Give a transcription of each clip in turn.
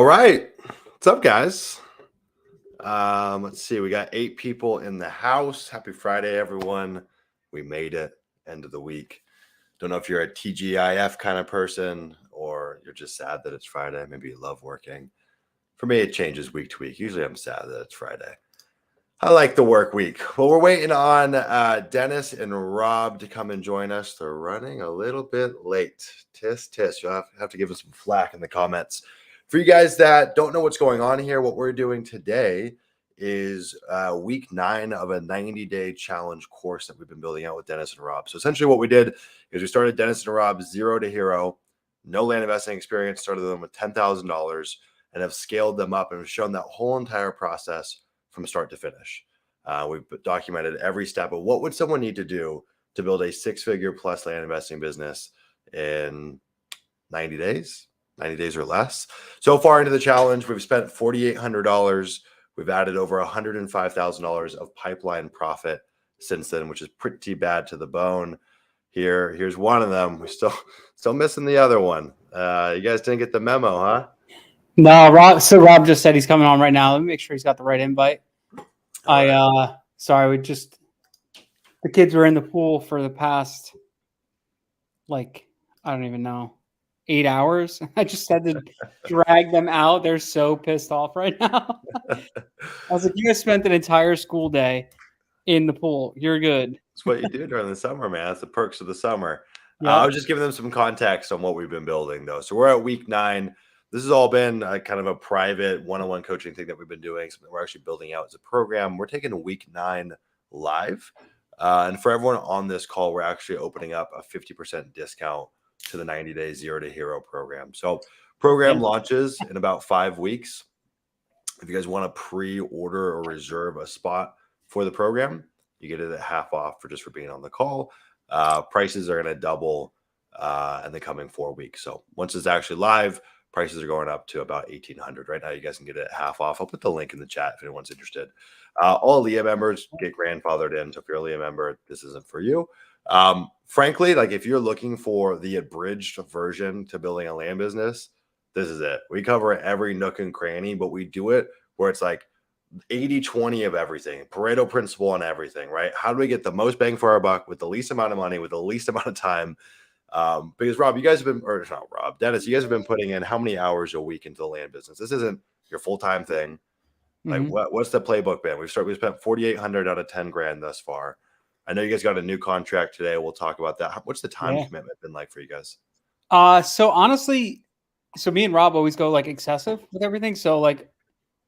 All right. What's up, guys? Let's see. We got 8 people in the house. Happy Friday, everyone. We made it. End of the week. Don't know if you're a TGIF kind of person or you're just sad that it's Friday. Maybe you love working. For me, it changes week to week. Usually I'm sad that it's Friday. I like the work week. Well, we're waiting on Dennis and Rob to come and join us. They're running a little bit late. Tisk. You'll have to give us some flack in the comments. For you guys that don't know what's going on here, what we're doing today is week 9 of a 90-day challenge course that we've been building out with Dennis and Rob. So essentially what we did is we started Dennis and Rob 0 to hero, no land investing experience, started them with $10,000 and have scaled them up and have shown that whole entire process from start to finish. We've documented every step of what would someone need to do to build a 6-figure plus land investing business in 90 days or less. So far into the challenge, we've spent $4,800. We've added over $105,000 of pipeline profit since then, which is pretty bad to the bone. Here's one of them. We're still missing the other one. You guys didn't get the memo, huh? No, Rob. So Rob just said he's coming on right now. Let me make sure he's got the right invite. Sorry, the kids were in the pool for the past, I don't even know, 8 hours. I just had to drag them out. They're so pissed off right now. I was like, you guys spent an entire school day in the pool. You're good. That's what you do during the summer, man. That's the perks of the summer. Yep. I was just giving them some context on what we've been building, though. So we're at week 9. This has all been kind of a private one-on-one coaching thing that we've been doing. Something we're actually building out as a program. We're taking week 9 live. And for everyone on this call, we're actually opening up a 50% discount to the 90-day 0 to hero program. So program launches in about 5 weeks. If you guys want to pre-order or reserve a spot for the program, you get it at half off for being on the call. Prices are going to double in the coming 4 weeks. So once it's actually live, prices are going up to about $1,800 right now. You guys can get it at half off. I'll put the link in the chat if anyone's interested. All LIA members get grandfathered in. So if you're a LIA member, this isn't for you. Frankly, if you're looking for the abridged version to building a land business, this is it. We cover every nook and cranny, but we do it where it's 80-20 of everything, Pareto principle on everything, right? How do we get the most bang for our buck with the least amount of money, with the least amount of time? Because Rob, you guys have been, or not Rob, Dennis, you guys have been putting in how many hours a week into the land business? This isn't your full-time thing. What's the playbook been? We spent $4,800 out of $10,000 thus far. I know you guys got a new contract today. We'll talk about that. What's the time commitment been like for you guys? So honestly, me and Rob always go excessive with everything. So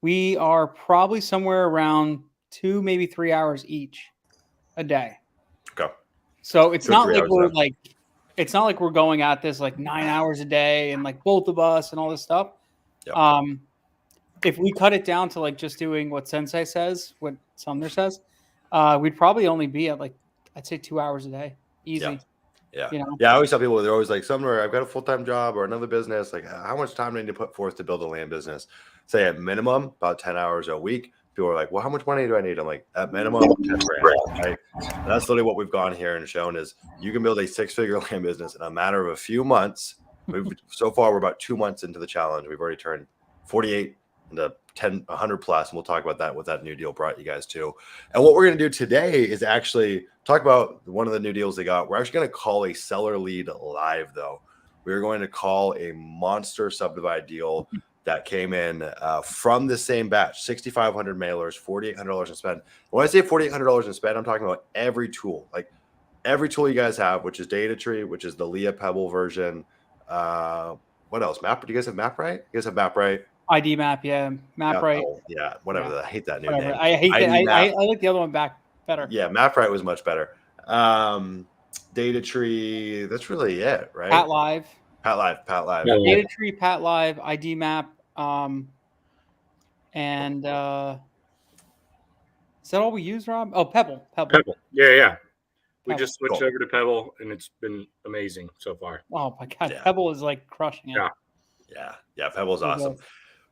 we are probably somewhere around 2, maybe 3 hours each a day. Okay. So it's not like we're it's not like we're going at this 9 hours a day and both of us and all this stuff. Yep. If we cut it down to just doing what Sensei says, what Sumner says, we'd probably only be at I'd say 2 hours a day. Easy. Yeah. I always tell people, they're always Sumner, I've got a full-time job or another business. How much time do I need to put forth to build a land business? Say at minimum, about 10 hours a week. People are well, how much money do I need? I'm at minimum, $10,000, right? And that's literally what we've gone here and shown is you can build a 6-figure land business in a matter of a few months. So far, we're about 2 months into the challenge. We've already turned 48 into 100 plus, and we'll talk about that, what that new deal brought you guys to. And what we're going to do today is actually talk about one of the new deals they got. We're actually going to call a seller lead live, though. We're going to call a monster subdivide deal that came in from the same batch, 6,500 mailers, $4,800 in spend. When I say $4,800 in spend, I'm talking about every tool, every tool you guys have, which is Data Tree, which is the LIA Pebble version. What else? Map? Do you guys have MapRight? You guys have MapRight? ID Map, yeah. MapRight. Yeah, whatever. I hate that new name. I hate that. I like the other one back better. Yeah, MapRight was much better. Data Tree, that's really it, right? Pat Live. Yeah. Data Tree, Pat Live, ID Map, and is that all we use, Rob? Oh, Pebble. Yeah. We just switched over to Pebble, and it's been amazing so far. Oh my God, yeah. Pebble is crushing it. Yeah. Pebble's awesome.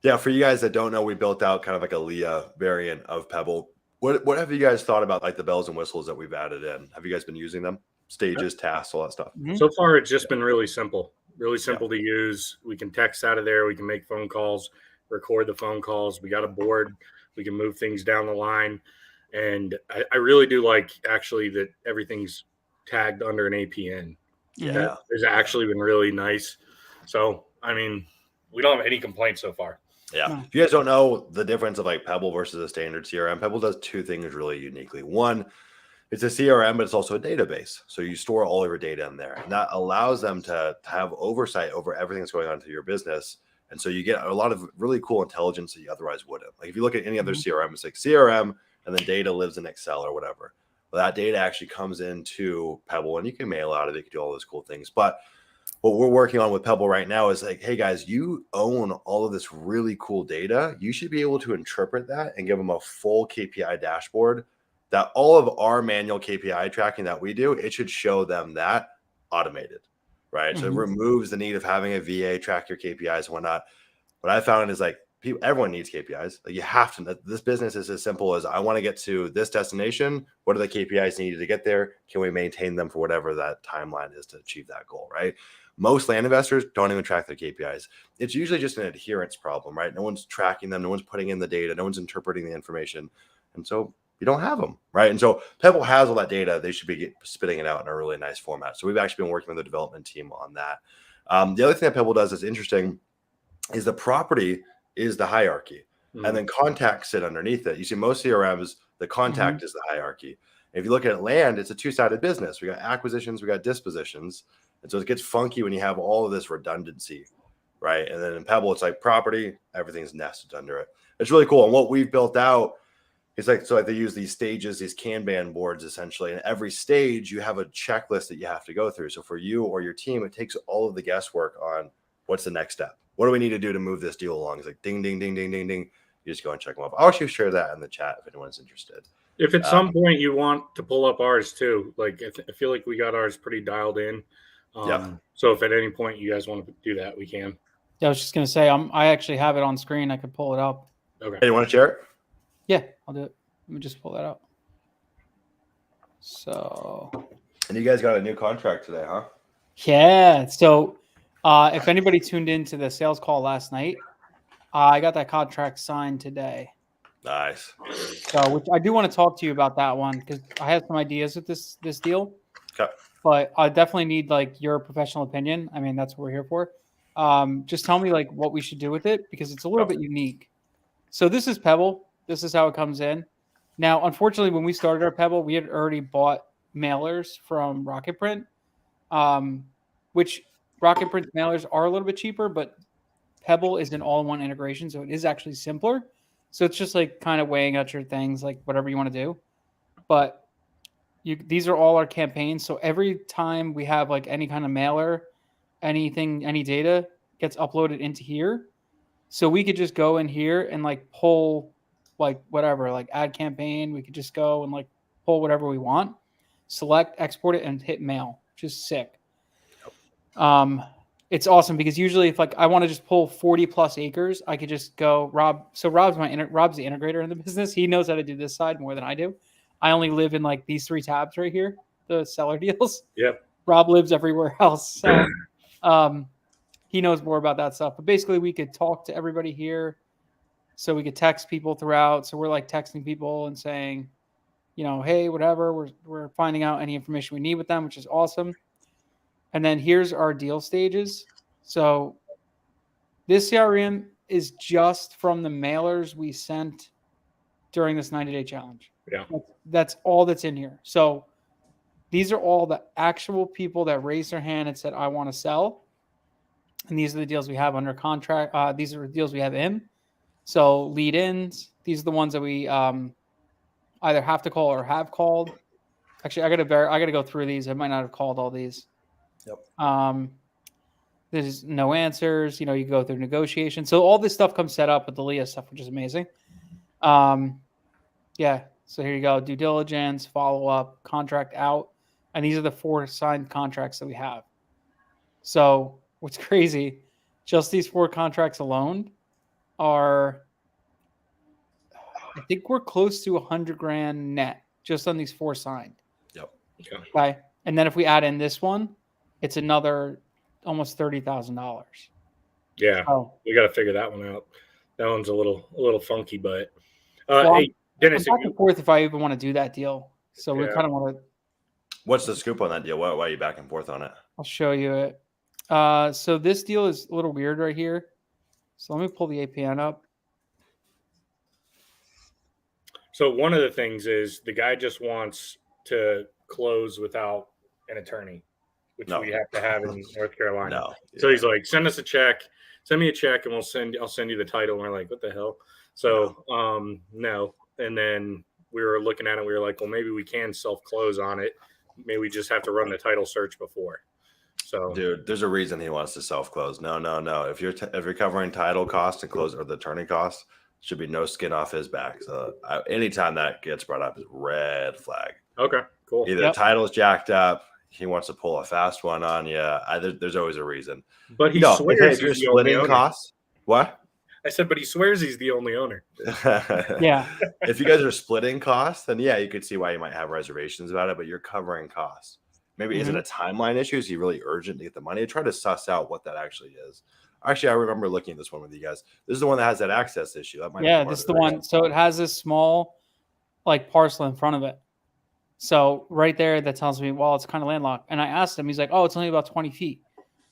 Yeah, for you guys that don't know, we built out kind of a LIA variant of Pebble. What have you guys thought about the bells and whistles that we've added in? Have you guys been using them? Stages, tasks, all that stuff. So far, it's just been really simple to use. We can text out of there. We can make phone calls. record the phone calls. We got a board. We can move things down the line. And I really do like actually that everything's tagged under an APN. Yeah. That has actually been really nice. So, I mean, we don't have any complaints so far. Yeah. No. If you guys don't know the difference of like Pebble versus a standard CRM, Pebble does two things really uniquely. One, it's a CRM, but it's also a database. So you store all of your data in there. And that allows them to have oversight over everything that's going on to your business. And so you get a lot of really cool intelligence that you otherwise wouldn't. Like if you look at any other CRM, it's like CRM and then data lives in Excel or whatever. Well, that data actually comes into Pebble and you can mail out of it. You can do all those cool things. But what we're working on with Pebble right now is like, hey guys, you own all of this really cool data. You should be able to interpret that and give them a full KPI dashboard that all of our manual KPI tracking that we do, it should show them that automated, right? So it removes the need of having a VA track your KPIs and whatnot. What I found is like everyone needs KPIs. Like you have to, this business is as simple as I want to get to this destination. What are the KPIs needed to get there? Can we maintain them for whatever that timeline is to achieve that goal, right? Most land investors don't even track their KPIs. It's usually just an adherence problem, right? No one's tracking them. No one's putting in the data. No one's interpreting the information. And so you don't have them, right? And so Pebble has all that data. They should be spitting it out in a really nice format. So we've actually been working with the development team on that. The other thing that Pebble does that's interesting is the property is the hierarchy. And then contacts sit underneath it. You see most CRMs, the contact is the hierarchy. If you look at land, it's a two-sided business. We got acquisitions, we got dispositions. And so it gets funky when you have all of this redundancy, right? And then in Pebble, it's like property, everything's nested under it. It's really cool. And what we've built out is like, so like they use these stages, these Kanban boards essentially. And every stage you have a checklist that you have to go through. So for you or your team, it takes all of the guesswork on what's the next step. What do we need to do to move this deal along? It's like ding, ding, ding, ding, ding, ding. You just go and check them off. I'll actually share that in the chat if anyone's interested. If at some point you want to pull up ours too, like I feel like we got ours pretty dialed in. So if at any point you guys want to do that, we can. Yeah, I was just gonna say I actually have it on screen. I could pull it up. Okay. Hey, you want to share it? Yeah, I'll do it. Let me just pull that up. So. And you guys got a new contract today, huh? Yeah. So, if anybody tuned into the sales call last night, I got that contract signed today. Nice. So, which I do want to talk to you about that one because I have some ideas with this deal. Okay. But I definitely need like your professional opinion. I mean, that's what we're here for. Just tell me like what we should do with it because it's a little bit unique. So this is Pebble. This is how it comes in. Now, unfortunately, when we started our Pebble, we had already bought mailers from Rocket Print, which Rocket Print mailers are a little bit cheaper, but Pebble is an all-in-one integration, so it is actually simpler. So it's just like kind of weighing out your things, like whatever you want to do. But these are all our campaigns. So every time we have like any kind of mailer, anything, any data gets uploaded into here. So we could just go in here and like pull like whatever, like add campaign. We could just go and like pull whatever we want, select, export it, and hit mail, which is sick. It's awesome because usually if like I want to just pull 40 plus acres, I could just go Rob. So Rob's the integrator in the business. He knows how to do this side more than I do. I only live in like these three tabs right here, the seller deals. Yep. Rob lives everywhere else. So he knows more about that stuff. But basically we could talk to everybody here. So we could text people throughout. So we're like texting people and saying, you know, hey, whatever, we're finding out any information we need with them, which is awesome. And then here's our deal stages. So this CRM is just from the mailers we sent during this 90-day challenge. Yeah. That's all that's in here. So these are all the actual people that raised their hand and said, I want to sell. And these are the deals we have under contract. These are the deals we have in. So lead ins, these are the ones that we either have to call or have called. Actually, I gotta go through these. I might not have called all these. Yep. There's no answers. You know, you go through negotiation. So all this stuff comes set up with the LIA stuff, which is amazing. Yeah. So here you go. Due diligence, follow up, contract out. And these are the 4 signed contracts that we have. So what's crazy, just these 4 contracts alone are, I think we're close to $100,000 net just on these 4 signed. Yep. Okay. And then if we add in this one, it's another almost $30,000. Yeah. Oh, We got to figure that one out. That one's a little funky, but Well, hey, Dennis, I'm back and forth if I even want to do that deal. So we Yeah. kind of want to. What's the scoop on that deal? Why are you back and forth on it? I'll show you it. So this deal is a little weird right here. So let me pull the APN up. So one of the things is the guy just wants to close without an attorney, which No. we have to have in North Carolina. No. So he's like, send us a check, send me a check, and I'll send you the title. And we're like, what the hell? So no. And then we were looking at it. We were like, well, maybe we can self-close on it. Maybe we just have to run the title search before. So, dude, there's a reason he wants to self-close. No. If you're covering title costs and close or the attorney costs, should be no skin off his back. So anytime that gets brought up is red flag. okay, cool. Either the title's jacked up, he wants to pull a fast one on you. There's always a reason. But he swears if you're he's the only splitting owner. costs, what? I said, but he swears he's the only owner. Yeah. If you guys are splitting costs, then yeah, you could see why you might have reservations about it, but you're covering costs. Maybe is it a timeline issue? Is he really urgent to get the money? Try to suss out what that actually is. Actually, I remember looking at this one with you guys. This is the one that has that access issue. That might Yeah, this is the one. So it has this small like parcel in front of it. So right there, that tells me, well, it's kind of landlocked. And I asked him, he's like, oh, it's only about 20 feet.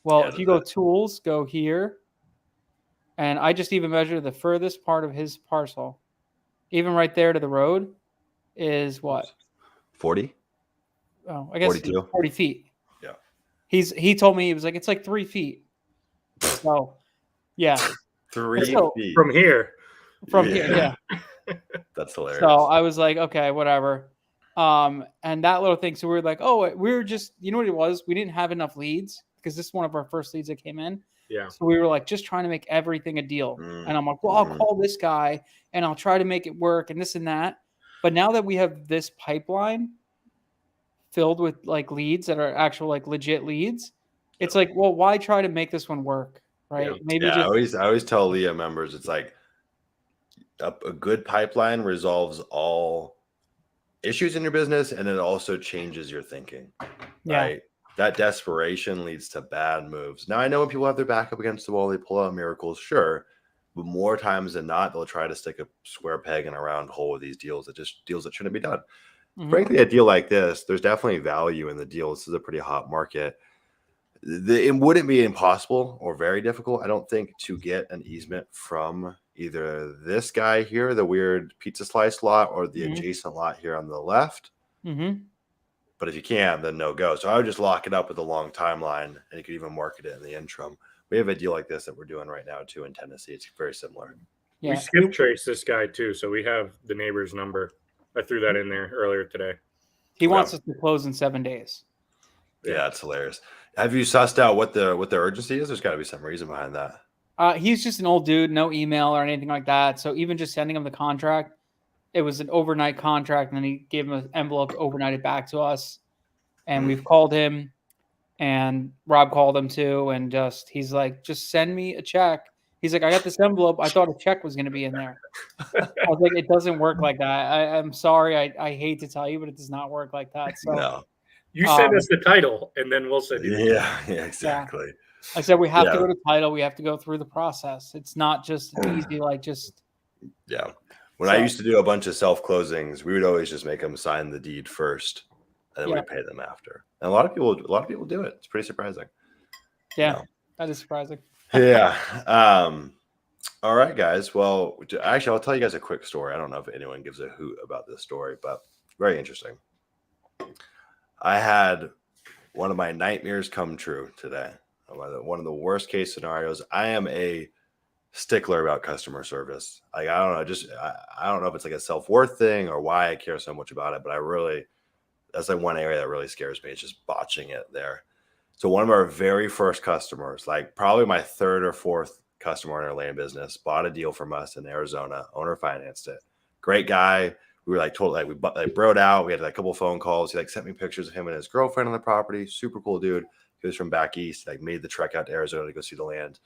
Well, if you go tools, go here. And I just even measure the furthest part of his parcel. Even right there to the road is what? 40? Oh, I guess 42? 40 feet. Yeah. He told me, he was like, it's like 3 feet. So, yeah. 3 feet. From here. Here, yeah. That's hilarious. So I was like, okay, whatever. And that little thing. So we were like, oh, we were just, you know what it was? We didn't have enough leads because this is one of our first leads that came in. Yeah. So we were like, just trying to make everything a deal. And I'm like, well, I'll call this guy and I'll try to make it work and this and that. But now that we have this pipeline filled with like leads that are actual like legit leads, it's like, well, why try to make this one work? Right. Yeah. Maybe I just always tell LIA members, it's like a good pipeline resolves all issues in your business, and it also changes your thinking. yeah. Right? That desperation leads to bad moves. Now, I know when people have their back up against the wall, they pull out miracles, sure. But more times than not, they'll try to stick a square peg in a round hole with these deals that shouldn't be done. Frankly, a deal like this, there's definitely value in the deal. This is a pretty hot market. It wouldn't be impossible or very difficult, I don't think, to get an easement from either this guy here, the weird pizza slice lot, or the adjacent lot here on the left. But if you can, then no go. So I would just lock it up with a long timeline, and you could even market it in the interim. We have a deal like this that we're doing right now too in Tennessee. It's very similar. Yeah. We skip trace this guy too, so we have the neighbor's number. I threw that in there earlier today. He wants us to close in 7 days. Yeah, it's hilarious. Have you sussed out what the urgency is? There's got to be some reason behind that. He's just an old dude, no email or anything like that. So even just sending him the contract, it was an overnight contract, and then he gave him an envelope to overnight it back to us. And we've called him, and Rob called him too, and he's like, just send me a check. He's like, I got this envelope. I thought a check was going to be in there. I was like, it doesn't work like that. I'm sorry. I hate to tell you, but it does not work like that. So No. You send us the title, and then we'll send you. Yeah, exactly. Yeah. I said we have to go to title. We have to go through the process. It's not just easy, like just. Yeah. When I used to do a bunch of self closings, we would always just make them sign the deed first, and then we'd pay them after. And a lot of people do it. It's pretty surprising. Yeah, that is surprising. Yeah. All right, guys. Well, actually, I'll tell you guys a quick story. I don't know if anyone gives a hoot about this story, but very interesting. I had one of my nightmares come true today. One of the worst case scenarios. I am a stickler about customer service. Like, I don't know, I don't know if it's like a self-worth thing or why I care so much about it, but that's like one area that really scares me. It's just botching it there. So one of our very first customers, like probably my third or fourth customer in our land business, bought a deal from us in Arizona. Owner financed it. Great guy. We were like totally we broed out. We had like a couple phone calls. He sent me pictures of him and his girlfriend on the property. Super cool dude. He was from back east. Made the trek out to Arizona to go see the land.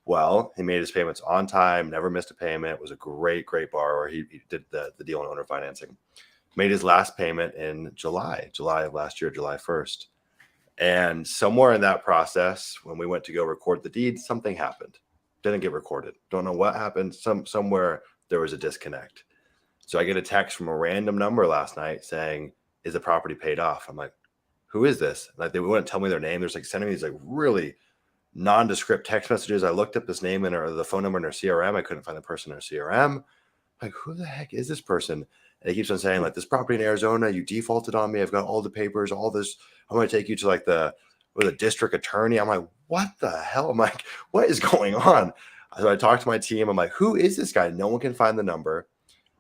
Well, he made his payments on time. Never missed a payment. Was a great borrower. He did the deal on owner financing. Made his last payment in July of last year, July 1st. And somewhere in that process, when we went to go record the deed, something happened. didn't get recorded. Don't know what happened. Somewhere there was a disconnect. So I get a text from a random number last night saying, "Is the property paid off?" I'm like, "Who is this?" Like, they wouldn't tell me their name. There's like sending me these like really nondescript text messages. I looked up this name in the phone number in our CRM. I couldn't find the person in our CRM. Like, who the heck is this person? And he keeps on saying, like, this property in Arizona, you defaulted on me. I've got all the papers, all this. I'm going to take you to like the district attorney. I'm like, what the hell? I'm like, what is going on? So I talked to my team. I'm like, who is this guy? No one can find the number.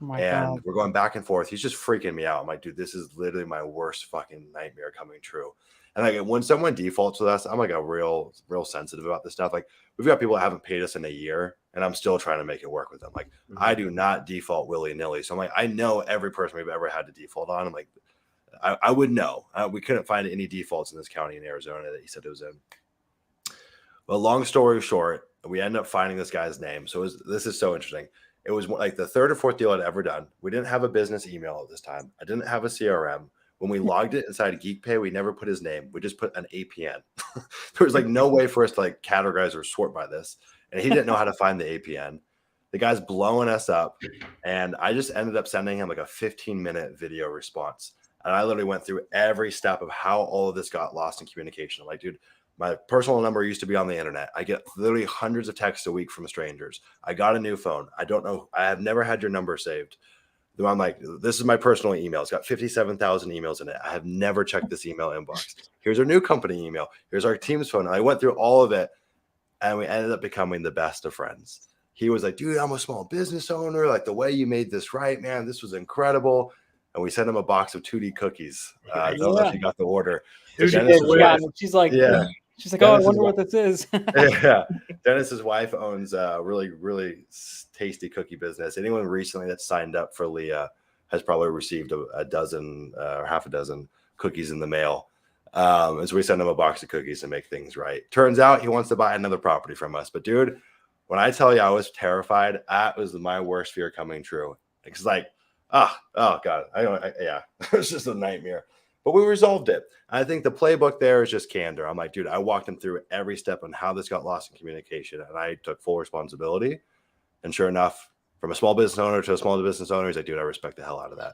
Oh my And God. we're going back and forth. He's just freaking me out. I'm like, dude, this is literally my worst fucking nightmare coming true. And like, when someone defaults with us, I'm like a real sensitive about this stuff. Like, we've got people that haven't paid us in a year, and I'm still trying to make it work with them. Like, I do not default willy-nilly. So I'm like, I know every person we've ever had to default on. I'm like, I would know. We couldn't find any defaults in this county in Arizona that he said it was in. But long story short, we ended up finding this guy's name. So this is so interesting. It was like the third or fourth deal I'd ever done. We didn't have a business email at this time. I didn't have a CRM. When we logged it inside GeekPay, we never put his name. We just put an APN. There was like no way for us to like categorize or sort by this. And he didn't know how to find the APN. The guy's blowing us up. And I just ended up sending him like a 15-minute video response. And I literally went through every step of how all of this got lost in communication. I'm like, dude, my personal number used to be on the internet. I get literally hundreds of texts a week from strangers. I got a new phone. I don't know. I have never had your number saved. I'm like, this is my personal email. It's got 57,000 emails in it. I have never checked this email inbox. Here's our new company email. Here's our team's phone. I went through all of it, and we ended up becoming the best of friends. He was like, dude, I'm a small business owner. Like, the way you made this right, man, this was incredible. And we sent him a box of 2D cookies. I don't know if you got the order. So She's like, yeah. She's like, oh, I wonder what this is. Yeah. Dennis's wife owns a really, really tasty cookie business. Anyone recently that signed up for LIA has probably received a dozen or half a dozen cookies in the mail. And so we send him a box of cookies to make things right. Turns out he wants to buy another property from us. But dude, when I tell you I was terrified, that was my worst fear coming true. It's like, oh God, yeah, it's just a nightmare. But we resolved it. I think the playbook there is just candor. I'm like, dude, I walked him through every step on how this got lost in communication, and I took full responsibility. And sure enough, from a small business owner to a small business owner, he's like, dude, I respect the hell out of that.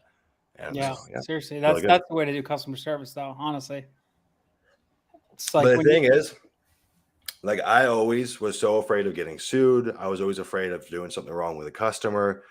And yeah, so, yeah, seriously, that's the way to do customer service, though. Honestly, it's like, but the thing is, like, I always was so afraid of getting sued. I was always afraid of doing something wrong with a customer.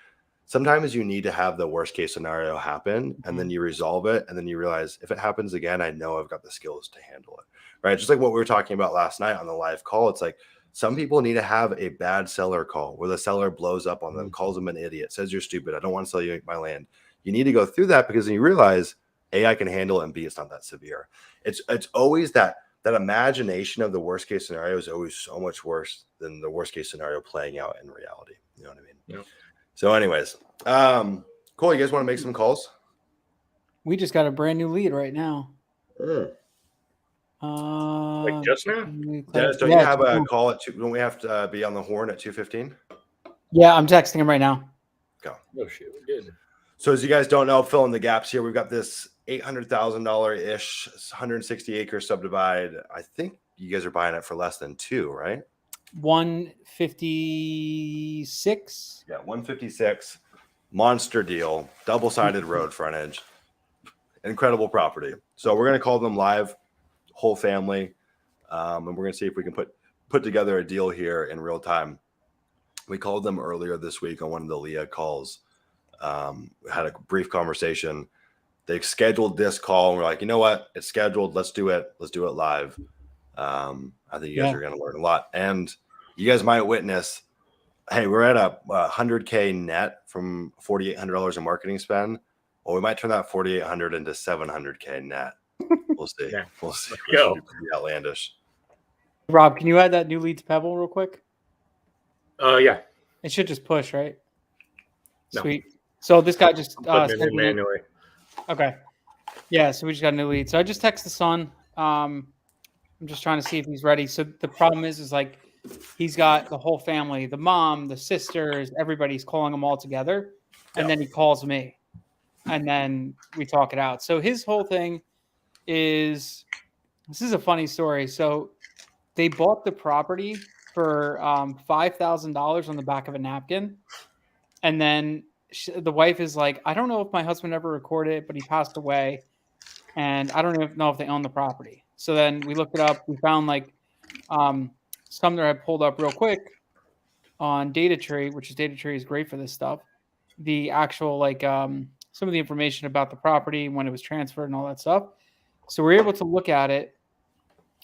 Sometimes you need to have the worst case scenario happen, and then you resolve it. And then you realize, if it happens again, I know I've got the skills to handle it. Right. Just like what we were talking about last night on the live call. It's like, some people need to have a bad seller call where the seller blows up on them, calls them an idiot, says you're stupid. I don't want to sell you my land. You need to go through that, because then you realize, A, I can handle it, and B, it's not that severe. It's always that imagination of the worst case scenario is always so much worse than the worst case scenario playing out in reality. You know what I mean? Yep. So anyways, cool. You guys want to make some calls? We just got a brand new lead right now. Like just now? Dennis, don't you have a call at 2? Don't we have to be on the horn at 2:15? Yeah, I'm texting him right now. Go. Oh shit, we did. So as you guys don't know, fill in the gaps here. We've got this $800,000-ish, 160 acre subdivide. I think you guys are buying it for less than 2, right? 156. Yeah, 156. Monster deal, double-sided road frontage, incredible property. So we're gonna call them live, whole family, and we're gonna see if we can put together a deal here in real time. We called them earlier this week on one of the LIA calls. We had a brief conversation. They scheduled this call, and we're like, you know what? It's scheduled. Let's do it. Let's do it live. I think you guys are going to learn a lot, and you guys might witness. Hey, we're at a $100K net from $4,800 in marketing spend. Well, we might turn that $4,800 into $700K net. We'll see. Yeah. We'll see. Go. Pretty outlandish. Rob, can you add that new lead to Pebble real quick? Yeah. It should just push, right? No. Sweet. So this guy just Putting it in manually. Okay. Yeah, so we just got a new lead. So I just text the son. I'm just trying to see if he's ready. So the problem is like, he's got the whole family, the mom, the sisters, everybody's calling them all together. And then he calls me. And then we talk it out. So his whole thing is, this is a funny story. So they bought the property for $5,000 on the back of a napkin. And then the wife is like, I don't know if my husband ever recorded it, but he passed away. And I don't even know if they own the property. So then we looked it up. We found like Sumner had pulled up real quick on DataTree, which is DataTree is great for this stuff. The actual like some of the information about the property, when it was transferred and all that stuff. So we're able to look at it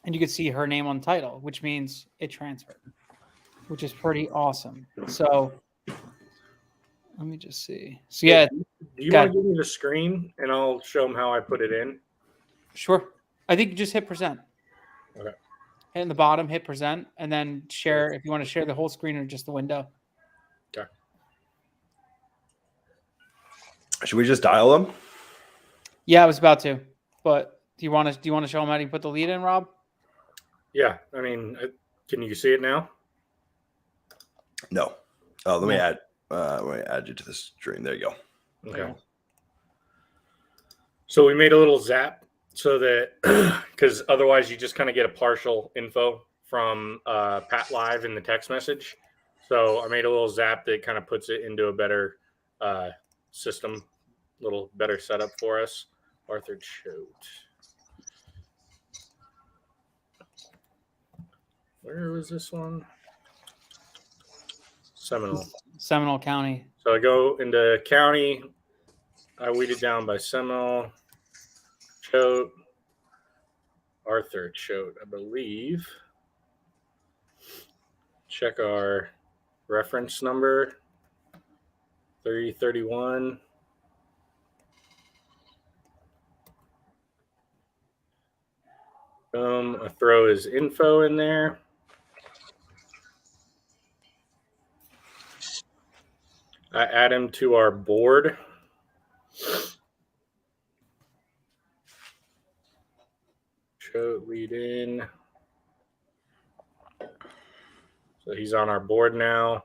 and you can see her name on title, which means it transferred, which is pretty awesome. So let me just see. So yeah. Do you want to give me the screen and I'll show them how I put it in? Sure. I think you just hit present. Okay. Hit in the bottom, hit present, and then share if you want to share the whole screen or just the window. Okay. Should we just dial them? Yeah, I was about to, but do you want to show them how to put the lead in, Rob? Yeah, I mean, can you see it now? No. Oh, let me add you to the stream. There you go. Okay. So we made a little zap so that because otherwise you just kind of get a partial info from Pat Live in the text message. So I made a little zap that kind of puts it into a better system, little better setup for us. Arthur Choate. Where was this one? Seminole County. So I go into county. I weeded down by Seminole, Choate, Arthur Choate, I believe. Check our reference number, 3031. I throw his info in there. I add him to our board. Choate lead in. So he's on our board now.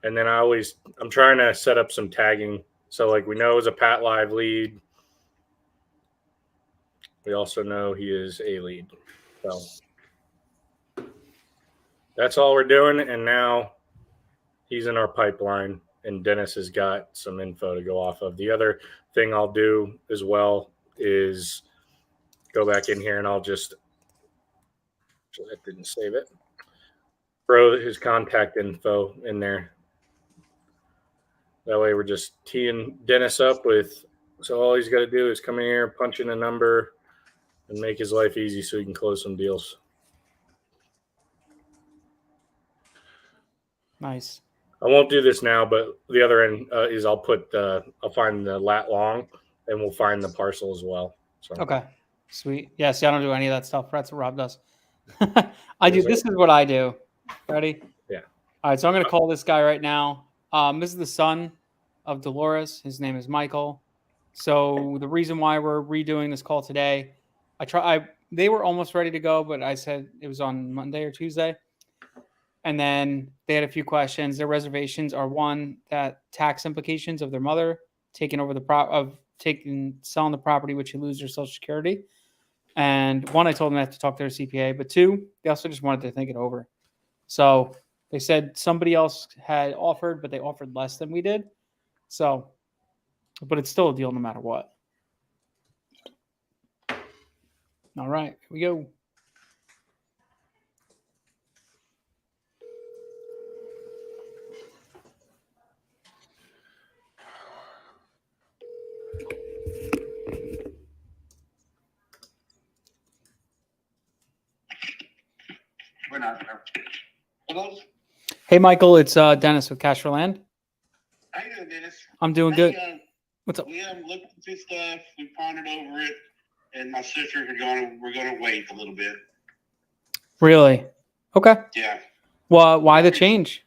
And then I'm trying to set up some tagging. So like we know it's a Pat Live lead. We also know he is a lead. So that's all we're doing. And now he's in our pipeline and Dennis has got some info to go off of. The other thing I'll do as well is go back in here and I'll just, I didn't save it, throw his contact info in there. That way we're just teeing Dennis up with, so all he's got to do is come in here, punch in a number, and make his life easy so he can close some deals. Nice. I won't do this now, but the other end is I'll find the lat long and we'll find the parcel as well. So. Okay. Sweet. Yeah, see, I don't do any of that stuff. That's what Rob does. This is what I do. Ready? Yeah. All right, so I'm going to call this guy right now. This is the son of Dolores. His name is Michael. So the reason why we're redoing this call today, they were almost ready to go, but I said it was on Monday or Tuesday. And then they had a few questions. Their reservations are one, that tax implications of their mother taking over selling the property, which you lose their Social Security. And one, I told them they have to talk to their CPA, but two, they also just wanted to think it over. So they said somebody else had offered, but they offered less than we did. So, but it's still a deal no matter what. All right, here we go. Hello? Hey, Michael, it's Dennis with Cash for Land. How you doing, Dennis? I'm doing good. What's up? We have looked through stuff, we pondered over it, and my sisters we're gonna wait a little bit. Really? Okay. Yeah. Well, why the change?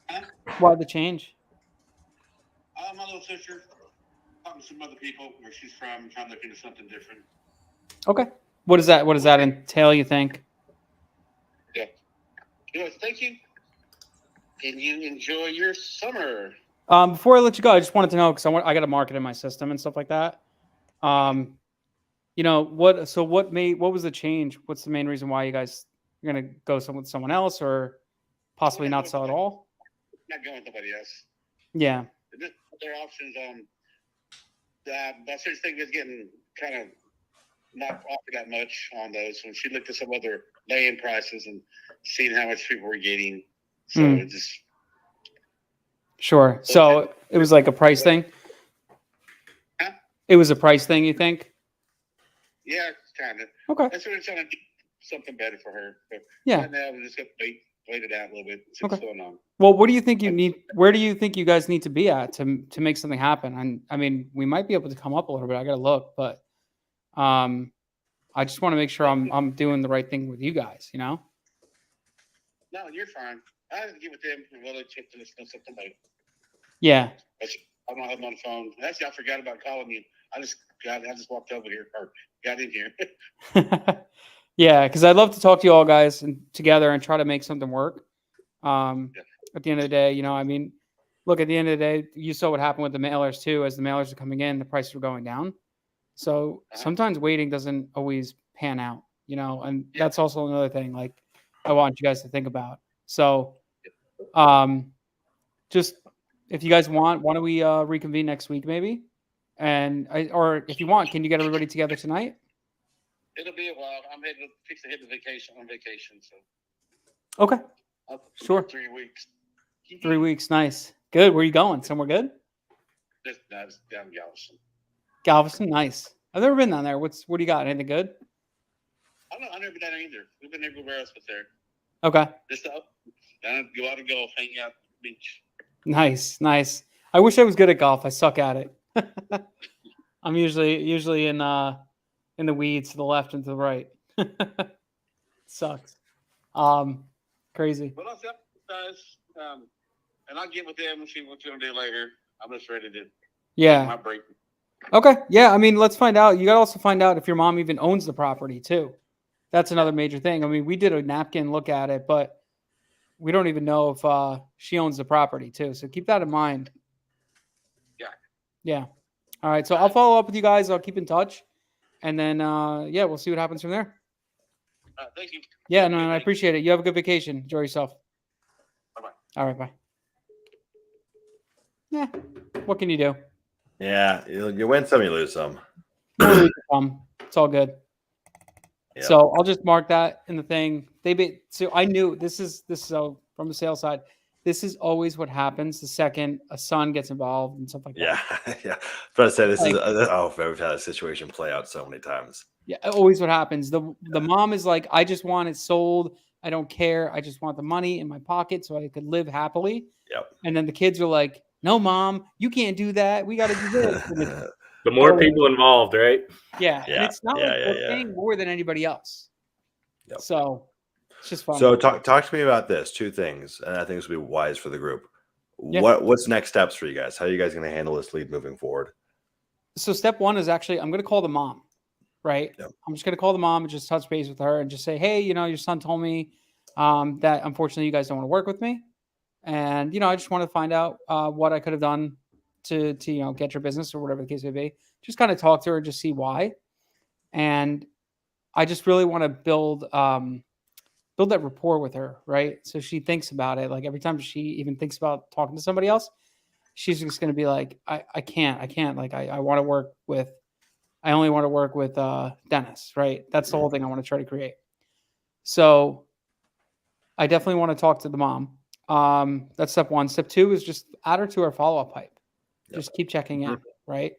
Huh? Why the change? My little sister, talking to some other people where she's from, trying to look into something different. Okay. What does that entail, you think? Yeah. Thank you. And you enjoy your summer. Before I let you go, I just wanted to know, because I got to market in my system and stuff like that. What was the change? What's the main reason why you guys you're going to go with someone else, or possibly not sell at all? Not going with nobody else. Yeah. Their options. My sister thing is getting kind of not offered that much on those. When she looked at some other lay-in prices and seeing how much people were getting, so it just. Sure. So it was like a price thing. Huh? It was a price thing, you think? Yeah, kind of. Okay. That's what we're trying to do, something better for her. But Yeah. right now, we're just gonna wait it out a little bit. See what's going on. Well, what do you think you need? Where do you think you guys need to be at to make something happen? And I mean, we might be able to come up a little bit. I got to look, but I just want to make sure I'm doing the right thing with you guys. You know? No, you're fine. I have to get with them and we'll check to listen to something later. Yeah. I don't have them on the phone. Actually, I forgot about calling you. I just walked over here or got in here. Yeah, because I'd love to talk to you all guys and together and try to make something work. At the end of the day, you know, I mean, look, at the end of the day, you saw what happened with the mailers too. As the mailers are coming in, the prices were going down. So sometimes waiting doesn't always pan out, you know, and that's also another thing like I want you guys to think about. So just if you guys want, why don't we reconvene next week maybe? Or if you want, can you get everybody together tonight? It'll be a while. I'm heading to hit the vacation on vacation, so. Okay. Sure. 3 weeks. 3 weeks. Nice. Good. Where are you going? Somewhere good? Just down in Galveston. Galveston. Nice. I've never been down there. What do you got? Anything good? I've never been down there either. We've been everywhere else but there. Okay. Just go out and go hang out at the beach. Nice. Nice. I wish I was good at golf. I suck at it. I'm usually in the weeds to the left and to the right. Sucks. Crazy. Well, that's guys. And I'll get with them and see what you're gonna do later. I'm just ready to take my break. Okay. Yeah. I mean, let's find out. You got to also find out if your mom even owns the property too. That's another major thing. I mean, we did a napkin look at it, but we don't even know if she owns the property too. So keep that in mind. Yeah. Yeah. All right. So I'll follow up with you guys. I'll keep in touch. And then, we'll see what happens from there. Thank you. Yeah, no, I appreciate it. You have a good vacation. Enjoy yourself. Bye-bye. All right, bye. Yeah. What can you do? Yeah, you win some, you lose some. It's all good. Yep. So I'll just mark that in the thing. So I knew this is from the sales side. This is always what happens the second a son gets involved and stuff like that. Yeah, yeah. But I say this is we've had a situation play out so many times. Yeah, always what happens. The mom is like, I just want it sold. I don't care. I just want the money in my pocket so I could live happily. Yep. And then the kids are like, no, mom, you can't do that. We got to do this. The more people involved, right? Yeah. And it's not like we're paying more than anybody else. Yep. So it's just fun. So talk to me about this. Two things, and I think this will be wise for the group. Yeah. What's next steps for you guys? How are you guys going to handle this lead moving forward? So step one is actually I'm going to call the mom, right? Yep. I'm just going to call the mom and just touch base with her and just say, hey, your son told me that unfortunately you guys don't want to work with me. And, I just want to find out what I could have done to get your business or whatever the case may be. Just kind of talk to her and just see why. And I just really want to build that rapport with her, right? So she thinks about it. Like every time she even thinks about talking to somebody else, she's just going to be like, I can't. Like I want to work with, I only want to work with Dennis, right? That's the whole thing I want to try to create. So I definitely want to talk to the mom. That's step one. Step two is just add her to our follow-up pipe. Yep. Just keep checking in, right?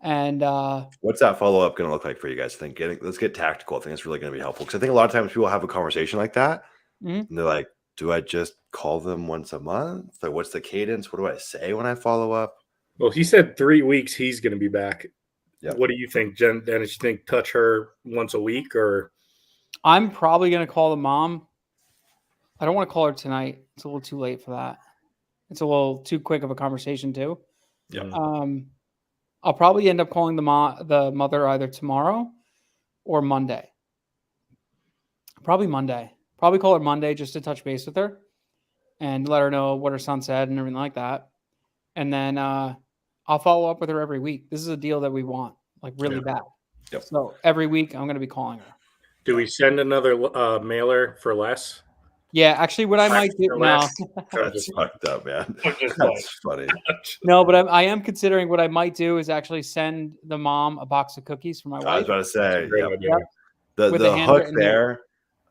And what's that follow-up going to look like for you guys? Let's get tactical. I think it's really going to be helpful because I think a lot of times people have a conversation like that and they're like, do I just call them once a month? Like, what's the cadence? What do I say when I follow up? Well, he said 3 weeks he's going to be back. Yep. What do you think, Jen? Dennis, you think touch her once a week or? I'm probably going to call the mom. I don't want to call her tonight. It's a little too late for that. It's a little too quick of a conversation too. Yeah. I'll probably end up calling the mother either tomorrow or Monday. Probably Monday. Probably call her Monday just to touch base with her and let her know what her son said and everything like that. And then I'll follow up with her every week. This is a deal that we want, like really bad. Yep. So every week I'm going to be calling her. Do we send another mailer for less? Yeah, actually, what I might do For no, less? That's fucked up, man. I'm just That's funny. no, but I am considering what I might do is actually send the mom a box of cookies for my I was wife about to say, Great yep. idea. Yep. With a The hook handwritten note. there.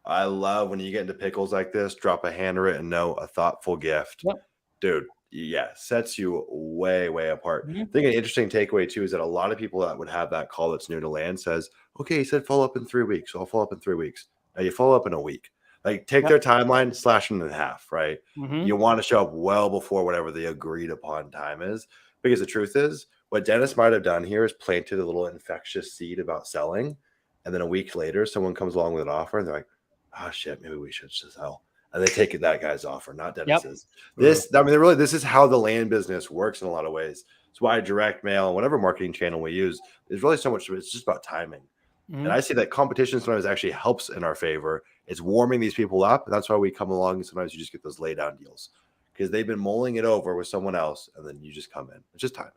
I love when you get into pickles like this. Drop a handwritten note, a thoughtful gift, Yep. dude. Yeah, sets you way, way apart. Mhm. I think an interesting takeaway too is that a lot of people that would have that call that's new to land says, "Okay, he said follow up in 3 weeks, so I'll follow up in 3 weeks." Now you follow up in a week. Like take Yep. their timeline, slash them in half, right? Mhm. You want to show up well before whatever the agreed upon time is, because the truth is, what Dennis might have done here is planted a little infectious seed about selling, and then a week later, someone comes along with an offer, and they're like, "Oh shit, maybe we should just sell." And they take that guy's offer, not Dennis's. This, I mean, really, this is how the land business works in a lot of ways. It's why direct mail and whatever marketing channel we use, there's really so much. It's just about timing. And Mhm. I see that competition sometimes actually helps in our favor. It's warming these people up. And that's why we come along and sometimes you just get those lay down deals because they've been mulling it over with someone else. And then you just come in. It's just timing.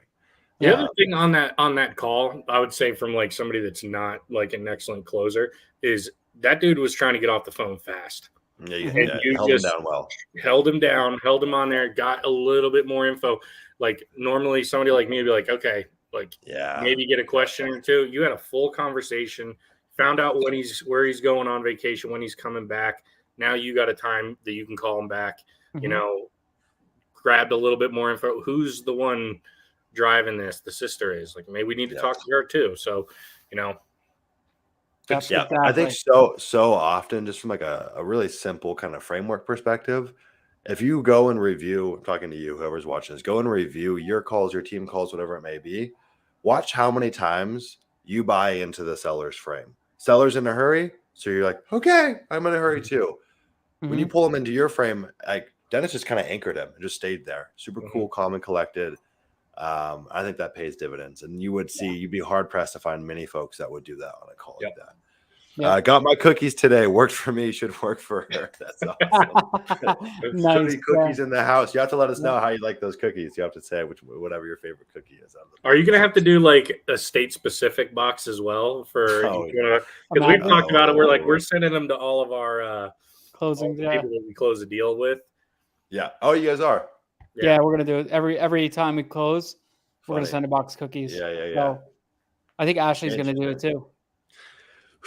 The other thing on that call, I would say from like somebody that's not like an excellent closer, is that dude was trying to get off the phone fast. Yeah, Mhm. You held them just down well. held him down, held him on there, got a little bit more info. Like normally somebody like me would be like, okay, like Yeah. maybe get a question or two. You had a full conversation, found out where he's going on vacation, when he's coming back. Now you got a time that you can call him back, you Mhm. know, grabbed a little bit more info. Who's the one driving this? The sister is. Like maybe we need to Yep. talk to her too. So, you know, Yep, Yeah, exactly. I think so often, just from like a really simple kind of framework perspective, if you go and review, I'm talking to you, whoever's watching this, go and review your calls, your team calls, whatever it may be. Watch how many times you buy into the seller's frame. Seller's in a hurry, so you're like, okay, I'm in a hurry too. When you Mhm. pull them into your frame, like Dennis just kind of anchored him and just stayed there, super cool, calm, and collected. I think that pays dividends, and you'd be hard pressed to find many folks that would do that on a call like that. Yep. Got my cookies today. Worked for me. Should work for her. That's awesome. Nice. Cody cookies Yeah. in the house. You have to let us Yeah. know how you like those cookies. You have to say whatever your favorite cookie is. Out of the are you gonna have to do like a state specific box as well for Oh, because we've Imagine. talked about it. We're sending them to all of our all Closing. the Yeah. people that we close a deal with. Yeah. Oh, you guys are. Yeah, we're gonna do it every time we close. We're gonna Funny. send a box of cookies. Yeah. So I think Ashley's gonna do it too.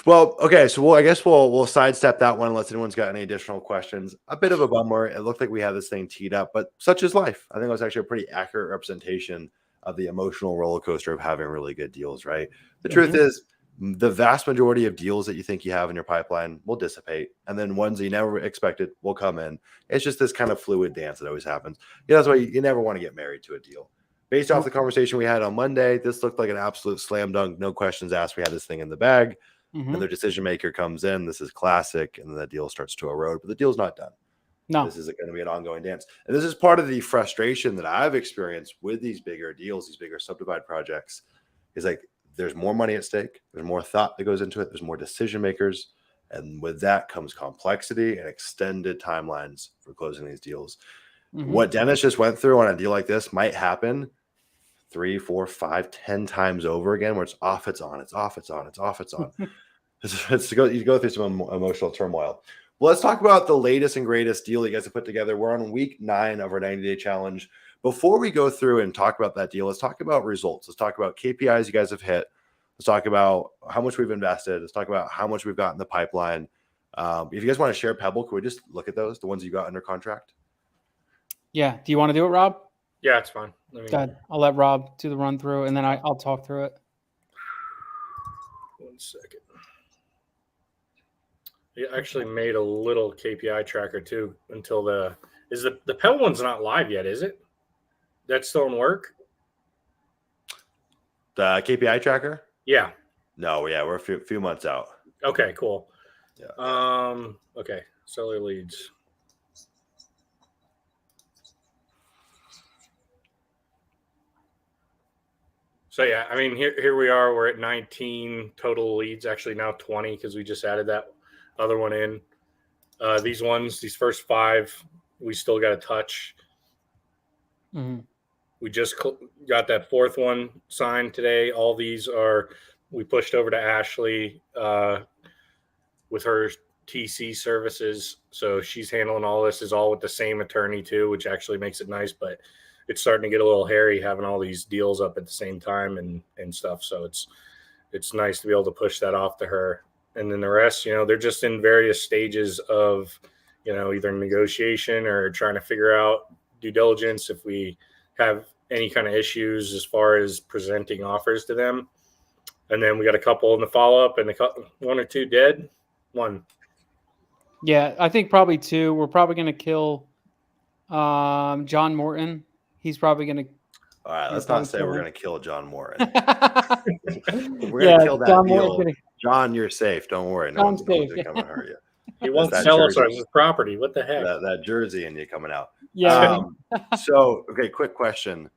Well, okay, so I guess we'll sidestep that one unless anyone's got any additional questions. A bit of a bummer. It looked like we had this thing teed up, but such is life. I think it was actually a pretty accurate representation of the emotional roller coaster of having really good deals, right? The truth is, the vast majority of deals that you think you have in your pipeline will dissipate, and then ones that you never expected will come in. It's just this kind of fluid dance that always happens. Yeah, that's why you never want to get married to a deal. Based off the conversation we had on Monday, this looked like an absolute slam dunk, no questions asked. We had this thing in the bag. And the decision maker comes in. This is classic, and then the deal starts to erode, but the deal's not done. No, this is going to be an ongoing dance, and this is part of the frustration that I've experienced with these bigger deals, these bigger subdivide projects. Is like there's more money at stake, there's more thought that goes into it, there's more decision makers, and with that comes complexity and extended timelines for closing these deals. What Dennis just went through on a deal like this might happen 3, 4, 5, 10 times over again, where it's off, it's on, it's off, it's on, it's off, it's on. You go through some emotional turmoil. Well, let's talk about the latest and greatest deal you guys have put together. We're on week 9 of our 90-day challenge. Before we go through and talk about that deal, let's talk about results. Let's talk about KPIs you guys have hit. Let's talk about how much we've invested. Let's talk about how much we've got in the pipeline. If you guys want to share Pebble, can we just look at those, the ones you got under contract? Yeah. Do you want to do it, Rob? Yeah, it's fine. Go ahead. I'll let Rob do the run through, and then I'll talk through it. 1 second. He actually made a little KPI tracker too until the Pebble one's not live yet, is it? That's still in work? The KPI tracker? Yeah. No, yeah, we're a few months out. Okay, cool. Yeah. Okay. Seller leads. So yeah, I mean here we are. We're at 19 total leads. Actually now 20 because we just added that other one in. These first 5, we still got to touch. We just got that 4th one signed today. All these we pushed over to Ashley. with her TC services. So she's handling all this, is all with the same attorney too, which actually makes it nice, but it's starting to get a little hairy having all these deals up at the same time and stuff. So it's nice to be able to push that off to her. And then the rest, they're just in various stages of, either negotiation or trying to figure out due diligence if we have any kind of issues as far as presenting offers to them. And then we got a couple in the follow-up and one or two dead. One. Yeah, I think probably 2. We're probably going to kill John Morton. He's probably going to. All right, let's not say we're going to kill John Morton. We're going to kill that John deal. John, you're safe. Don't worry. No one's going to come and hurt you. He won't sell us his property. What the heck? That jersey and you coming out. Yeah. So, okay, quick question.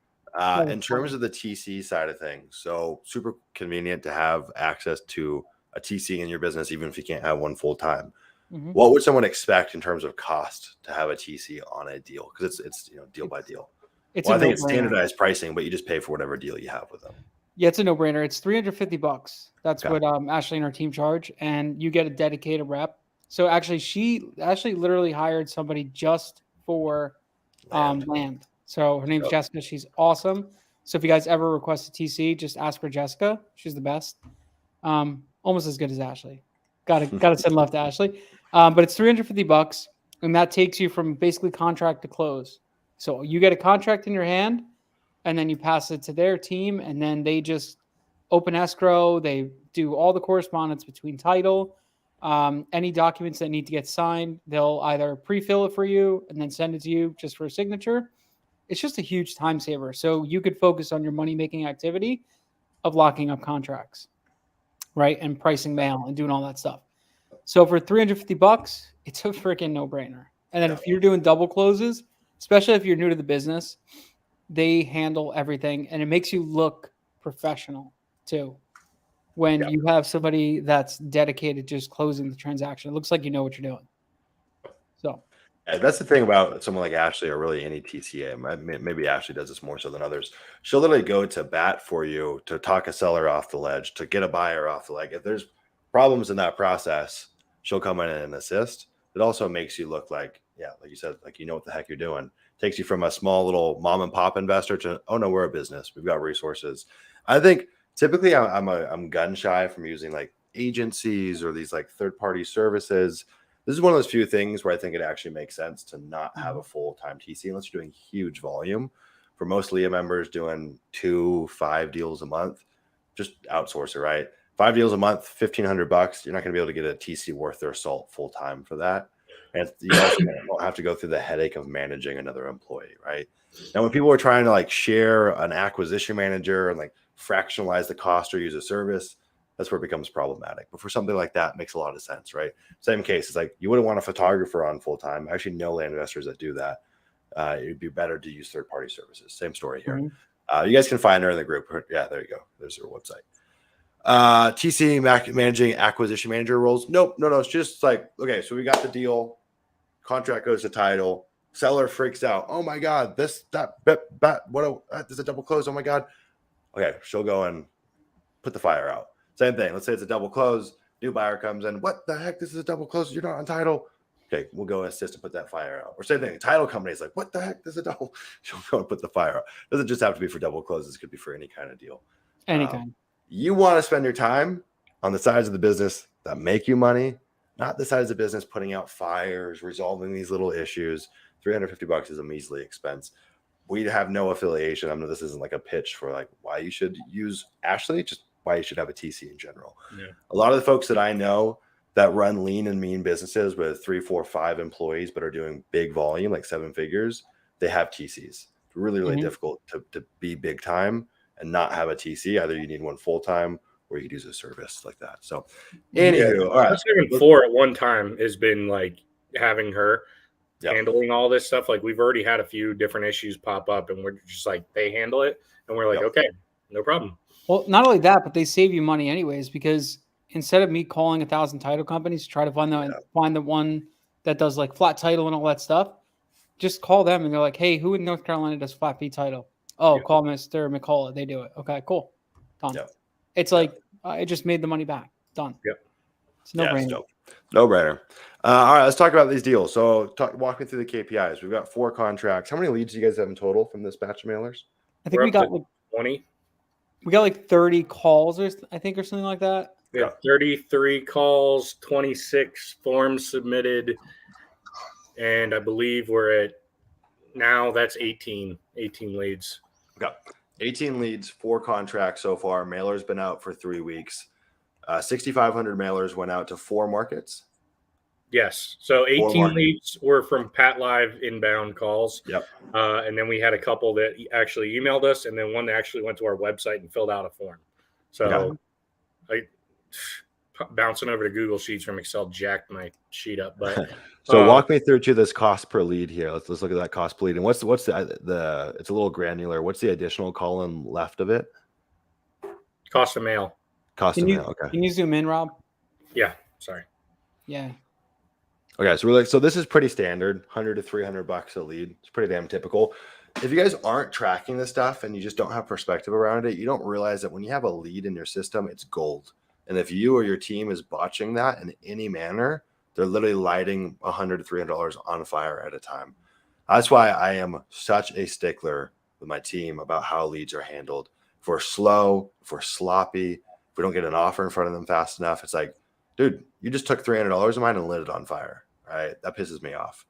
In terms of the TC side of things, so super convenient to have access to a TC in your business, even if you can't have one full time. Mm-hmm. What would someone expect in terms of cost to have a TC on a deal? Because it's deal by deal. I think it's standardized pricing, but you just pay for whatever deal you have with them. Yeah, it's a no-brainer. It's $350. That's what Ashley and her team charge, and you get a dedicated rep. So actually, Ashley literally hired somebody just for land. So her name's Jessica. She's awesome. So if you guys ever request a TC, just ask for Jessica. She's the best. Almost as good as Ashley. Got to send love to Ashley. But it's $350, and that takes you from basically contract to close. So you get a contract in your hand, and then you pass it to their team, and then they just open escrow. They do all the correspondence between title, any documents that need to get signed. They'll either pre-fill it for you and then send it to you just for a signature. It's just a huge time saver. So you could focus on your money-making activity of locking up contracts, right? And pricing mail and doing all that stuff. So for $350, it's a freaking no-brainer. And then if you're doing double closes, especially if you're new to the business, they handle everything, and it makes you look professional too. When you have somebody that's dedicated to just closing the transaction, it looks like you know what you're doing. So that's the thing about someone like Ashley, or really any TCA. Maybe Ashley does this more so than others. She'll literally go to bat for you to talk a seller off the ledge, to get a buyer off the leg. If there's problems in that process, she'll come in and assist. It also makes you look like, like you said, like you know what the heck you're doing. Takes you from a small little mom and pop investor to, oh no, we're a business. We've got resources. I think typically I'm gun shy from using like agencies or these like third-party services. This is one of those few things where I think it actually makes sense to not have a full-time TC unless you're doing huge volume. For most LIA members doing 2-5 deals a month, just outsource it, right? 5 deals a month, $1,500. You're not going to be able to get a TC worth their salt full-time for that. And you also don't have to go through the headache of managing another employee, right? Now, when people are trying to like share an acquisition manager and like fractionalize the cost or use a service, that's where it becomes problematic. But for something like that, it makes a lot of sense, right? Same case. It's like you wouldn't want a photographer on full-time. I actually know land investors that do that. It'd be better to use third-party services. Same story here. Mm-hmm. You guys can find her in the group. Yeah, there you go. There's her website. TC managing acquisition manager roles. Nope. No. It's just like, okay, so we got the deal. Contract goes to title. Seller freaks out. Oh my God, there's a double close. Oh my God. Okay, she'll go and put the fire out. Same thing. Let's say it's a double close. New buyer comes in. What the heck? This is a double close. You're not on title. Okay, we'll go assist and put that fire out. Or same thing. Title company is like, what the heck? This is a double. She'll go and put the fire out. Doesn't just have to be for double closes. It could be for any kind of deal. Any kind. You want to spend your time on the sides of the business that make you money, not the sides of the business putting out fires, resolving these little issues. $350 is a measly expense. We have no affiliation. I know this isn't like a pitch for like why you should use Ashley, just why you should have a TC in general. Yeah. A lot of the folks that I know that run lean and mean businesses with 3, 4, 5 employees, but are doing big volume, like 7 figures, they have TCs. It's really, really difficult to be big time and not have a TC. Either you need one full time or you could use a service like that. So anywho, all right. Even 4 at one time has been like having her handling all this stuff. Like we've already had a few different issues pop up and we're just like, they handle it. And we're like, okay, no problem. Well, not only that, but they save you money anyways, because instead of me calling 1,000 title companies to try to find the one that does like flat title and all that stuff, just call them and they're like, hey, who in North Carolina does flat fee title? Oh, call Mr. McCullough. They do it. Okay, cool. Done. It's like, it just made the money back. Done. Yep. It's no brainer. No brainer. All right, let's talk about these deals. So walk me through the KPIs. We've got 4 contracts. How many leads do you guys have in total from this batch of mailers? I think We're we up got to like 20. we got like 30 calls or I think or something like that. We have 33 calls, 26 forms submitted, and I believe we're at now that's 18 leads. Okay. 18 leads, 4 contracts so far. Mailer's been out for 3 weeks. 6,500 mailers went out to 4 markets. Yes. So 18 markets. leads were from Pat Live inbound calls. Yep. And then we had a couple that actually emailed us, and then one that actually went to our website and filled out a form. So bouncing over to Google Sheets from Excel jacked my sheet up. But so walk me through to this cost per lead here. Let's look at that cost per lead. And what's the it's a little granular. What's the additional column left of it? Cost of mail. Cost of mail. Okay. Can you zoom in, Rob? Yeah. Sorry. Yeah. Okay, so this is pretty standard, $100 to $300 a lead. It's pretty damn typical. If you guys aren't tracking this stuff and you just don't have perspective around it, you don't realize that when you have a lead in your system, it's gold. And if you or your team is botching that in any manner, they're literally lighting $100 to $300 on fire at a time. That's why I am such a stickler with my team about how leads are handled. If we're slow, if we're sloppy, if we don't get an offer in front of them fast enough, it's like, dude, you just took $300 of mine and lit it on fire, right? That pisses me off.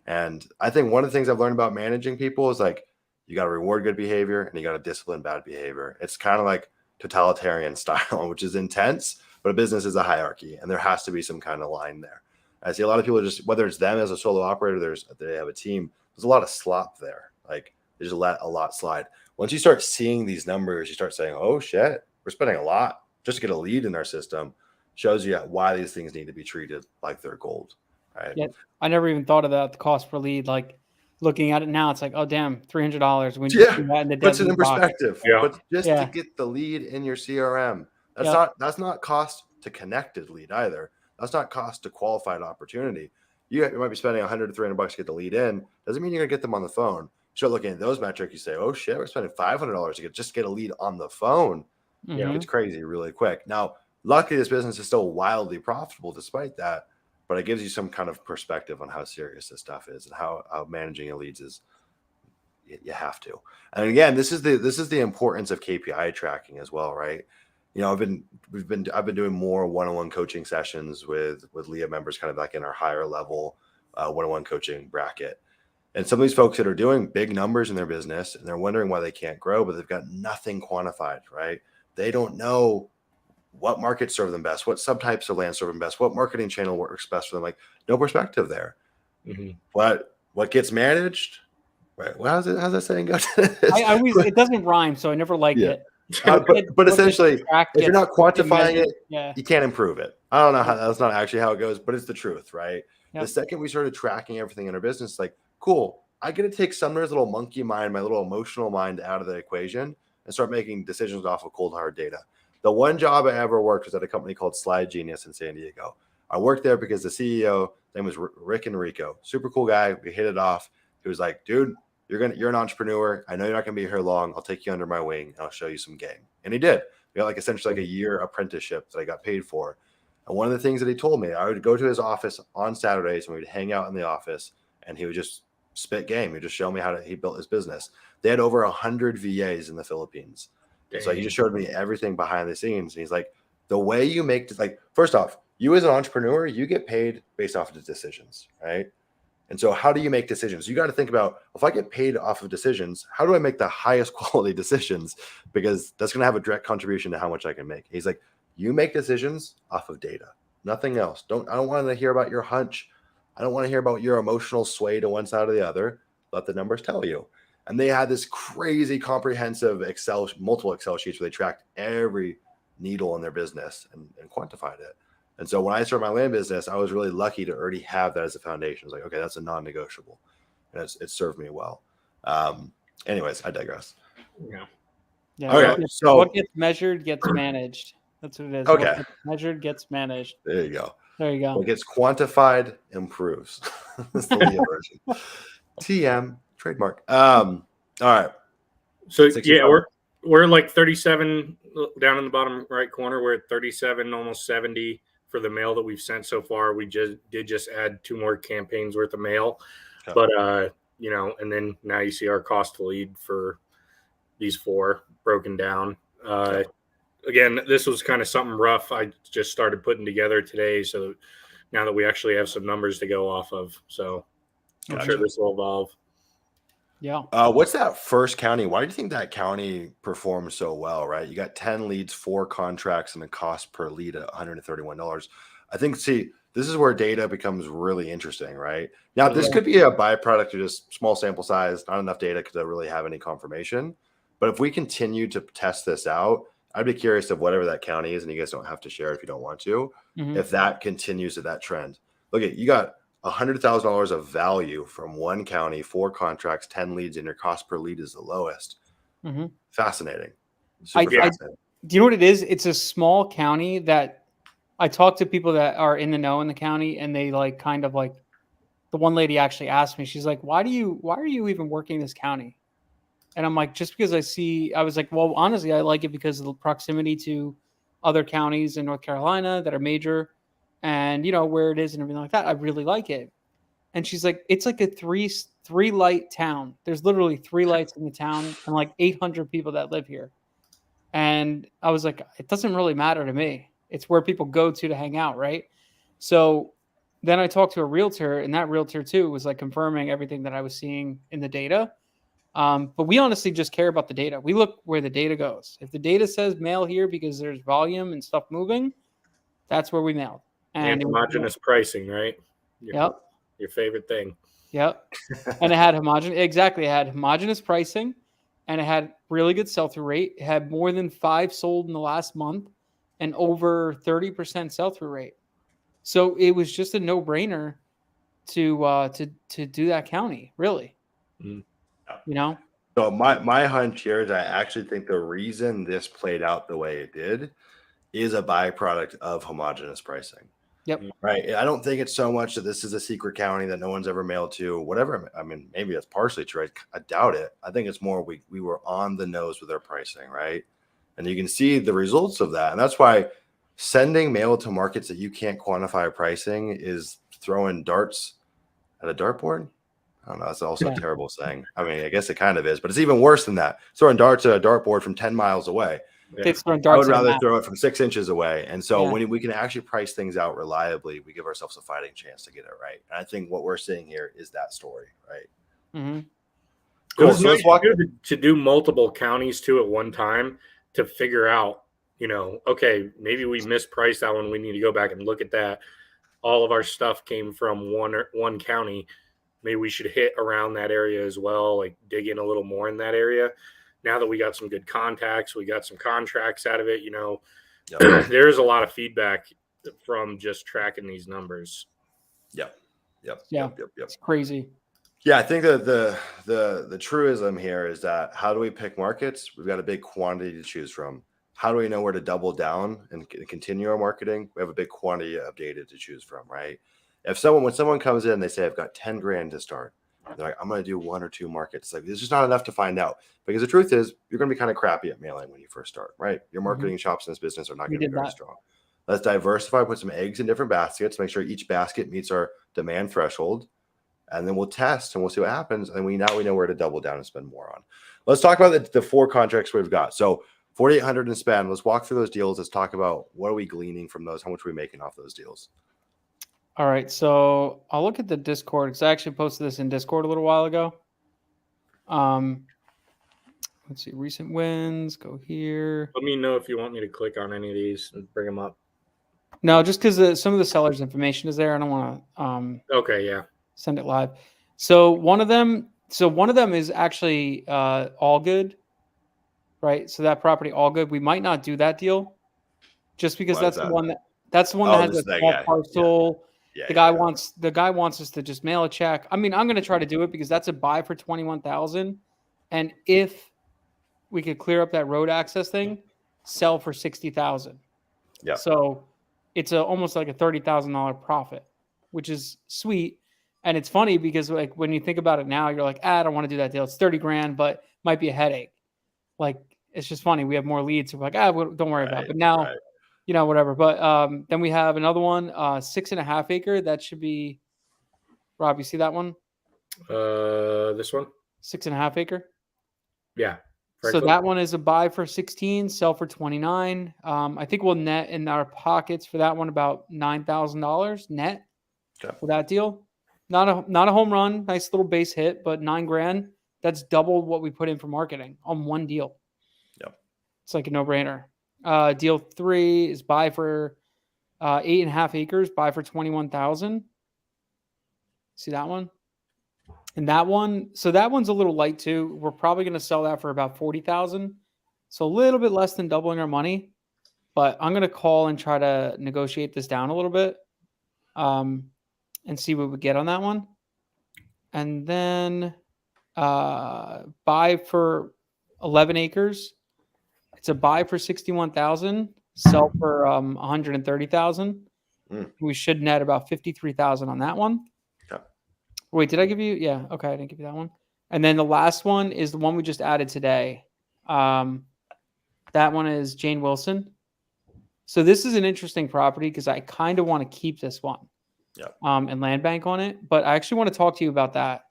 And I think one of the things I've learned about managing people is like, you got to reward good behavior and you got to discipline bad behavior. It's kind of like totalitarian style, which is intense, but a business is a hierarchy and there has to be some kind of line there. I see a lot of people just, whether it's them as a solo operator, they have a team, there's a lot of slop there. Like they just let a lot slide. Once you start seeing these numbers, you start saying, oh shit, we're spending a lot just to get a lead in our system. Shows you why these things need to be treated like they're gold, right? Yeah, I never even thought of that. The cost per lead, like looking at it now, it's like, oh damn, $300. When you see that in the puts it in perspective. Yeah. But just to get the lead in your CRM, that's not cost to connected lead either. That's not cost to qualified opportunity. You might be spending $100 to $300 to get the lead in. Doesn't mean you're gonna get them on the phone. Start looking at those metrics. You say, oh shit, we're spending $500 to get a lead on the phone. Mhm. It's crazy really quick. Now, luckily, this business is still wildly profitable despite that, but it gives you some kind of perspective on how serious this stuff is and how managing your leads is. You have to. And again, this is the importance of KPI tracking as well, right? You know, I've been doing more one-on-one coaching sessions with LIA members, kind of like in our higher level one-on-one coaching bracket. And some of these folks that are doing big numbers in their business and they're wondering why they can't grow, but they've got nothing quantified, right? They don't know what markets serve them best, what subtypes of land serve them best, what marketing channel works best for them. Like no perspective there. Mm-hmm. What gets managed? Right. Well, how's that saying go? I always, it doesn't rhyme, so I never liked it. But essentially, if you're not quantifying it, you can't improve it. I don't know how that's not actually how it goes, but it's the truth, right? Yep. The second we started tracking everything in our business, like, cool, I get to take Sumner's little monkey mind, my little emotional mind out of the equation and start making decisions off of cold hard data. The one job I ever worked was at a company called Slide Genius in San Diego. I worked there because the CEO, his name was Rick Enrico, super cool guy. We hit it off. He was like, dude, you're an entrepreneur. I know you're not going to be here long. I'll take you under my wing and I'll show you some game. And he did. We got essentially a year apprenticeship that I got paid for. And one of the things that he told me, I would go to his office on Saturdays and we would hang out in the office and he would just spit game. He would just show me how he built his business. They had over 100 VAs in the Philippines. So he just showed me everything behind the scenes. And he's like, the way you make, first off, you as an entrepreneur, you get paid based off of the decisions, right? And so how do you make decisions? You got to think about, if I get paid off of decisions, how do I make the highest quality decisions? Because that's going to have a direct contribution to how much I can make. He's like, you make decisions off of data, nothing else. I don't want to hear about your hunch. I don't want to hear about your emotional sway to one side or the other. Let the numbers tell you. And they had this crazy comprehensive multiple Excel sheets where they tracked every needle in their business and quantified it. And so when I started my land business, I was really lucky to already have that as a foundation. I was like, okay, that's a non-negotiable. And it served me well. Anyways, I digress. Yeah. Okay, so what gets measured gets managed. That's what it is. Okay. What gets measured gets managed. There you go. What gets quantified improves. That's the LIA version. TM trademark. All right. So 65. Yeah, we're like 37 down in the bottom right corner. We're at 37, almost 70 for the mail that we've sent so far. We just add 2 more campaigns worth of mail, Okay. but and then now you see our cost to lead for these 4 broken down. Again, this was kind of something rough. I just started putting together today, so now that we actually have some numbers to go off of, so I'm sure this will evolve. Yeah. What's that first county? Why do you think that county performed so well, right? You got 10 leads, 4 contracts, and a cost per lead at $131. I think, this is where data becomes really interesting, right? Now, this could be a byproduct of just small sample size, not enough data to really have any confirmation. But if we continue to test this out, I'd be curious of whatever that county is, and you guys don't have to share if you don't want to, if that continues to that trend. Look at, you got $100,000 of value from one county, 4 contracts, 10 leads, and your cost per lead is the lowest. Fascinating. Super fascinating. Do you know what it is? It's a small county that I talk to people that are in the know in the county, and they the one lady actually asked me, she's like, why are you even working this county? And I'm like, just because I was like, well, honestly, I like it because of the proximity to other counties in North Carolina that are major, and where it is and everything like that. I really like it. And she's like, it's like a three light town. There's literally 3 lights in the town and like 800 people that live here. And I was like, it doesn't really matter to me. It's where people go to hang out, right? So then I talked to a realtor, and that realtor too was like confirming everything that I was seeing in the data. But we honestly just care about the data. We look where the data goes. If the data says mail here because there's volume and stuff moving, that's where we mail. And homogeneous pricing, right? Your favorite thing. Yep. And it had homogeneous pricing, and it had really good sell-through rate. It had more than 5 sold in the last month and over 30% sell-through rate. So it was just a no-brainer to do that county, really. So my hunch here is I actually think the reason this played out the way it did is a byproduct of homogeneous pricing. Yep. Right. I don't think it's so much that this is a secret county that no one's ever mailed to, whatever. I mean, maybe that's partially true. I doubt it. I think it's more we were on the nose with our pricing, right? And you can see the results of that. And that's why sending mail to markets that you can't quantify pricing is throwing darts at a dartboard. I don't know. That's also a terrible saying. I mean, I guess it kind of is, but it's even worse than that. Throwing darts at a dartboard from 10 miles away. I would rather throw it from 6 inches away. And so when we can actually price things out reliably, we give ourselves a fighting chance to get it right. And I think what we're seeing here is that story, right? Cool. It was nice to do multiple counties too at one time to figure out, okay, maybe we mispriced that one. We need to go back and look at that. All of our stuff came from one county. Maybe we should hit around that area as well, like dig in a little more in that area. Now that we got some good contacts, we got some contracts out of it, there's a lot of feedback from just tracking these numbers. Yep. It's crazy. Yeah, I think that the truism here is that how do we pick markets? We've got a big quantity to choose from. How do we know where to double down and continue our marketing? We have a big quantity of data to choose from, right? When someone comes in, they say, I've got 10 grand to start. They're like, I'm going to do 1 or 2 markets. Like, it's just not enough to find out, because the truth is you're going to be kind of crappy at mailing when you first start, right? Your marketing chops in this business are not going to be very strong. Let's diversify, put some eggs in different baskets, make sure each basket meets our demand threshold, and then we'll test and we'll see what happens. And we know where to double down and spend more on. Let's talk about the 4 contracts we've got. So 4,800 in spend. Let's walk through those deals. Let's talk about what are we gleaning from those? How much are we making off those deals? All right, so I'll look at the Discord because I actually posted this in Discord a little while ago. Let's see, recent wins. Go here. Let me know if you want me to click on any of these and bring them up. No, just because some of the seller's information is there. I don't want to. Okay, yeah. Send it live. So one of them is actually all good, right? So that property all good. We might not do that deal, just because that's the one that has a small parcel. The guy wants us to just mail a check. I mean, I'm going to try to do it because that's a buy for $21,000, and if we could clear up that road access thing, sell for $60,000. Yeah. So it's almost like a $30,000 profit, which is sweet. And it's funny because like when you think about it now, you're like, I don't want to do that deal. It's 30 grand, but might be a headache. Like, it's just funny. We have more leads. So we're like, don't worry about it. But now whatever. But then we have another one, 6.5 acre. That should be, Rob, you see that one? This one? 6.5 acre. Yeah. So Franklin? that one is a buy for 16, sell for 29. I think we'll net in our pockets for that one about $9,000 net for that deal. Not a home run, nice little base hit, but $9,000. That's double what we put in for marketing on one deal. Yep. It's like a no-brainer. Deal 3 is buy for 8.5 acres, buy for 21,000. See that one? And that one, so that one's a little light too. We're probably going to sell that for about 40,000. So a little bit less than doubling our money, but I'm going to call and try to negotiate this down a little bit, and see what we get on that one. And then buy for 11 acres. It's a buy for 61,000, sell for 130,000. We should net about 53,000 on that one. Wait, did I give you? Yeah. Okay. I didn't give you that one. And then the last one is the one we just added today. That one is Jane Wilson. So this is an interesting property because I kind of want to keep this one. Yep. And land bank on it. But I actually want to talk to you about that.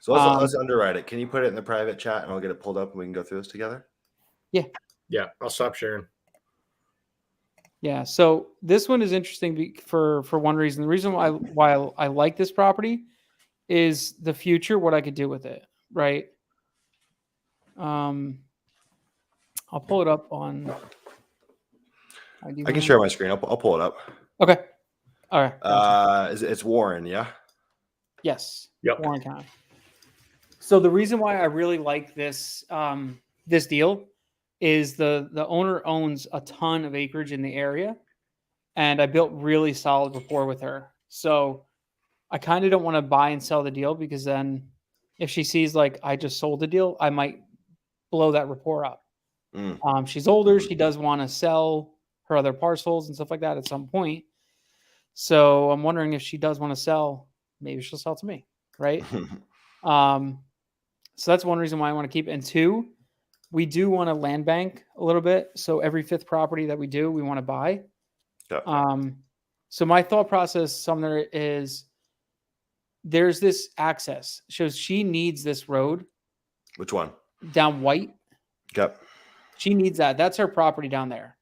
So let's underwrite it. Can you put it in the private chat and I'll get it pulled up and we can go through this together? Yeah. Yeah. I'll stop sharing. Yeah. So this one is interesting for one reason. The reason why I like this property is the future, what I could do with it, right? I'll pull it up on. I can share my screen. I'll pull it up. Okay. All right. It's Warren, yeah? Yes. Yep. Warren County. So the reason why I really like this this deal is the owner owns a ton of acreage in the area, and I built really solid rapport with her. So I kind of don't want to buy and sell the deal because then if she sees like I just sold the deal, I might blow that rapport up. She's older. She does want to sell her other parcels and stuff like that at some point. So I'm wondering if she does want to sell, maybe she'll sell to me, right? So that's one reason why I want to keep it. And two, we do want to land bank a little bit. So every fifth property that we do, we want to buy. Yeah. So my thought process, Sumner, is there's this access. Shows she needs this road. Which one? Down White. Yep. She needs that. That's her property down there.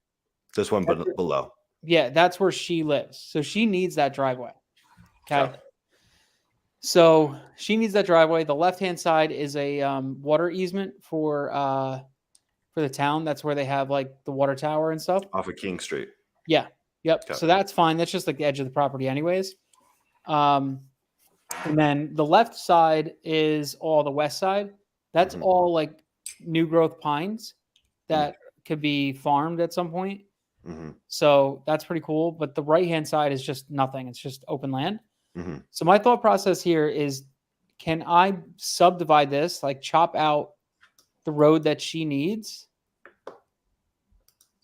This one below. Yeah, that's where she lives. So she needs that driveway. Okay. Yeah. So she needs that driveway. The left-hand side is a water easement for the town. That's where they have like the water tower and stuff. Off of King Street. Yeah. Yep. Okay. So that's fine. That's just like the edge of the property anyways. And then the left side is all the west side. That's all like new growth pines that could be farmed at some point. So that's pretty cool. But the right-hand side is just nothing. It's just open land. So my thought process here is, can I subdivide this, like chop out the road that she needs?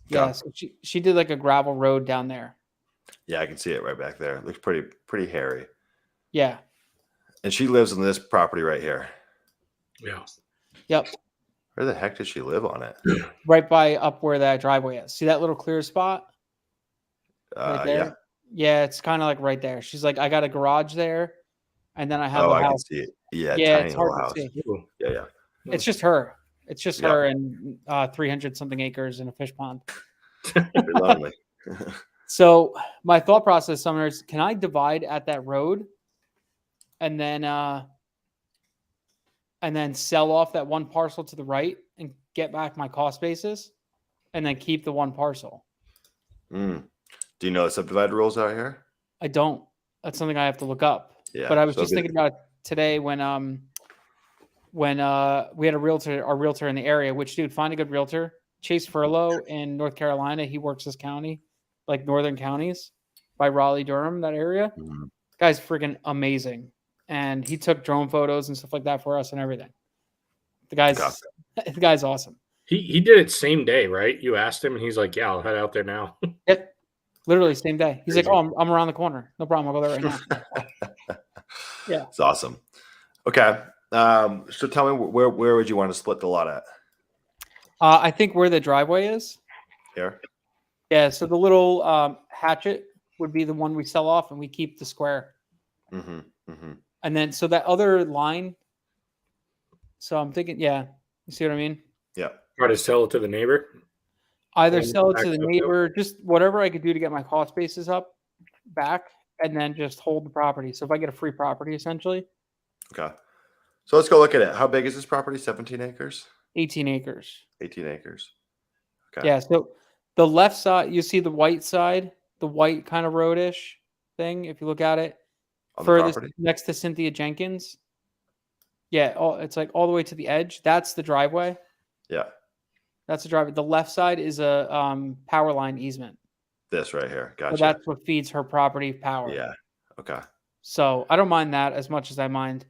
Yeah, so she did like a gravel road down there. Yeah, I can see it right back there. It looks pretty hairy. Yeah. And she lives on this property right here. Yeah. Yep. Where the heck does she live on it? Right by up where that driveway is. See that little clear spot? Right there? Yeah. Yeah, it's kind of like right there. She's like, I got a garage there, and then I have a house. I can see it. Yeah, Yeah, tiny it's hard little to house. see. Yeah. It's just her. It's just her and 300 something acres in a fish pond. Pretty lonely. So my thought process, Sumner, is can I divide at that road and then sell off that one parcel to the right and get back my cost basis and then keep the one parcel? Do you know the subdivided rules out here? I don't. That's something I have to look up. Yeah. But I was just thinking about it today when we had our realtor in the area, which, dude, find a good realtor. Chase Furlow in North Carolina. He works this county, like northern counties by Raleigh, Durham, that area. Guy's freaking amazing. And he took drone photos and stuff like that for us and everything. The guy's awesome. He did it same day, right? You asked him and he's like, yeah, I'll head out there now. Yep. Literally same day. He's like, oh, I'm around the corner. No problem. I'll go there right now. Yeah. It's awesome. Okay. So tell me, where would you want to split the lot at? I think where the driveway is. Here? Yeah, so the little hatchet would be the one we sell off, and we keep the square. Mm-hmm. Mm-hmm. And then so that other line. So I'm thinking, yeah, you see what I mean? Yeah. Try to sell it to the neighbor. Either And sell it back to the up, neighbor, just whatever I could do to get my cost basis up back, and then just hold the property. So if I get a free property, essentially, Okay. So let's go look at it. How big is this property? 17 acres? 18 acres. 18 acres. Okay. Yeah. So the left side, you see the white side, the white kind of roadish thing. If you look at it, On the furthest property? next to Cynthia Jenkins. Yeah, it's like all the way to the edge. That's the driveway. Yeah. That's the driveway. The left side is a power line easement. This right here. So Gotcha. that's what feeds her property power. Yeah. Okay. So I don't mind that as much as I mind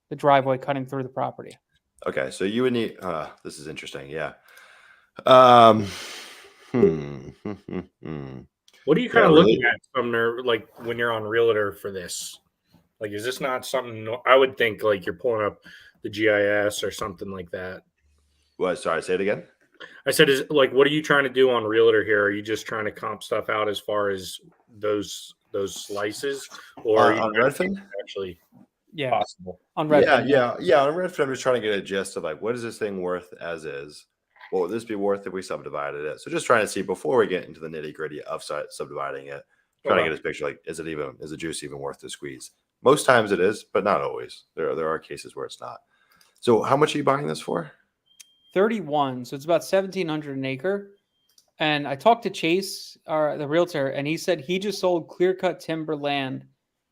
the driveway cutting through the property. Okay. So you would need, this is interesting. Yeah. Um, hmm. What are you kind Yeah, of really? looking at, Sumner, like when you're on Realtor for this? Like, is this not something I would think like you're pulling up the GIS or something like that? What? Sorry, say it again. I said, is like, what are you trying to do on Realtor here? Are you just trying to comp stuff out as far as those slices, or are you On trying to Redfin? make it actually Yeah, possible? on Redfin. Yeah. On Redfin, I'm just trying to get a gist of like, what is this thing worth as is? What would this be worth if we subdivided it? So just trying to see before we get into the nitty gritty of subdividing it, trying to get this picture like, is the juice even worth the squeeze? Most times it is, but not always. There are cases where it's not. So how much are you buying this for? 31. So it's about 1,700 an acre. And I talked to Chase, the realtor, and he said he just sold clear-cut timber land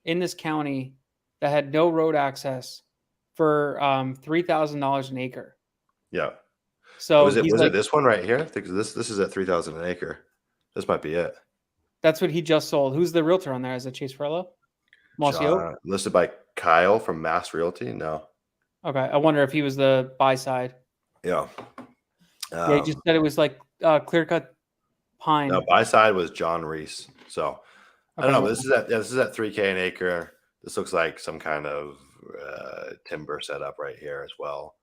in this county that had no road access for $3,000 an acre. Yeah. So was he's it like, this one right here? I think this is at 3,000 an acre. This might be it. that's what he just sold. Who's the realtor on there? Is it Chase Farello? Mossy Oak? Listed by Kyle from Mass Realty. No. Okay. I wonder if he was the buy side. Yeah. Yeah, he just said it was like clear-cut pine. No, buy side was John Reese. So I don't know, but this is at 3K an acre. This looks like some kind of timber setup right here as well.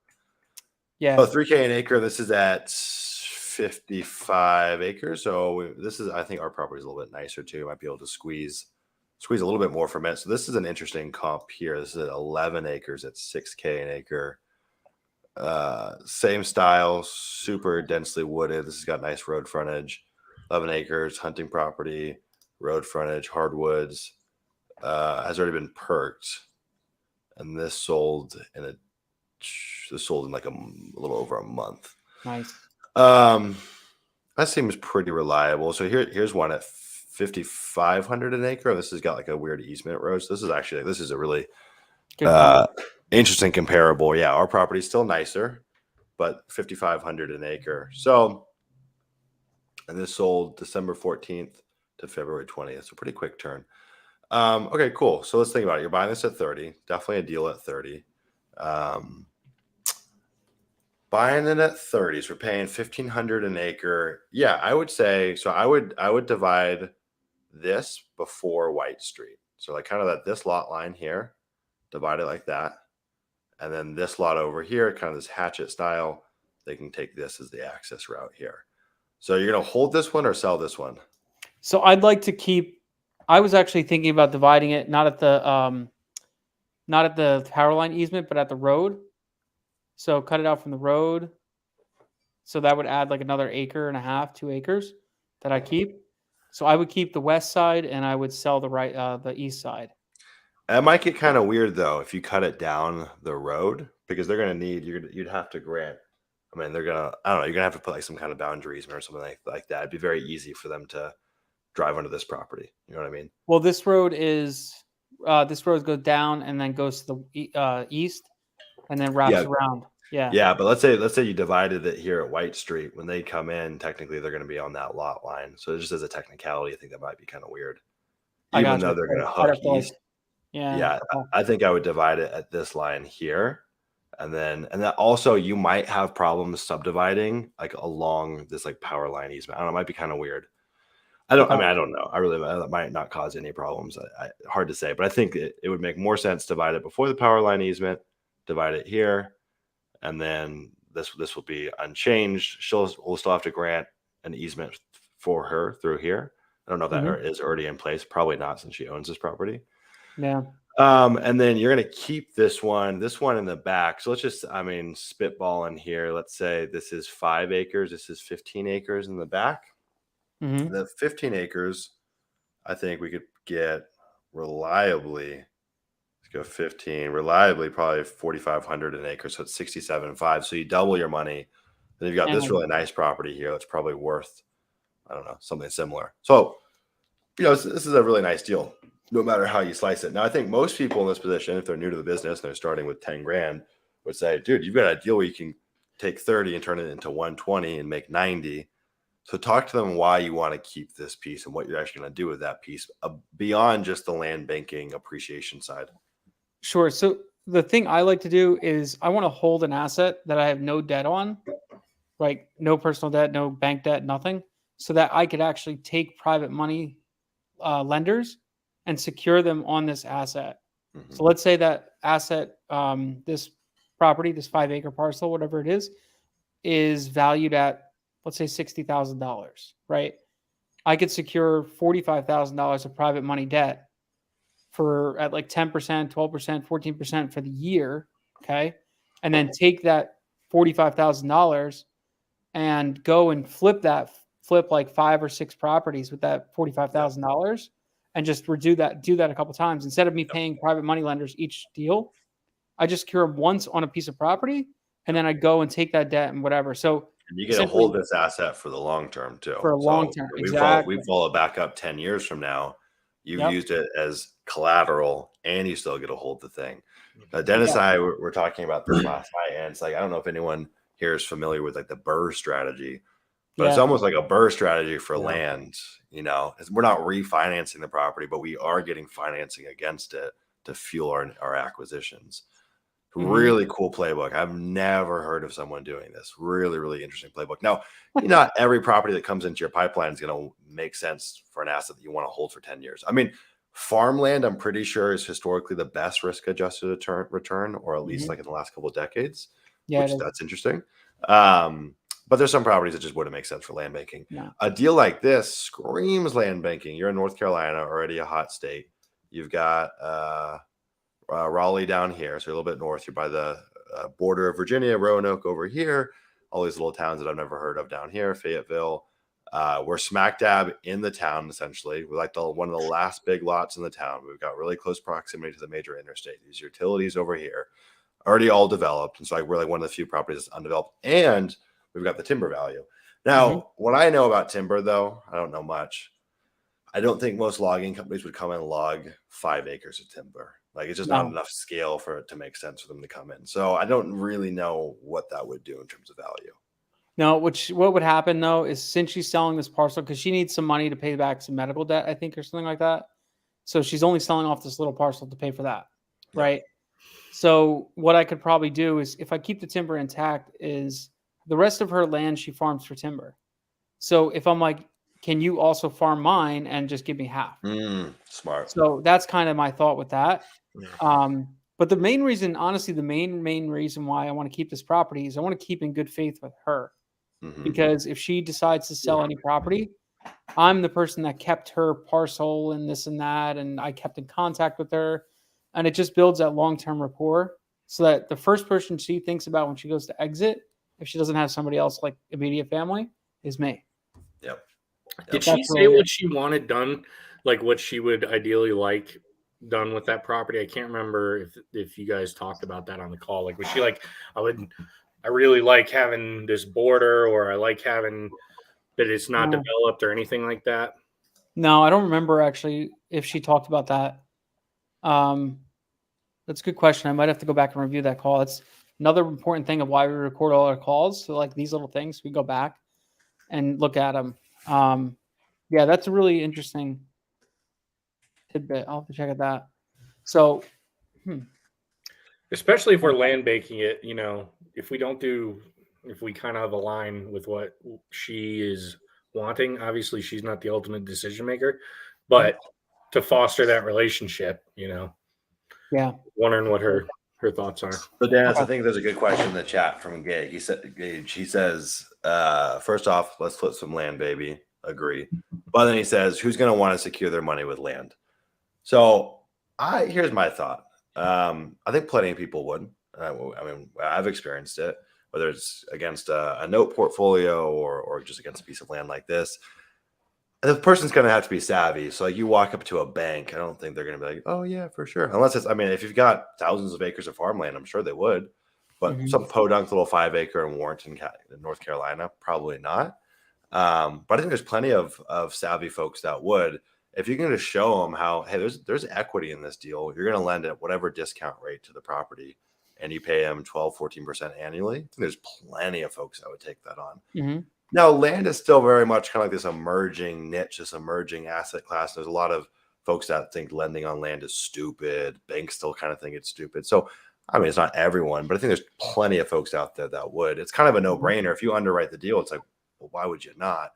Yeah. Oh, 3K an acre. This is at 55 acres. So I think our property is a little bit nicer too. Might be able to squeeze a little bit more from it. So this is an interesting comp here. This is at 11 acres at 6K an acre. Same style, super densely wooded. This has got nice road frontage. 11 acres, hunting property, road frontage, hardwoods. Has already been perked, and this sold in like a little over a month. Nice. That seems pretty reliable. So here's one at 5,500 an acre. This has got like a weird easement road. So this is a really Good interesting comparable. Yeah, our property's still nicer, but 5,500 an acre. So, and this sold December 14th to February 20th. So pretty quick turn. Okay, cool. So let's think about it. You're buying this at 30. Definitely a deal at 30. Buying it at 30. So we're paying 1,500 an acre. Yeah, I would say so. I would divide this before White Street. So like kind of this lot line here, divide it like that. And then this lot over here, kind of this hatchet style, they can take this as the access route here. So you're going to hold this one or sell this one? So I'd like to keep. I was actually thinking about dividing it not at the power line easement, but at the road. So cut it out from the road. So that would add like another 1.5 acres, 2 acres that I keep. So I would keep the west side and I would sell the east side. It might get kind of weird though if you cut it down the road, because they're going to need you'd have to grant. I mean, you're going to have to put like some kind of boundaries or something like that. It'd be very easy for them to drive onto this property. You know what I mean? Well, this road goes down and then goes to the east and then wraps around. Yeah. Yeah, but let's say you divided it here at White Street. When they come in, technically they're going to be on that lot line. So just as a technicality, I think that might be kind of weird. Even though they're going to hook east. Yeah. I think I would divide it at this line here. And that also you might have problems subdividing like along this like power line easement. I don't know, it might be kind of weird. I don't know. That might not cause any problems. Hard to say, but I think it would make more sense to divide it before the power line easement, divide it here, and then this will be unchanged. We'll still have to grant an easement for her through here. I don't know if that Mhm. is already in place. Probably not, since she owns this property. Yeah. And then you're going to keep this one in the back. So let's just, spitball in here. Let's say this is 5 acres. This is 15 acres in the back. Mhm. The 15 acres, I think we could get reliably, let's go 15, reliably probably 4,500 an acre. So it's 67.5. So you double your money. Then you've got this And really nice property here that's probably worth, I don't know, something similar. So, this is a really nice deal, no matter how you slice it. Now, I think most people in this position, if they're new to the business and they're starting with 10 grand, would say, dude, you've got a deal where you can take 30 and turn it into 120 and make 90. So talk to them why you want to keep this piece and what you're actually going to do with that piece beyond just the land banking appreciation side. sure. So the thing I like to do is I want to hold an asset that I have no debt on, like no personal debt, no bank debt, nothing, so that I could actually take private money lenders and secure them on this asset. Mhm. So let's say that asset, this property, this 5-acre parcel, whatever it is valued at, let's say, $60,000, right? I could secure $45,000 of private money debt at like 10%, 12%, 14% for the year. Okay. And then take that $45,000 and go and flip like 5 or 6 properties with that $45,000 and just do that a couple times. Instead of me paying private money lenders each deal, I just secure them once on a piece of property, and then I go and take that debt and whatever. So And you get to essentially hold this asset for the long term too. for a long So term. we Exactly. follow back up 10 years from now. You've Yep. used it as collateral and you still get to hold the thing. Dennis Yeah. and I were talking about this last night, and it's like, I don't know if anyone here is familiar with like the Burr strategy, but it's Yeah. almost like a Burr strategy for Yeah. land. We're not refinancing the property, but we are getting financing against it to fuel our acquisitions. Mhm. Really cool playbook. I've never heard of someone doing this. Really, really interesting playbook. Now, not every property that comes into your pipeline is going to make sense for an asset that you want to hold for 10 years. Farmland, I'm pretty sure, is historically the best risk-adjusted return, or at least Mhm. like in the last couple of decades, Yeah. which that's interesting. But there's some properties that just wouldn't make sense for land banking. No. A deal like this screams land banking. You're in North Carolina, already a hot state. You've got Raleigh down here, so a little bit north. You're by the border of Virginia, Roanoke over here. All these little towns that I've never heard of down here, Fayetteville. We're smack dab in the town, essentially. We're like one of the last big lots in the town. We've got really close proximity to the major interstate. These utilities over here already all developed, and so we're like one of the few properties that's undeveloped, and we've got the timber value. Now, what I know about timber, though, I don't know much. I don't think most logging companies would come and log 5 acres of timber. Like, it's just not No. enough scale for it to make sense for them to come in. So I don't really know what that would do in terms of value. No, what would happen though is, since she's selling this parcel, because she needs some money to pay back some medical debt, I think, or something like that. So she's only selling off this little parcel to pay for that. Yeah. Right. So what I could probably do is, if I keep the timber intact, is the rest of her land she farms for timber. So if I'm like, can you also farm mine and just give me half? Smart. So that's kind of my thought with that. Yeah. But the main reason, honestly, the main reason why I want to keep this property is I want to keep in good faith with her. Mhm. Because if she decides to sell any property, I'm the person that kept her parcel and this and that, and I kept in contact with her, and it just builds that long-term rapport, so that the first person she thinks about when she goes to exit, if she doesn't have somebody else like immediate family, is me. Yep. Did That's she say really what it. she wanted done? Like what she would ideally like done with that property? I can't remember if you guys talked about that on the call. Like, was she like, I really like having this border, or I like having that it's not No. developed or anything like that? No, I don't remember actually if she talked about that. That's a good question. I might have to go back and review that call. It's another important thing of why we record all our calls. So like these little things, we go back and look at them. Yeah, that's a really interesting tidbit. I'll have to check at that. So, Especially if we're land banking it, if we kind of align with what she is wanting. Obviously, she's not the ultimate decision maker, but to foster that relationship, yeah. wondering what her thoughts are. So, Dennis, I Okay. think there's a good question in the chat from Gage. He says, first off, let's flip some land, baby. agree. But then he says, who's going to want to secure their money with land? So here's my thought. I think plenty of people would. I mean, I've experienced it, whether it's against a note portfolio or just against a piece of land like this. The person's going to have to be savvy. So like you walk up to a bank, I don't think they're going to be like, oh yeah, for sure. Unless it's, I mean, if you've got thousands of acres of farmland, I'm sure they would. But some podunk little 5-acre in Warrenton, North Carolina, probably not. But I think there's plenty of savvy folks that would. If you're going to show them how, hey, there's equity in this deal, you're going to lend at whatever discount rate to the property, and you pay them 12-14% annually. I think there's plenty of folks that would take that on. Now, land is still very much kind of like this emerging niche, this emerging asset class. There's a lot of folks that think lending on land is stupid. Banks still kind of think it's stupid. So, I mean, it's not everyone, but I think there's plenty of folks out there that would. It's kind of a no-brainer. If you underwrite the deal, it's like, well, why would you not?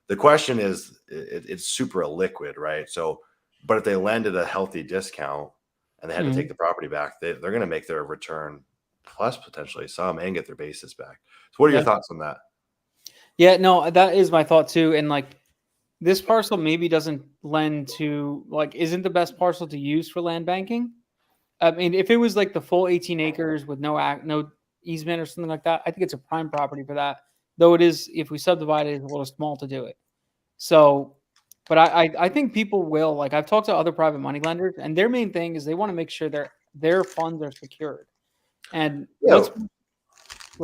The question is, it's super illiquid, right? So, but if they lend at a healthy discount and they had to take the property back, they're going to make their return plus potentially some and get their basis back. So what are your thoughts on that? Yeah, no, that is my thought too. And like this parcel maybe doesn't lend to, like, isn't the best parcel to use for land banking. I mean, if it was like the full 18 acres with no easement or something like that, I think it's a prime property for that. Though it is, if we subdivide it, it's a little small to do it. So, but I think people will, like, I've talked to other private money lenders, and their main thing is they want to make sure their funds are secured. And what's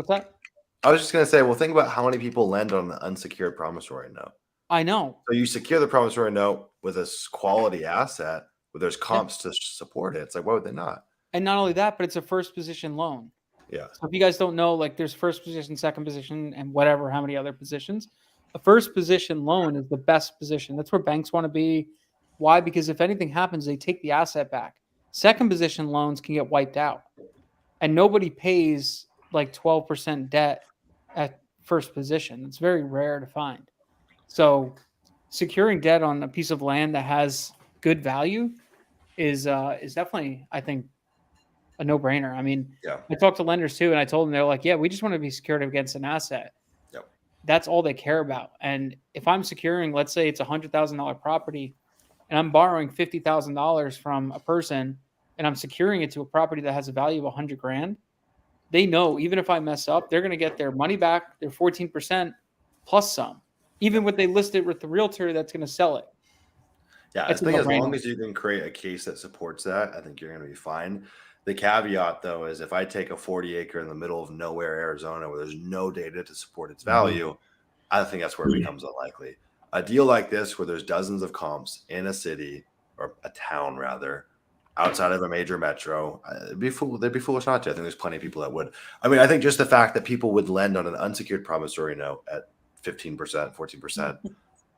that? I was just going to say, well, think about how many people lend on an unsecured promissory note. I know. So you secure the promissory note with a quality asset where there's comps to support it. It's like, why would they not? And not only that, but it's a first position loan. Yeah. So if you guys don't know, like there's first position, second position, and whatever, how many other positions. A first position loan is the best position. That's where banks want to be. Why? Because if anything happens, they take the asset back. Second position loans can get wiped out. And nobody pays like 12% debt at first position. It's very rare to find. So securing debt on a piece of land that has good value is definitely, I think, a no-brainer. I mean, I talked to lenders too, and I told them, they're like, yeah, we just want to be secured against an asset. That's all they care about. And if I'm securing, let's say it's $100,000 property, and I'm borrowing $50,000 from a person, and I'm securing it to a property that has a value of $100,000, they know even if I mess up, they're going to get their money back, their 14% plus some, even when they list it with the realtor that's going to sell it. Yeah, I think as long as you can create a case that supports that, I think you're going to be fine. The caveat, though, is if I take a 40-acre in the middle of nowhere, Arizona, where there's no data to support its value, I think that's where it becomes unlikely. A deal like this, where there's dozens of comps in a city or a town, rather, outside of a major metro, they'd be foolish not to. I think there's plenty of people that would. I mean, I think just the fact that people would lend on an unsecured promissory note at 15%, 14%.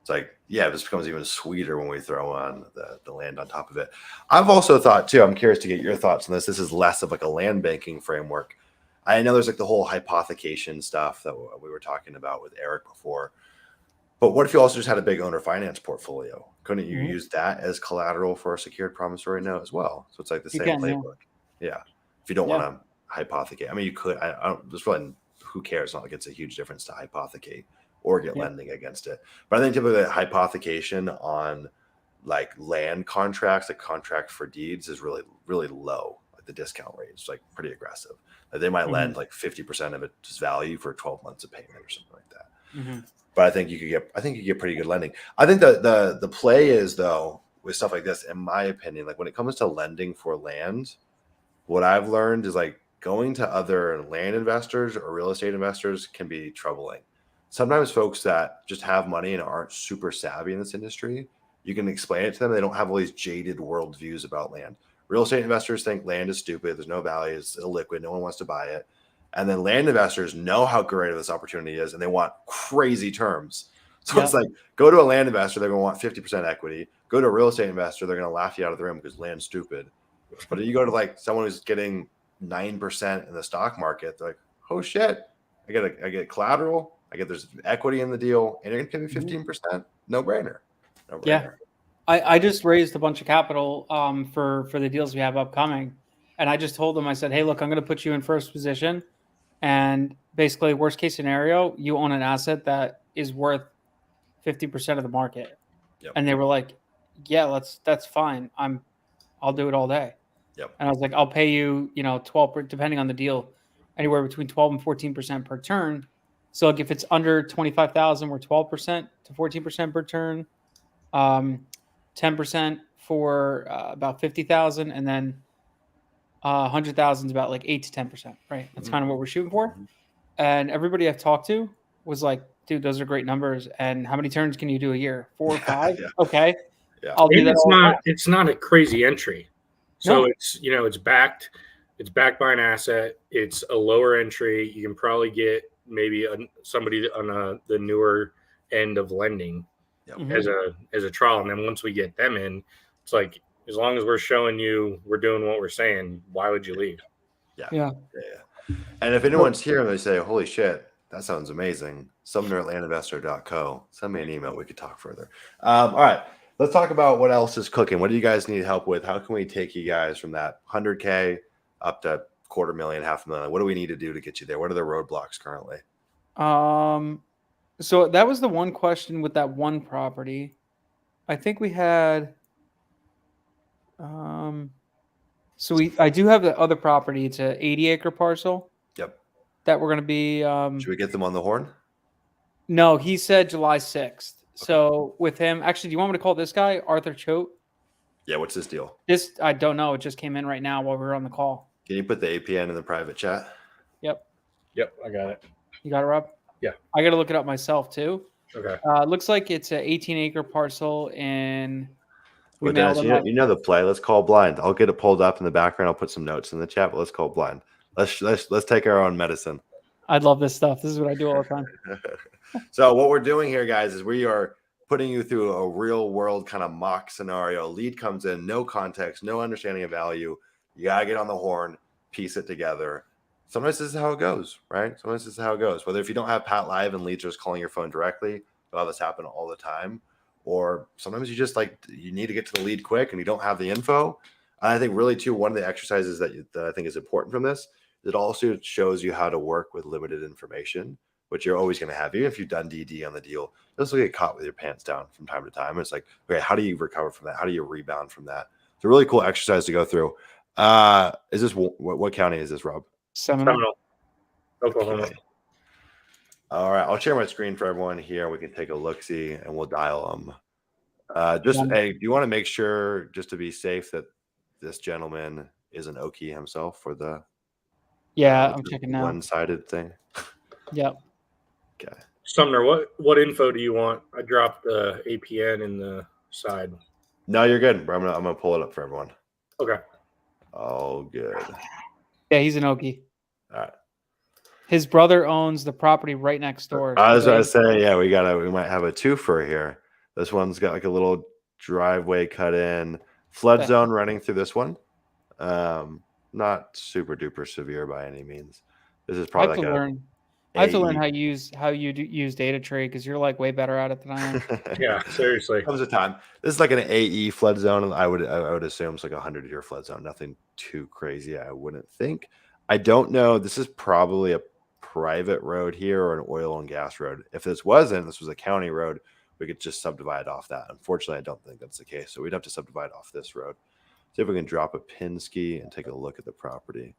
It's like, yeah, this becomes even sweeter when we throw on the land on top of it. I've also thought too, I'm curious to get your thoughts on this. This is less of like a land banking framework. I know there's like the whole hypothecation stuff that we were talking about with Eric before. But what if you also just had a big owner finance portfolio? Couldn't you use that as collateral for a secured promissory note as well? So it's like the same playbook. Yeah. If you don't want to hypothecate. I mean, you could. I don't. There's really, who cares? It's not like it's a huge difference to hypothecate or get lending against it. But I think typically the hypothecation on like land contracts, like contract for deeds, is really, really low. Like the discount rate is like pretty aggressive. Like they might lend like 50% of its value for 12 months of payment or something like that. But I think you get pretty good lending. I think the play is, though, with stuff like this, in my opinion, like when it comes to lending for land, what I've learned is like going to other land investors or real estate investors can be troubling. Sometimes folks that just have money and aren't super savvy in this industry, you can explain it to them. They don't have all these jaded worldviews about land. Real estate investors think land is stupid. There's no value. It's illiquid. No one wants to buy it. And then land investors know how great this opportunity is, and they want crazy terms. So it's like, go to a land investor, they're going to want 50% equity. Go to a real estate investor, they're going to laugh you out of the room because land's stupid. But if you go to like someone who's getting 9% in the stock market, they're like, oh shit, I get collateral. There's equity in the deal, and you're going to pay me 15%. No brainer. Yeah. I just raised a bunch of capital for the deals we have upcoming. And I just told them, I said, hey, look, I'm going to put you in first position. And basically, worst case scenario, you own an asset that is worth 50% of the market. Yep. And they were like, yeah, that's fine. I'll do it all day. Yep. And I was like, I'll pay you, 12, depending on the deal, anywhere between 12 and 14% per turn. So like if it's under 25,000, we're 12% to 14% per turn, 10% for about 50,000, and then 100,000 is about like 8 to 10%, right? That's kind of what we're shooting for. And everybody I've talked to was like, dude, those are great numbers. And how many turns can you do a year? 4 or 5? Yeah. Okay. Yeah. I'll do And that all the time. it's not a crazy entry. So No. it's backed by an asset. It's a lower entry. You can probably get maybe somebody on the newer end of lending as a trial. And then once we get them in, it's like, as long as we're showing you we're doing what we're saying, why would you leave? Yeah. And if anyone's here and they say, holy shit, that sounds amazing, sumner@landinvestor.co, send me an email. We could talk further. All right. Let's talk about what else is cooking. What do you guys need help with? How can we take you guys from that 100K up to $250,000, $500,000? What do we need to do to get you there? What are the roadblocks currently? So that was the one question with that one property. I think we had, I do have the other property. It's a 80-acre parcel. Yep. That we're going to be, Should we get them on the horn? No, he said July 6th. Okay. So with him, actually, do you want me to call this guy Arthur Choate? Yeah. What's this deal? I don't know. It just came in right now while we were on the call. Can you put the APN in the private chat? Yep. I got it. You got it, Rob? Yeah. I got to look it up myself too. Okay. It looks like it's an 18-acre parcel in. Well, Dennis, you know the play. Let's call blind. I'll get it pulled up in the background. I'll put some notes in the chat, but let's call blind. Let's take our own medicine. I love this stuff. This is what I do all the time. So what we're doing here, guys, is we are putting you through a real world kind of mock scenario. Lead comes in, no context, no understanding of value. You got to get on the horn, piece it together. Sometimes this is how it goes, right? Sometimes this is how it goes. Whether if you don't have Pat Live and leads are just calling your phone directly, you'll have this happen all the time. Or sometimes you just you need to get to the lead quick and you don't have the info. And I think really too, one of the exercises that I think is important from this, it also shows you how to work with limited information, which you're always going to have. Even if you've done DD on the deal, you'll still get caught with your pants down from time to time. It's like, okay, how do you recover from that? How do you rebound from that? It's a really cool exercise to go through. Is this what county is this, Rob? Seminole, Oklahoma. Okay. All right, I'll share my screen for everyone here. We can take a look-see and we'll dial them. Hey, do you want to make sure, just to be safe, that this gentleman is an Okie himself for the I'm checking now. One-sided thing? Yep. Okay. Sumner, what info do you want? I dropped the APN in the side. No, you're good. I'm gonna pull it up for everyone. Okay. Oh, good. Yeah, he's an Okie. All right. His brother owns the property right next door. I was going to say, yeah, we might have a twofer here. This one's got like a little driveway cut in, flood zone running through this one. Not super duper severe by any means. This is probably I have to learn how you use data trade, because you're like way better at it than I am. Yeah, seriously. Comes a time. This is like an AE flood zone, and I would assume it's like 100-year flood zone. Nothing too crazy, I wouldn't think. I don't know. This is probably a private road here or an oil and gas road. If this was a county road, we could just subdivide off that. Unfortunately, I don't think that's the case. So we'd have to subdivide off this road. See if we can drop a pin ski and take a look at the property.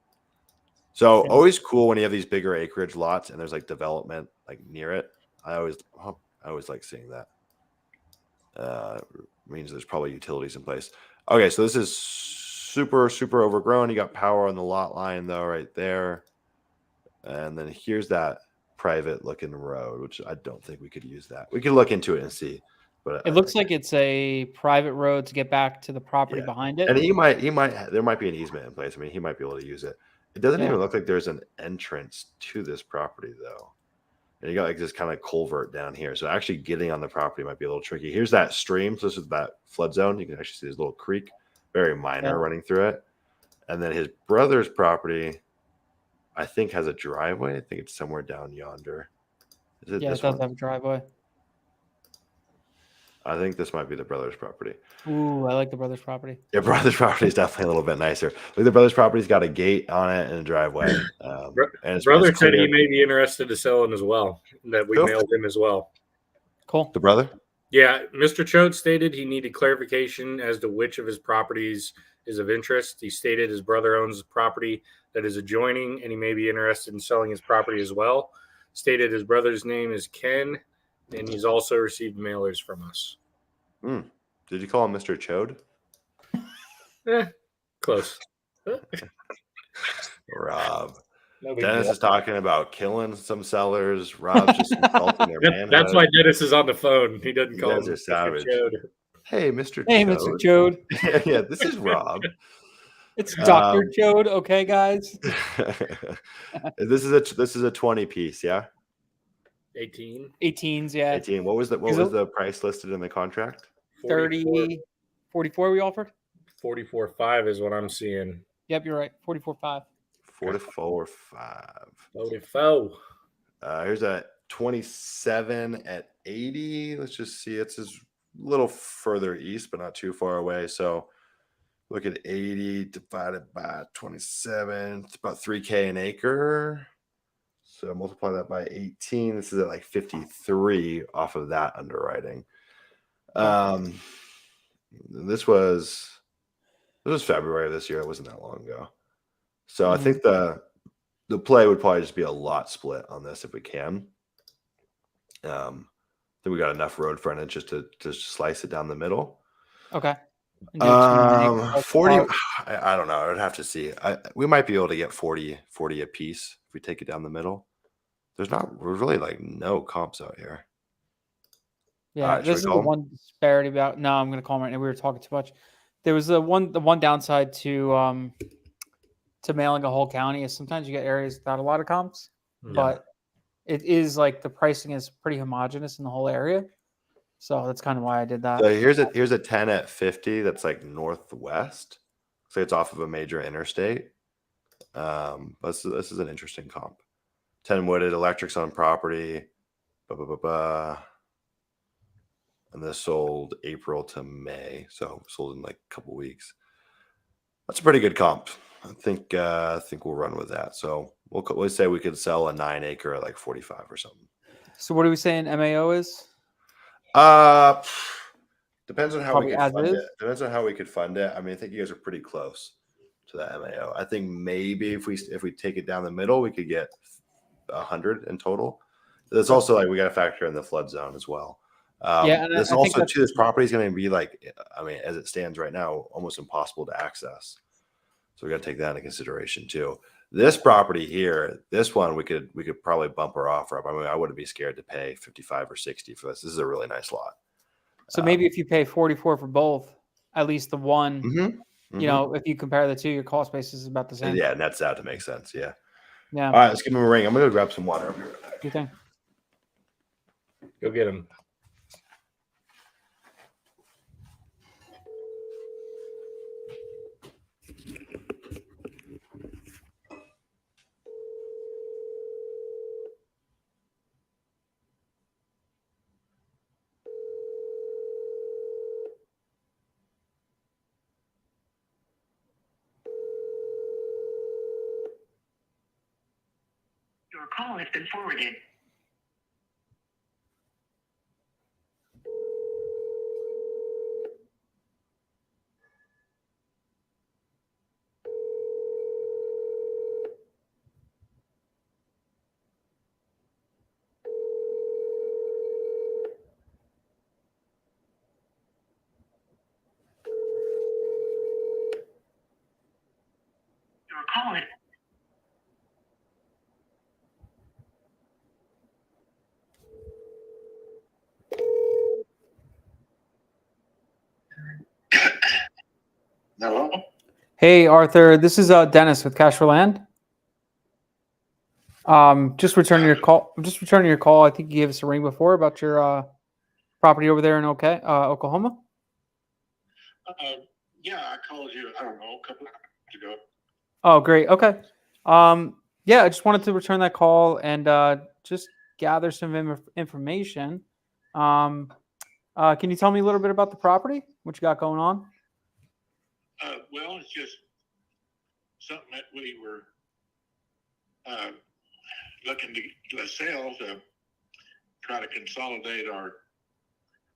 So always cool when you have these bigger acreage lots and there's like development like near it. I always like seeing that. Means there's probably utilities in place. Okay, so this is super, super overgrown. You got power on the lot line though, right there. And then here's that private looking road, which I don't think we could use that. We could look into it and see. But it looks like it's a private road to get back to the property behind it. And there might be an easement in place. I mean, he might be able to use it. It doesn't even look like there's an entrance to this property though. And you got like this kind of culvert down here. So actually getting on the property might be a little tricky. Here's that stream. So this is that flood zone. You can actually see this little creek, very minor running through it. And then his brother's property, I think, has a driveway. I think it's somewhere down yonder. Is it it does have a driveway. I think this might be the brother's property. Ooh, I like the brother's property. Your brother's property is definitely a little bit nicer. Look, the brother's property's got a gate on it and a driveway. And brother said he may be interested to sell it as well. That we mailed him as well. Cool. The brother? Yeah, Mr. Choate stated he needed clarification as to which of his properties is of interest. He stated his brother owns property that is adjoining, and he may be interested in selling his property as well. Stated his brother's name is Ken, and he's also received mailers from us. Did you call him Mr. Chode? Close. Rob. No big Dennis deal. is talking about killing some sellers. Rob's just insulting their manhood. That's why Dennis is on the phone. He doesn't You call guys him are savage. Chode. Hey, Mr. Hey, Chode. Mr. Chode. Yeah, this is Rob. It's Dr. Chode. Okay, guys. This is a 20 piece, yeah? 18. 18s, yeah. 18. What was the price listed in the contract? 30, 44 we offered? 44.5 is what I'm seeing. Yep, you're right. 44.5. 44.5. 44. Here's a 27 at 80. Let's just see. It's a little further east, but not too far away. So look at 80 divided by 27. It's about 3K an acre. So multiply that by 18. This is at like 53 off of that underwriting. This was February of this year. It wasn't that long ago. So I think the play would probably just be a lot split on this if we can. I think we got enough road frontage just to slice it down the middle. Okay. 40. I don't know. I'd have to see. We might be able to get 40 a piece if we take it down the middle. There's really like no comps out here. Yeah, this is the one disparity about. No, I'm going to call him right now. We were talking too much. There was the one downside to mailing a whole county is sometimes you get areas without a lot of comps, but it is like the pricing is pretty homogenous in the whole area. So that's kind of why I did that. So here's a 10 at 50 that's like northwest. So it's off of a major interstate. But this is an interesting comp. 10 wooded, electrics on property. And this sold April to May. So sold in like a couple weeks. That's a pretty good comp. I think we'll run with that. So we'll say we could sell a 9 acre at like 45 or something. So what are we saying MAO is? Depends on how Probably we could as fund is? it. Depends on how we could fund it. I mean, I think you guys are pretty close to that MAO. I think maybe if we take it down the middle, we could get 100 in total. There's also like we got to factor in the flood zone as well. And this I think also too. This property is going to be like, I mean, as it stands right now, almost impossible to access. So we got to take that into consideration too. This property here, this one, we could probably bump her offer up. I mean, I wouldn't be scared to pay 55 or 60 for this. This is a really nice lot. So maybe if you pay 44 for both, at least the one, you know, if you compare the two, your cost basis is about the same. Yeah, and that's out to make sense. Yeah. Yeah. All right, let's give him a ring. I'm gonna go grab some water. I'll be right back. You think? Go get him. Your call has been forwarded. Your call is Hello? Hey, Arthur, this is Dennis with Cash for Land. Just returning your call. I think you gave us a ring before about your property over there in Oklahoma. Yeah, I called you, I don't know, a couple of hours ago. Oh, great. Okay. Yeah, I just wanted to return that call and just gather some information. Can you tell me a little bit about the property? What you got going on? Well, it's just something that we were looking to sell to try to consolidate our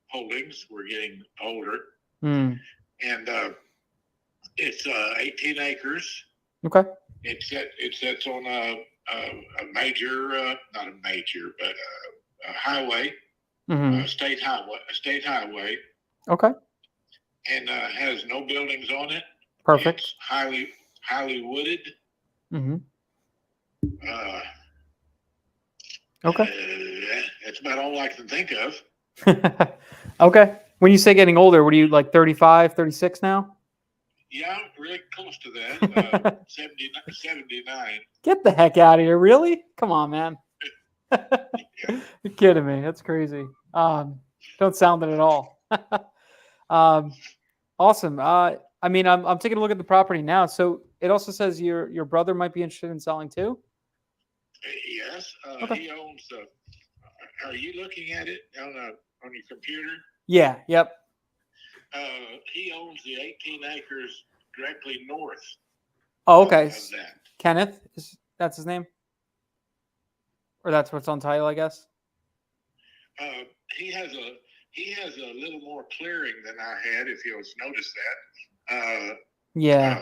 holdings. We're getting older, Mm. and it's 18 acres. Okay. It sits on a major, not a major, but a highway, Mm-hmm. a state highway, Okay. and has no buildings on it. Perfect. It's highly wooded. Mm-hmm. Uh, Okay. That's about all I can think of. Okay. When you say getting older, what are you like 35, 36 now? Yeah, really close to that. 79. Get the heck out of here. Really? Come on, man. You're kidding me. That's crazy. Don't sound it at all. Awesome. I mean, I'm taking a look at the property now. So it also says your brother might be interested in selling too. Yes, Okay. he owns the. Are you looking at it on your computer? Yeah. Yep. He owns the 18 acres directly north. Oh, okay. Of that. Kenneth that's his name, or that's what's on title, I guess. He has a little more clearing than I had. If you'll notice that. Yeah.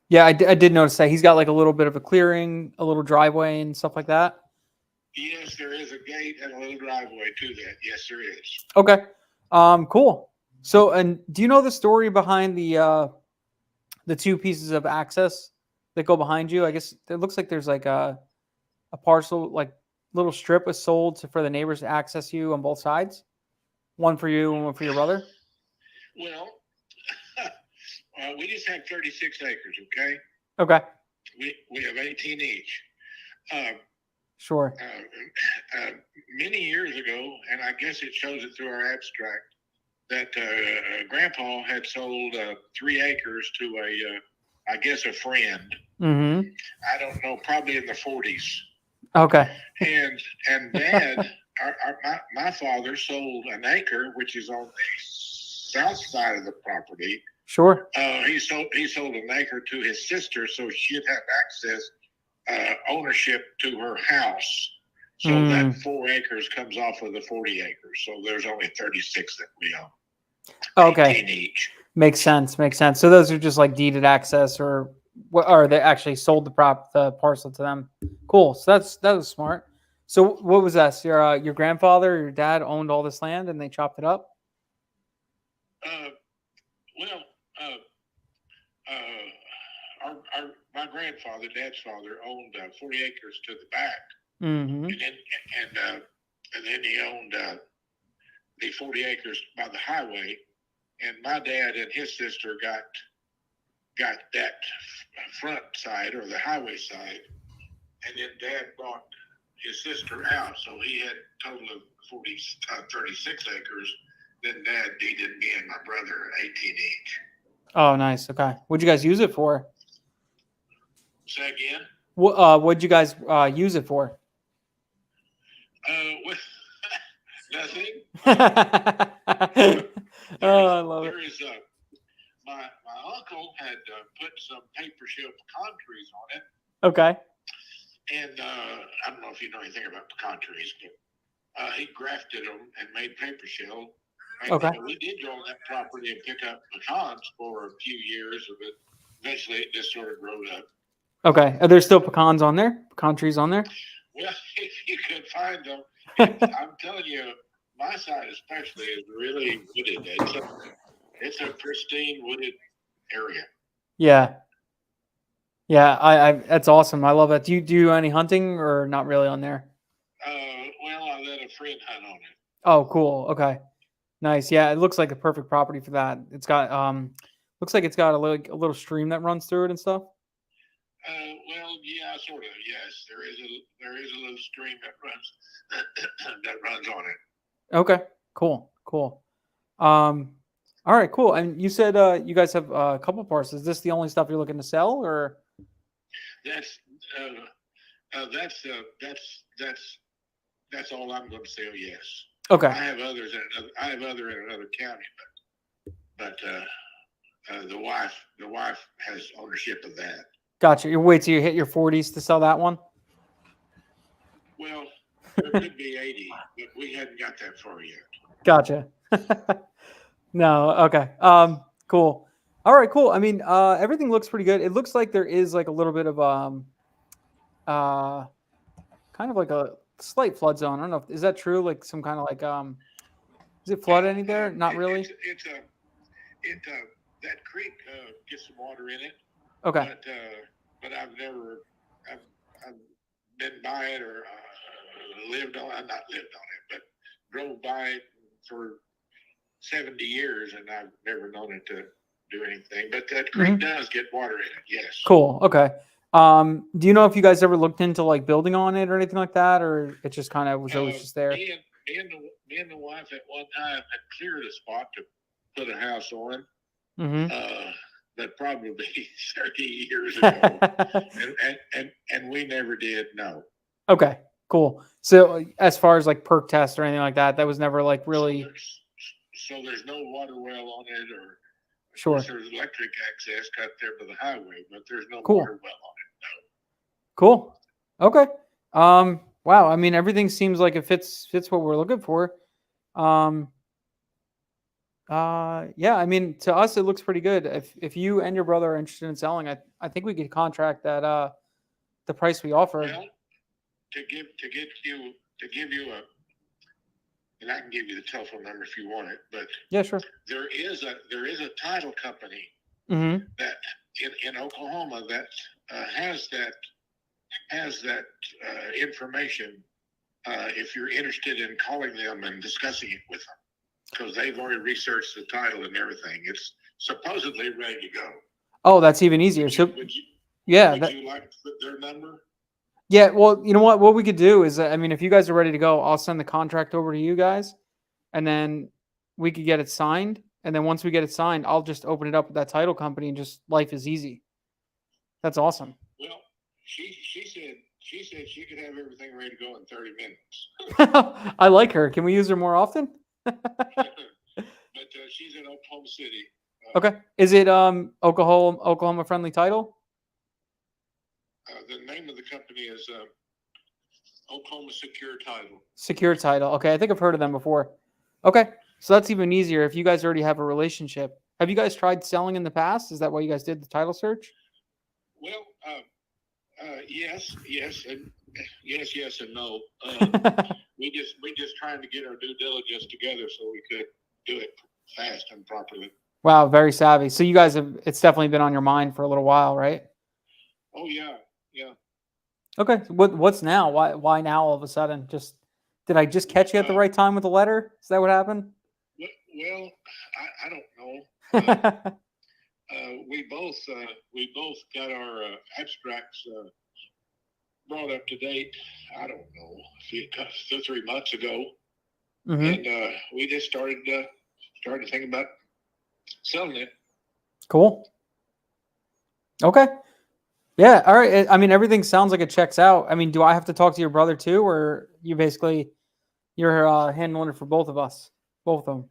Yeah, I did notice that he's got like a little bit of a clearing, a little driveway, and stuff like that. Yes, there is a gate and a little driveway to that. Yes, there is. Okay. Cool. So, and do you know the story behind the two pieces of access that go behind you? I guess it looks like there's like a parcel, like little strip was sold for the neighbors to access you on both sides. One for you and one for your brother. Well, we just have 36 acres. Okay. Okay. We have 18 each. Sure. Many years ago, and I guess it shows it through our abstract, that Grandpa had sold 3 acres to I guess a friend. Mm-hmm. I don't know, probably in the 40s. Okay. And Dad, my father sold an acre, which is on the south side of the property. Sure. He sold an acre to his sister, so she'd have access, ownership to her house. So that 4 acres comes off of the 40 acres. So there's only 36 that we own. Okay. 18 each. Makes sense. So those are just like deeded access, or they actually sold the parcel to them. Cool. So that was smart. So what was that? Your grandfather or your dad owned all this land and they chopped it up? My grandfather, Dad's father, owned 40 acres to the back. Mm-hmm. And then he owned the 40 acres by the highway. And my dad and his sister got that front side, or the highway side. And then Dad bought his sister out. So he had a total of 36 acres. Then Dad deeded me and my brother 18 each. Oh, nice. Okay. What'd you guys use it for? Say again? What'd you guys use it for? Nothing. Oh, I love it. My uncle had put some paper shell pecan trees on it. Okay. And I don't know if you know anything about pecan trees, but he grafted them and made paper shell. And, okay. We did go on that property and pick up pecans for a few years, but eventually it just sort of growed up. Okay. Are there still pecans on there? Pecan trees on there? Well, if you could find them, I'm telling you, my side especially is really wooded. It's a pristine wooded area. Yeah. Yeah, I that's awesome. I love it. Do you do any hunting or not really on there? Well, I let a friend hunt on it. Oh, cool. Okay. Nice. Yeah, it looks like a perfect property for that. It's got looks like it's got a little stream that runs through it and stuff. Well, yeah, sort of. Yes, there is a little stream that runs on it. Okay. Cool. All right, cool. And you said you guys have a couple parcels. Is this the only stuff you're looking to sell, or? That's all I'm going to sell. Yes. Okay. I have others in another county, but the wife has ownership of that. Gotcha. You wait till you hit your 40s to sell that one. Well, There could be 80, but we hadn't got that far yet. Gotcha. No, okay. Cool. All right, cool. I mean, everything looks pretty good. It looks like there is like a little bit of kind of like a slight flood zone. I don't know is that true? Like some kind of like is it flood any there? Not really. That creek gets some water in it. Okay. But I've been by it or lived on. Not lived on it, but drove by it for 70 years, and I've never known it to do anything. But that creek does get water in it. Yes. Cool. Okay. Do you know if you guys ever looked into like building on it or anything like that, or it just kind of was always just there? Me and the wife at one time had cleared a spot to put a house on. That probably 30 years ago, and we never did. No. Okay. Cool. So as far as like perk test or anything like that, that was never like really. So there's no water well on it, or sure. There's electric access cut there to the highway, but there's no cool. water well on it. No. Cool. Okay. Wow. I mean, everything seems like it fits what we're looking for. Yeah. I mean, to us, it looks pretty good. If you and your brother are interested in selling, I think we could contract at the price we offer. Well, to give you a, and I can give you the telephone number if you want it, but yeah, sure. There is a title company that in Oklahoma that has that information. If you're interested in calling them and discussing it with them, because they've already researched the title and everything, it's supposedly ready to go. Oh, that's even easier. Would you like their number? Yeah, well, you know what we could do is, I mean, if you guys are ready to go, I'll send the contract over to you guys, and then we could get it signed. And then once we get it signed, I'll just open it up with that title company, and just life is easy. That's awesome. Well, she said she could have everything ready to go in 30 minutes. I like her. Can we use her more often? But she's in Oklahoma City. Okay. Is it Oklahoma friendly title? The name of the company is Oklahoma Secure Title. Secure Title. Okay, I think I've heard of them before. Okay, so that's even easier if you guys already have a relationship. Have you guys tried selling in the past? Is that why you guys did the title search? Well, yes, and no. we just trying to get our due diligence together so we could do it fast and properly. Wow, very savvy. So you guys it's definitely been on your mind for a little while, right? Oh yeah. Okay. What's now? Why now all of a sudden? Did I just catch you at the right time with the letter? Is that what happened? Well, I don't know. We both got our abstracts brought up to date. I don't know, 3 months ago, and we just started thinking about selling it. Cool. Okay. Yeah. All right. I mean, everything sounds like it checks out. I mean, do I have to talk to your brother too, or you're handling it for both of us, both of them?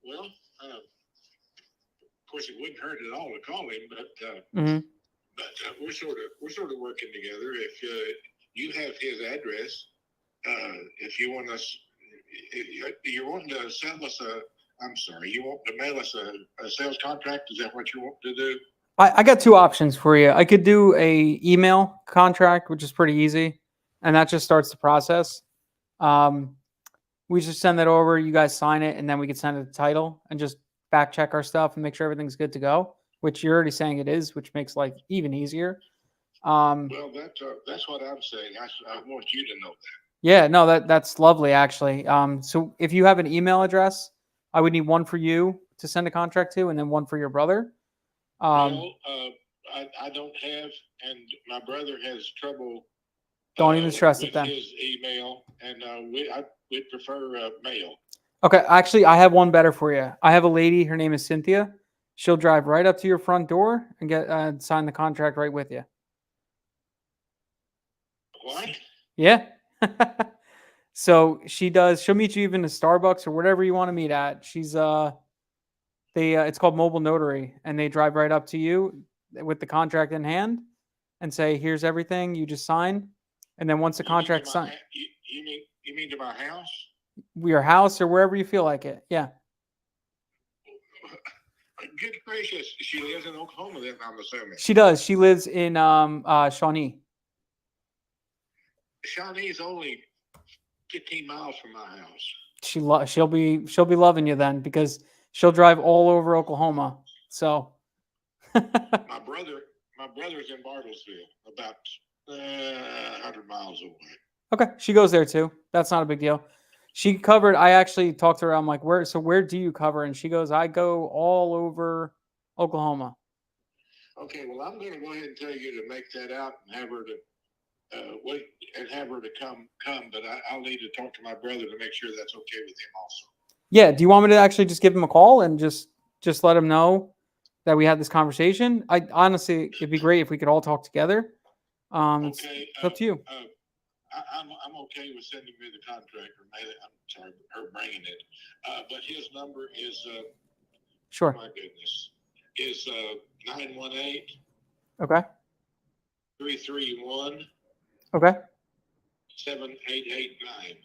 Well, of course, it wouldn't hurt at all to call him, but we're sort of working together. If you have his address, if you want us, you're wanting to sell us you want to mail us a sales contract? Is that what you want to do? I got two options for you. I could do a email contract, which is pretty easy, and that just starts the process. We just send that over, you guys sign it, and then we can send it the title and just back check our stuff and make sure everything's good to go, which you're already saying it is, which makes life even easier. Well, that's what I'm saying. I want you to know that. Yeah, no, that's lovely, actually. So if you have an email address, I would need one for you to send a contract to, and then one for your brother. I don't have, and my brother has trouble. Don't even stress it then. His email, and we'd prefer mail. Okay, actually, I have one better for you. I have a lady. Her name is Cynthia. She'll drive right up to your front door and get sign the contract right with you. What? Yeah. So she does. She'll meet you even at Starbucks or whatever you want to meet at. She's it's called Mobile Notary, and they drive right up to you with the contract in hand and say, "Here's everything. You just sign." And then once the contract's signed, You mean to my house? Your house or wherever you feel like it. Yeah. Good gracious, she lives in Oklahoma. Then I'm assuming. She does. She lives in Shawnee. Shawnee's only 15 miles from my house. She'll be loving you then, because she'll drive all over Oklahoma. So My brother's in Bartlesville, about 100 miles away. okay, she goes there too. That's not a big deal. She covered. I actually talked to her. I'm like, where do you cover? And she goes, I go all over Oklahoma. Okay, well, I'm going to go ahead and tell you to make that out and have her to wait and have her to come. But I'll need to talk to my brother to make sure that's okay with him also. Yeah. Do you want me to actually just give him a call and just let him know that we had this conversation? I honestly, it'd be great if we could all talk together. Okay, it's up to you. I'm okay with sending me the contract or her bringing it. But his number is Sure. my goodness, is 918 Okay. 331 Okay. 7889.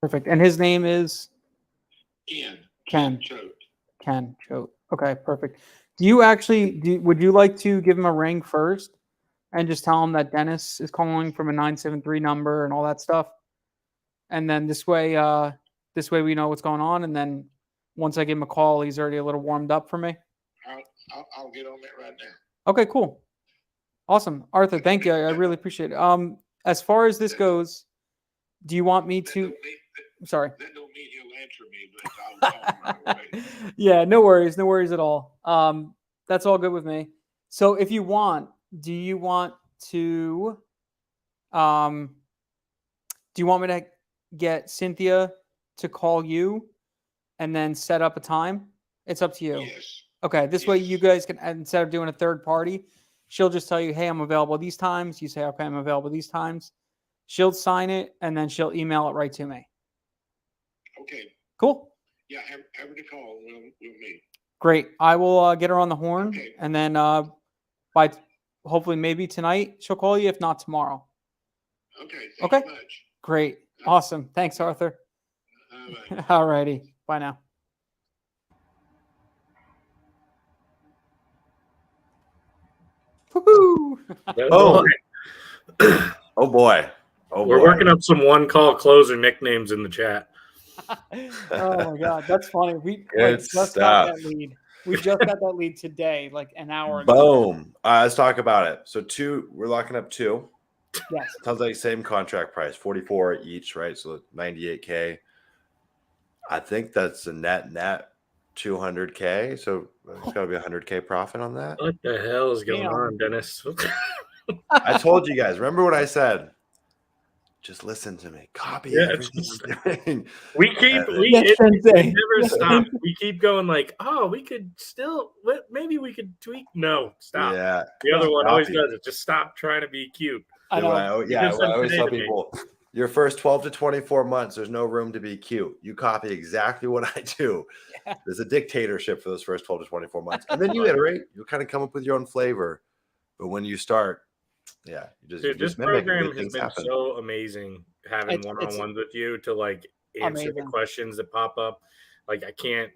Perfect. And his name is Ken. Ken Choate. Okay, perfect. Do you actually would you like to give him a ring first and just tell him that Dennis is calling from a 973 number and all that stuff? And then this way we know what's going on. And then once I give him a call, he's already a little warmed up for me. I'll get on that right now. Okay, cool. Awesome. Arthur, thank you. I really appreciate it. As far as this goes, do you want me to sorry. That don't mean he'll answer me, but I'll call him right away. Yeah, no worries at all. That's all good with me. So if you want, do you want me to get Cynthia to call you and then set up a time? It's up to you. Yes. Okay, this way you guys can, instead of doing a third party, she'll just tell you, hey, I'm available these times. You say, okay, I'm available these times. She'll sign it and then she'll email it right to me. Okay. Cool. Yeah, have her to call and we'll meet. Great. I will get her on the horn, Okay. and then by hopefully maybe tonight she'll call you, if not tomorrow. Okay. Okay. Thank you much. Great. Awesome. Thanks, Arthur. Bye. All righty. Bye now. Woohoo! Oh. Oh boy. Oh We're boy. working up some one-call closer nicknames in the chat. Oh my God, that's funny. We Good just stuff. got that lead. We just got that lead today, like an hour ago. Boom. Let's talk about it. So we're locking up 2. Yes. Sounds like same contract price, 44 each, right? So 98K. I think that's a net 200K. So it's got to be 100K profit on that. What the hell is going Damn. on, Dennis? I told you guys. Remember what I said? Just listen to me. Copy everything I'm doing. We keep Sensei. never stop. We keep going like, oh, we could still maybe we could tweak. No, stop. Yeah. The other one always Copy. does it. Just stop trying to be cute. I know. I always tell people, your first 12 to 24 months, there's no room to be cute. You copy exactly what I do. Yeah. There's a dictatorship for those first 12 to 24 months. And then you iterate. You kind of come up with your own flavor. But when you start, yeah, This program has been so amazing having one-on-ones with you to like answer the questions that pop up. Like I can't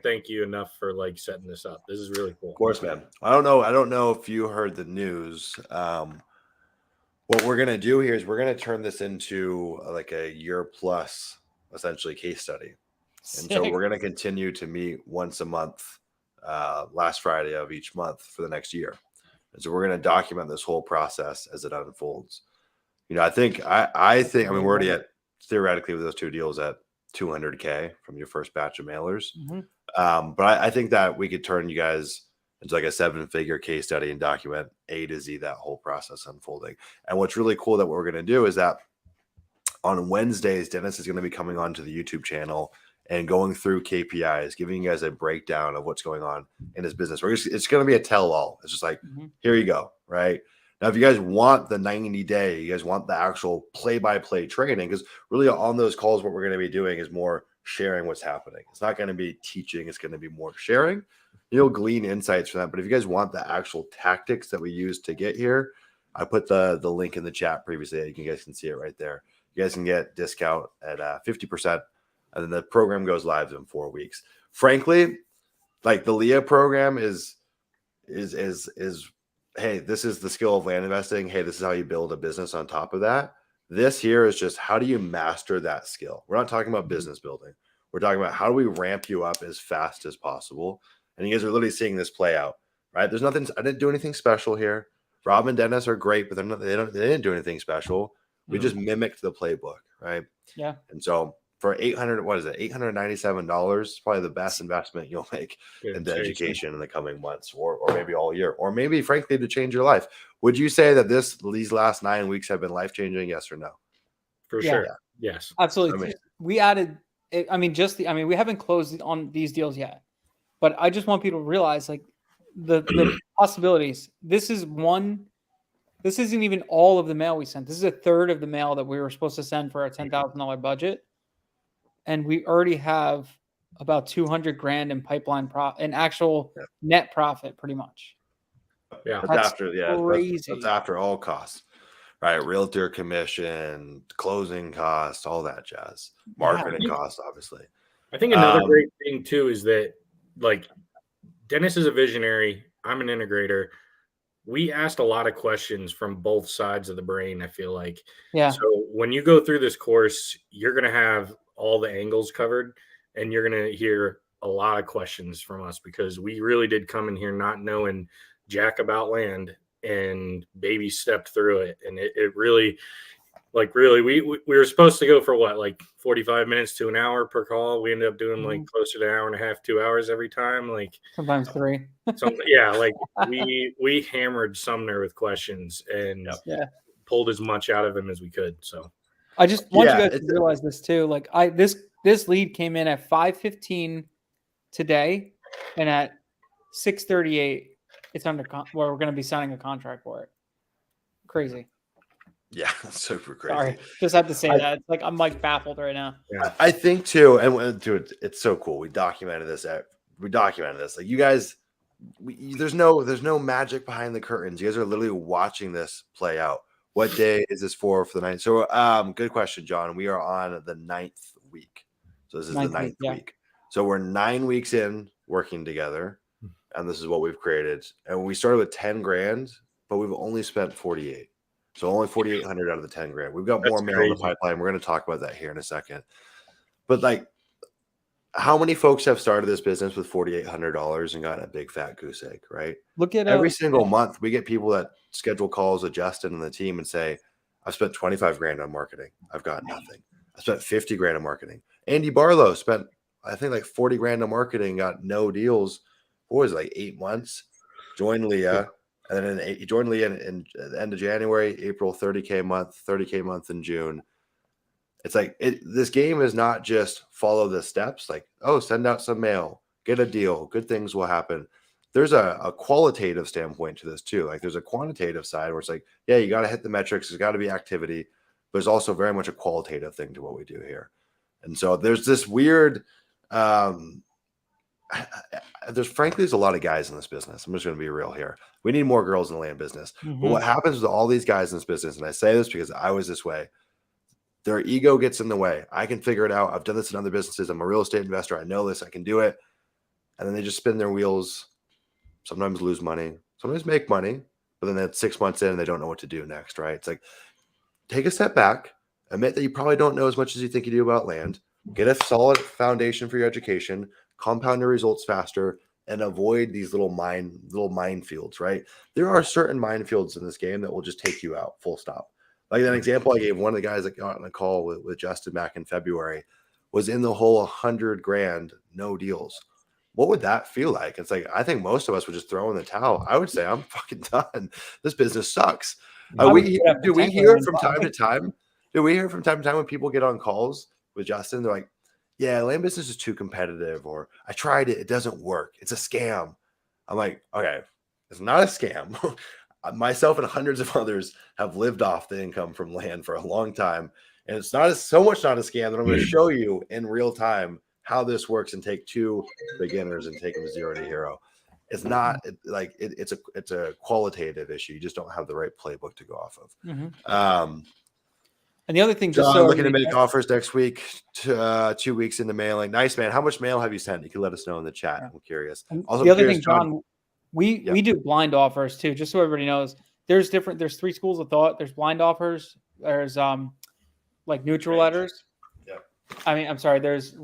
thank you enough for like setting this up. This is really cool. Of course, man. I don't know if you heard the news. What we're gonna do here is we're gonna turn this into like a year plus essentially case study. And so we're gonna continue to meet once a month, last Friday of each month for the next year. And so we're going to document this whole process as it unfolds. I think we're already at theoretically with those 2 deals at 200K from your first batch of mailers. Mm-hmm. But I think that we could turn you guys into like a 7-figure case study and document A to Z that whole process unfolding. And what's really cool that what we're going to do is that on Wednesdays, Dennis is going to be coming onto the YouTube channel and going through KPIs, giving you guys a breakdown of what's going on in his business. It's going to be a tell-all. It's just like, here you go, right? Now, if you guys want the 90-day, you guys want the actual play-by-play training, because really on those calls, what we're going to be doing is more sharing what's happening. It's not going to be teaching. It's going to be more sharing. You'll glean insights from that. But if you guys want the actual tactics that we use to get here, I put the link in the chat previously. You guys can see it right there. you guys can get discount at 50%. And then the program goes live in 4 weeks. Frankly, like the LIA program is hey, this is the skill of land investing. Hey, this is how you build a business on top of that. This here is just how do you master that skill? We're not talking about business building. We're talking about how do we ramp you up as fast as possible. And you guys are literally seeing this play out, right? There's nothing. I didn't do anything special here. Rob and Dennis are great, but they didn't do anything special. We just mimicked the playbook, right? Yeah. And so for $897, probably the best investment you'll make into education in the coming months, or maybe all year, or maybe frankly to change your life. Would you say that these last 9 weeks have been life changing? Yes or no? For Yeah. sure. Yeah. Yes. Absolutely. I mean- We added, we haven't closed on these deals yet, but I just want people to realize like the possibilities. This isn't even all of the mail we sent. This is a third of the mail that we were supposed to send for our $10,000 budget. And we already have about 200 grand in pipeline in actual net profit, pretty much. Yeah. That's crazy. crazy. That's after all costs, right? Realtor commission, closing costs, all that jazz, marketing costs, obviously. I think another great thing too is that like Dennis is a visionary. I'm an integrator. We asked a lot of questions from both sides of the brain, I feel like. Yeah. So when you go through this course, you're going to have all the angles covered and you're going to hear a lot of questions from us because we really did come in here not knowing jack about land and baby stepped through it. And it really, we were supposed to go for what, like 45 minutes to an hour per call. We ended up doing like closer to an hour and a half, 2 hours every time. Like sometimes 3. Like we hammered Sumner with questions and pulled as much out of him as we could. So I just want you guys to realize this too. Like this lead came in at 5:15 today, and at 6:38, it's under where we're going to be signing a contract for it. Crazy. Yeah, super crazy. Sorry, just had to say that. It's like I'm like baffled right now. Yeah. I think too, and dude, it's so cool. We documented this. Like you guys, there's no magic behind the curtains. You guys are literally watching this play out. What day is this for the night? So, good question, John. We are on the 9th week. So this is the 9th week. So we're 9 weeks in working together, and this is what we've created. And we started with 10 grand, but we've only spent 48. So only 4,800 out of the 10 grand. We've got more mail in the pipeline. We're going to talk about that here in a second. But like, how many folks have started this business with $4,800 and gotten a big fat goose egg, right? Look at every single month we get people that schedule calls with Justin and the team and say, I've spent 25 grand on marketing. I've got nothing. I spent 50 grand on marketing. Andy Barlow spent, I think, like 40 grand on marketing, got no deals. What was it, like 8 months? Joined LIA. And then he joined LIA in the end of January, April, 30K month in June. It's like this game is not just follow the steps, like, oh, send out some mail, get a deal, good things will happen. There's a qualitative standpoint to this too. Like there's a quantitative side where it's like, yeah, you got to hit the metrics. There's got to be activity, but there's also very much a qualitative thing to what we do here. And so there's this weird, there's a lot of guys in this business. I'm just going to be real here. We need more girls in the land business. But what happens with all these guys in this business, and I say this because I was this way, their ego gets in the way. I can figure it out. I've done this in other businesses. I'm a real estate investor. I know this. I can do it. And then they just spin their wheels, sometimes lose money, sometimes make money, but then that's 6 months in and they don't know what to do next, right? It's like, take a step back, admit that you probably don't know as much as you think you do about land, get a solid foundation for your education, compound your results faster, and avoid these little minefields, right? There are certain minefields in this game that will just take you out, full stop. Like that example I gave, one of the guys that got on a call with Justin back in February was in the whole 100 grand, no deals. What would that feel like? It's like, I think most of us would just throw in the towel. I would say, I'm fucking done. This business sucks. Do we hear from time to time? Do we hear from time to time when people get on calls with Justin? They're like, yeah, land business is too competitive, or I tried it. It doesn't work. It's a scam. I'm like, okay, it's not a scam. Myself and hundreds of others have lived off the income from land for a long time. And it's so much not a scam that I'm going to show you in real time how this works and take two beginners and take them 0 to hero. It's not it's a qualitative issue. You just don't have the right playbook to go off of. And the other thing, just John, so looking to everybody make offers next week, 2 weeks into mailing. Nice, man. How much mail have you sent? You can let us know in the chat. Yeah. I'm curious. And Also, the I'm other curious, thing, John, we Yeah. do blind offers too, just so everybody knows. There's 3 schools of thought. There's blind offers. There's like neutral Range. letters. Yeah. I mean, I'm sorry. There's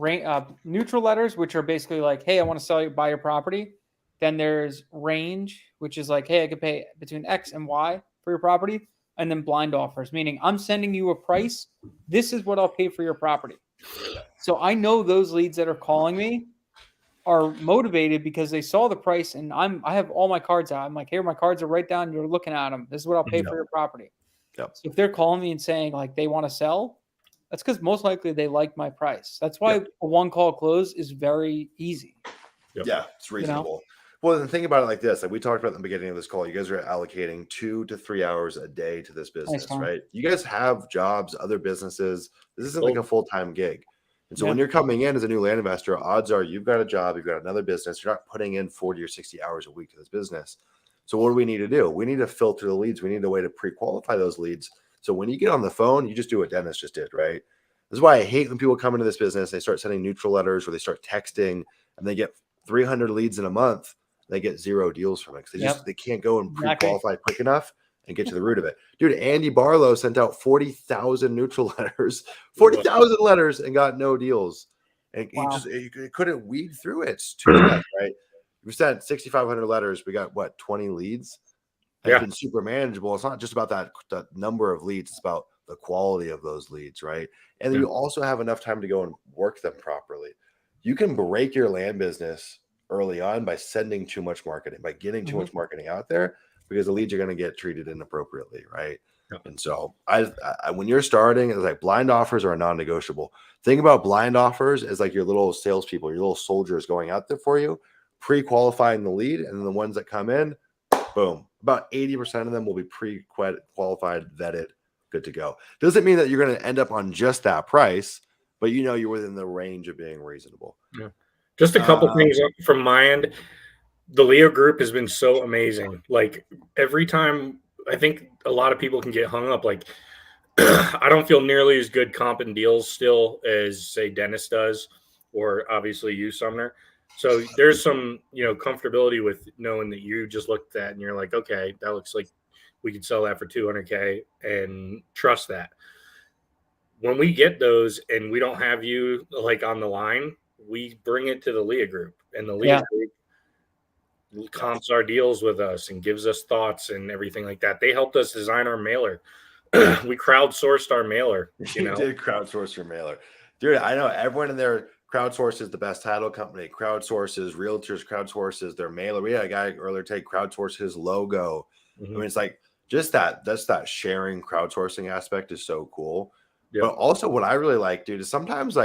neutral letters, which are basically like, hey, I want to buy your property. Then there's range, which is like, hey, I could pay between X and Y for your property. And then blind offers, meaning I'm sending you a price. This is what I'll pay for your property. So I know those leads that are calling me are motivated because they saw the price, and I have all my cards out. I'm like, here, my cards are right down. You're looking at them. This is what I'll pay for your property. Yep. So if they're calling me and saying like they want to sell, that's because most likely they like my price. That's why a one call close is very easy. Yep. Yeah, it's reasonable. Well, then think about it like this. Like we talked about at the beginning of this call, you guys are allocating 2 to 3 hours a day to this business, Tom. right? You guys have jobs, other businesses. This isn't like a full-time gig. And so when you're coming in as a new land investor, odds are you've got a job, you've got another business. You're not putting in 40 or 60 hours a week to this business. So what do we need to do? We need to filter the leads. We need a way to pre-qualify those leads. So when you get on the phone, you just do what Dennis just did, right? This is why I hate when people come into this business, they start sending neutral letters or they start texting and they get 300 leads in a month. They get 0 deals from it because they can't go and pre-qualify quick enough and get to the root of it. Dude, Andy Barlow sent out 40,000 neutral letters, 40,000 letters and got no deals. And he couldn't weed through it. It's too much, right? We sent 6,500 letters. We got 20 leads. It's been super manageable. It's not just about that number of leads. It's about the quality of those leads, right? And then you also have enough time to go and work them properly. You can break your land business early on by sending too much marketing, by getting too much marketing out there, because the leads are going to get treated inappropriately, right? And so I when you're starting, it's like blind offers are non-negotiable. Think about blind offers as like your little salespeople, your little soldiers going out there for you, pre-qualifying the lead, and then the ones that come in, boom, about 80% of them will be pre-qualified, vetted, good to go. Doesn't mean that you're going to end up on just that price, but you're within the range of being reasonable. Yeah. Just a couple things from my end. The LIA Group has been so amazing. Like every time, I think a lot of people can get hung up. Like I don't feel nearly as good comping deals still as say Dennis does, or obviously you, Sumner. So there's some, comfortability with knowing that you just looked at and you're like, okay, that looks like we could sell that for $200K and trust that. When we get those and we don't have you like on the line, we bring it to the LIA Group, and the LIA Group comps our deals with us and gives us thoughts and everything like that. They helped us design our mailer. We crowdsourced our mailer. You did crowdsource your mailer. Dude, I know everyone in there crowdsources the best title company, crowdsources realtors, crowdsources their mailer. We had a guy earlier crowdsource his logo. I mean, it's like just that sharing crowdsourcing aspect is so cool. But also what I really like, dude, is sometimes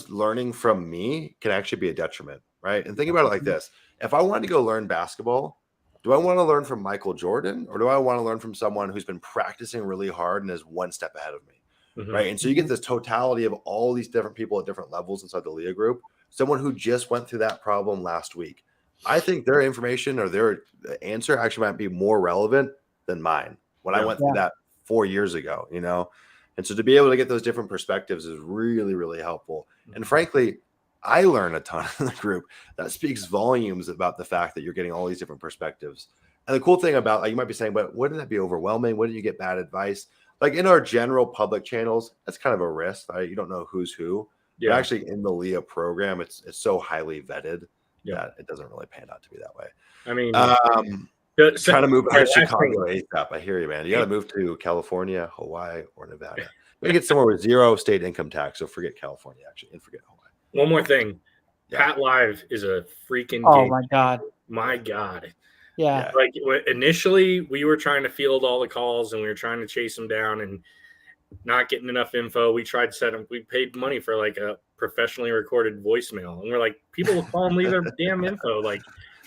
learning from me can actually be a detriment, right? And think about it like this. If I wanted to go learn basketball, do I want to learn from Michael Jordan, or do I want to learn from someone who's been practicing really hard and is one step ahead of me, right? And so you get this totality of all these different people at different levels inside the LIA Group. Someone who just went through that problem last week. I think their information or their answer actually might be more relevant than mine when I went through that 4 years ago, And so to be able to get those different perspectives is really, really helpful. And frankly, I learn a ton in the group. That speaks volumes about the fact that you're getting all these different perspectives. And the cool thing about, like, you might be saying, but wouldn't that be overwhelming? Wouldn't you get bad advice? Like in our general public channels, that's kind of a risk, right? You don't know who's who. But actually in the LIA program, it's so highly vetted that it doesn't really pan out to be that way. I mean, trying to move out of Chicago ASAP. I hear you, man. You got to move to California, Hawaii, or Nevada. Maybe get somewhere with 0 state income tax. So forget California, actually, and forget Hawaii. One more thing. Pat Live is a freaking game. My God. My God. Yeah. Like initially, we were trying to field all the calls and we were trying to chase them down and not getting enough info. We tried to set them. We paid money for like a professionally recorded voicemail. And we're like, people will call and leave their damn info. Like,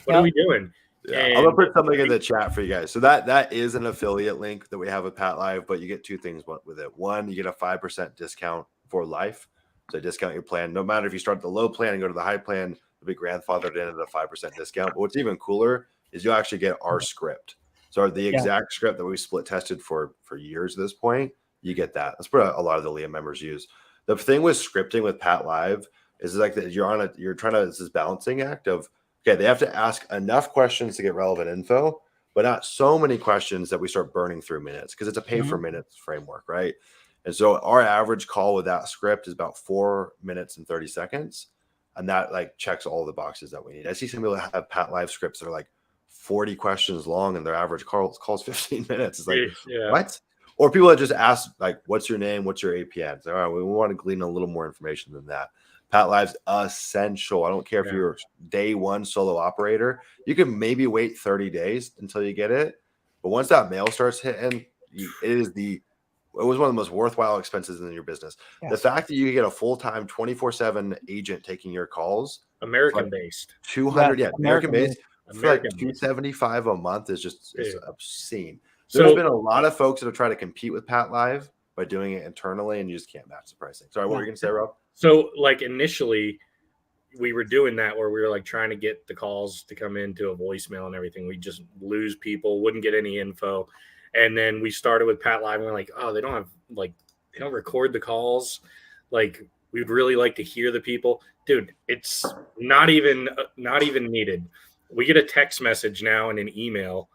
what are we doing? Yeah, I'm gonna put something in the chat for you guys. So that is an affiliate link that we have with Pat Live, but you get 2 things with it. One, you get a 5% discount for life. So discount your plan. No matter if you start at the low plan and go to the high plan, you'll be grandfathered in at a 5% discount. But what's even cooler is you'll actually get our script. So the exact script that we split tested for years at this point you get that. That's what a lot of the LIA members use. The thing with scripting with Pat Live is like that you're trying to, it's this balancing act of, okay, they have to ask enough questions to get relevant info, but not so many questions that we start burning through minutes, because it's a pay for minutes framework, right? And so our average call with that script is about 4 minutes and 30 seconds. And that like checks all the boxes that we need. I see some people that have Pat Live scripts that are like 40 questions long and their average call is 15 minutes. It's like, what? Or people that just ask, like, what's your name? What's your APN? It's like, all right, we want to glean a little more information than that. Pat Live's essential. I don't care if you're day one solo operator. You can maybe wait 30 days until you get it. But once that mail starts hitting, it was one of the most worthwhile expenses in your business. Yes. The fact that you can get a full-time 24/7 agent taking your calls, American-based, 200, American-based, for like $275 a month is just obscene. So there's been a lot of folks that have tried to compete with Pat Live by doing it internally, and you just can't match the pricing. Sorry, what were you going to say, Rob? So like initially we were doing that where we were like trying to get the calls to come into a voicemail and everything. We just lose people, wouldn't get any info. And then we started with Pat Live and we're like, oh, they don't record the calls. Like, we'd really like to hear the people. Dude, it's not even needed. We get a text message now and an email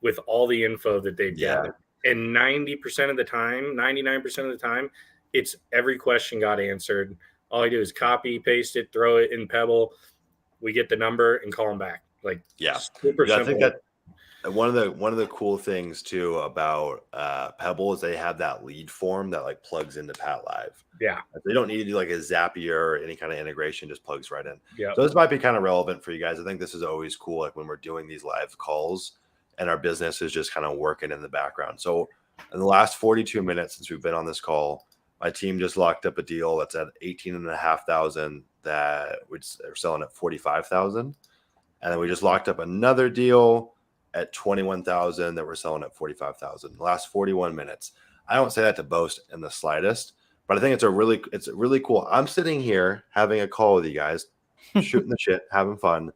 with all the info that they've gathered. And 90% of the time, 99% of the time, it's every question got answered. All I do is copy, paste it, throw it in Pebble. We get the number and call them back. Like, super simple. I think that one of the cool things too about Pebble is they have that lead form that like plugs into Pat Live. Yeah, they don't need to do like a Zapier or any kind of integration; just plugs right in. Yeah. So this might be kind of relevant for you guys. I think this is always cool, like when we're doing these live calls and our business is just kind of working in the background. So in the last 42 minutes since we've been on this call, my team just locked up a deal that's at 18,500 that we're selling at 45,000, and then we just locked up another deal at 21,000 that we're selling at 45,000. The last 41 minutes. I don't say that to boast in the slightest, but I think it's really cool. I'm sitting here having a call with you guys, shooting the shit, having fun.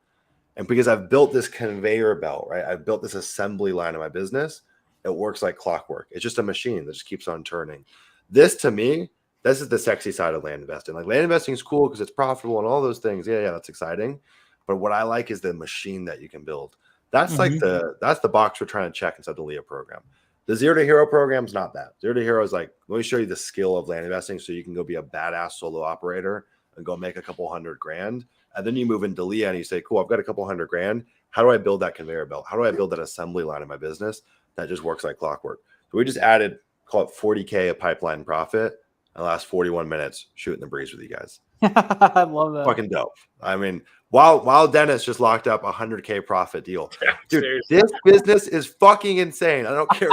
And because I've built this conveyor belt, right? I've built this assembly line of my business. It works like clockwork. It's just a machine that just keeps on turning. This, to me, this is the sexy side of land investing. Like, land investing is cool because it's profitable and all those things. Yeah, that's exciting. But what I like is the machine that you can build. That's like that's the box we're trying to check inside the LIA program. The Zero to Hero program is not that. Zero to Hero is like, let me show you the skill of land investing so you can go be a badass solo operator and go make a couple $100,000. And then you move into LIA and you say, cool, I've got a couple $100,000. How do I build that conveyor belt? How do I build that assembly line in my business that just works like clockwork? So we just added, call it 40K of pipeline profit in the last 41 minutes shooting the breeze with you guys. I love that. Fucking dope. I mean, while Dennis just locked up a 100K profit deal. Dude, seriously. This business is fucking insane. I don't care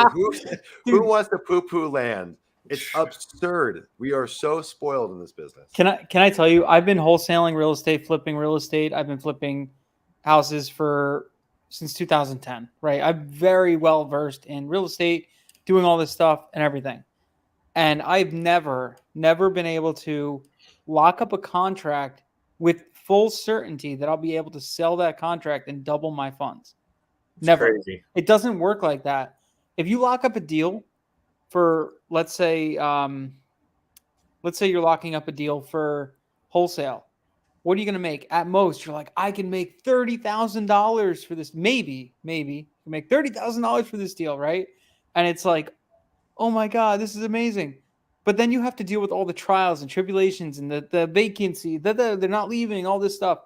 who wants to poo-poo land. It's absurd. We are so spoiled in this business. Can I tell you, I've been wholesaling real estate, flipping real estate. I've been flipping houses since 2010, right? I'm very well versed in real estate, doing all this stuff and everything. And I've never been able to lock up a contract with full certainty that I'll be able to sell that contract and double my funds. Never. Crazy. It doesn't work like that. If you lock up a deal for, let's say you're locking up a deal for wholesale, what are you going to make? At most, you're like, I can make $30,000 for this. Maybe you can make $30,000 for this deal, right? And it's like, oh my God, this is amazing. But then you have to deal with all the trials and tribulations and the vacancy, they're not leaving, all this stuff.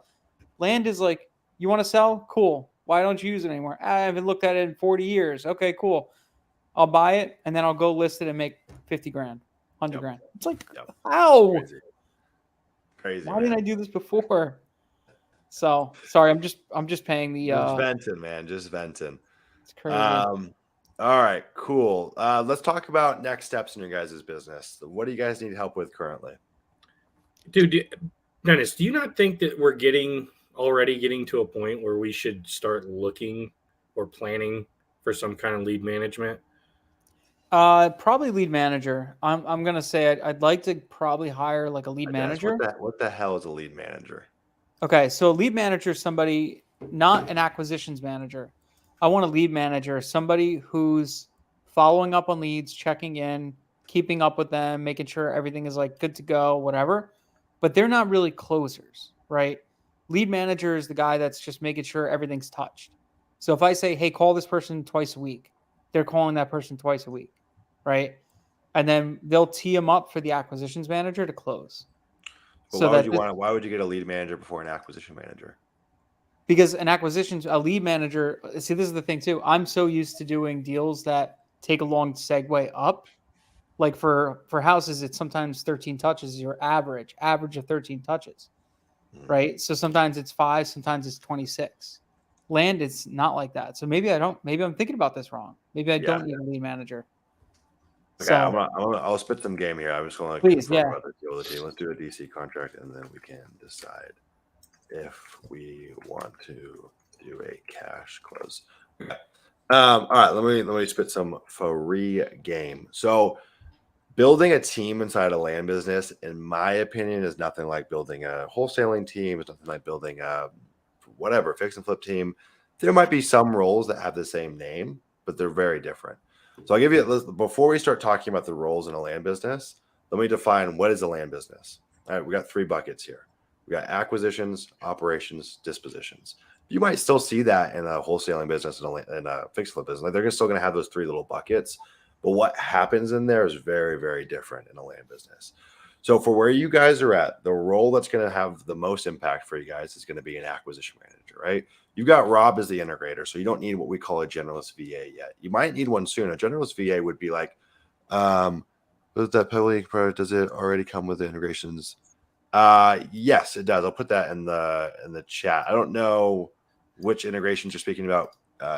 Land is like, you want to sell? Cool. Why don't you use it anymore? I haven't looked at it in 40 years. Okay, cool. I'll buy it and then I'll go list it and make 50 grand, 100 grand. It's like, how? Crazy. Why didn't I do this before? So sorry, I'm just paying the just venting, man. Just venting. It's crazy. All right, cool. Let's talk about next steps in your guys' business. What do you guys need help with currently? Dude, Dennis, do you not think that we're already getting to a point where we should start looking or planning for some kind of lead management? Probably lead manager. I'm gonna say I'd like to probably hire like a lead manager. What the hell is a lead manager? Okay, so a lead manager is somebody, not an acquisitions manager. I want a lead manager, somebody who's following up on leads, checking in, keeping up with them, making sure everything is like good to go, whatever. But they're not really closers, right? Lead manager is the guy that's just making sure everything's touched. So if I say, hey, call this person twice a week, they're calling that person twice a week, right? And then they'll tee them up for the acquisitions manager to close. But So why would you get a lead manager before an acquisition manager? because a lead manager, see, this is the thing too. I'm so used to doing deals that take a long segue up. Like for houses, it's sometimes 13 touches is your average of 13 touches, right? So sometimes it's 5, sometimes it's 26. Land, it's not like that. So maybe I'm thinking about this wrong. Maybe I don't need a lead manager. Okay, I'll spit some game here. I'm just going to Please, confirm about the deal with the team. Let's do a DC contract, and then we can decide if we want to do a cash close. Okay. All right, let me spit some free game. So building a team inside a land business, in my opinion, is nothing like building a wholesaling team. It's nothing like building a whatever fix and flip team. There might be some roles that have the same name, but they're very different. So I'll give you, before we start talking about the roles in a land business, let me define what is a land business. All right, we got 3 buckets here. We got acquisitions, operations, dispositions. You might still see that in a wholesaling business and a fix flip business. Like they're still going to have those 3 little buckets, but what happens in there is very, very different in a land business. So for where you guys are at, the role that's going to have the most impact for you guys is going to be an acquisition manager, right? You've got Rob as the integrator, so you don't need what we call a generalist VA yet. You might need one soon. A generalist VA would be like, does that penalty product, does it already come with the integrations? Yes, it does. I'll put that in the chat. I don't know which integrations you're speaking about